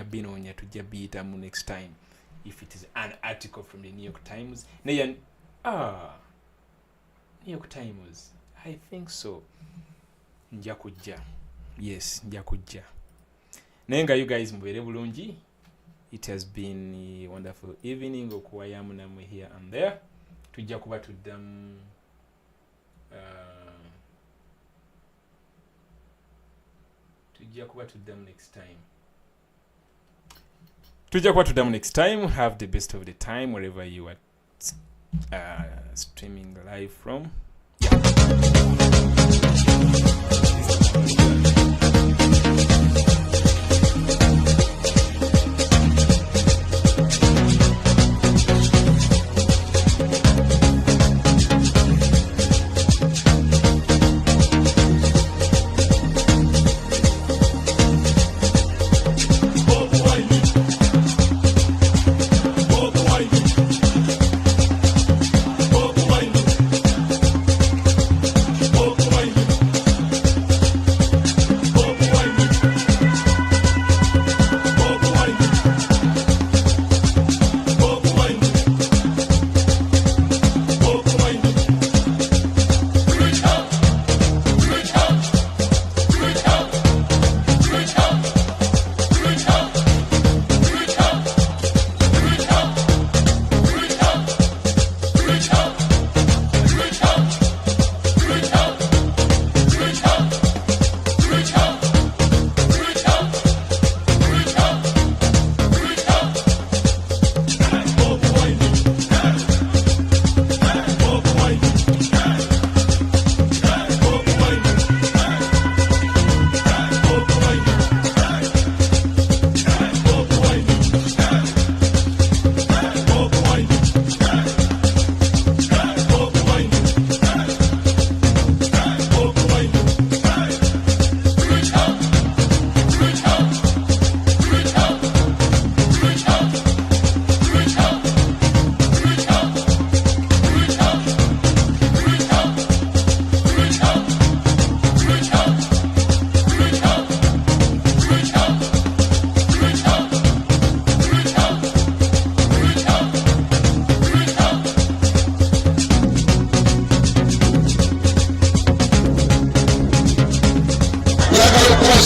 binoonya tujja biyitamu next time if it is an article from the New York Times. New York Times, I think so. Nja kujja. Yes, nja kujja. Nenga you guys mubeere bulungi. It has been a wonderful evening okuwayamu namwe here and there. Tujja kuba tuddamu next time. Have the best of the time wherever you are streaming live from.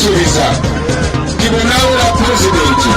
tusuubiza nti bwe naawera pulezidenti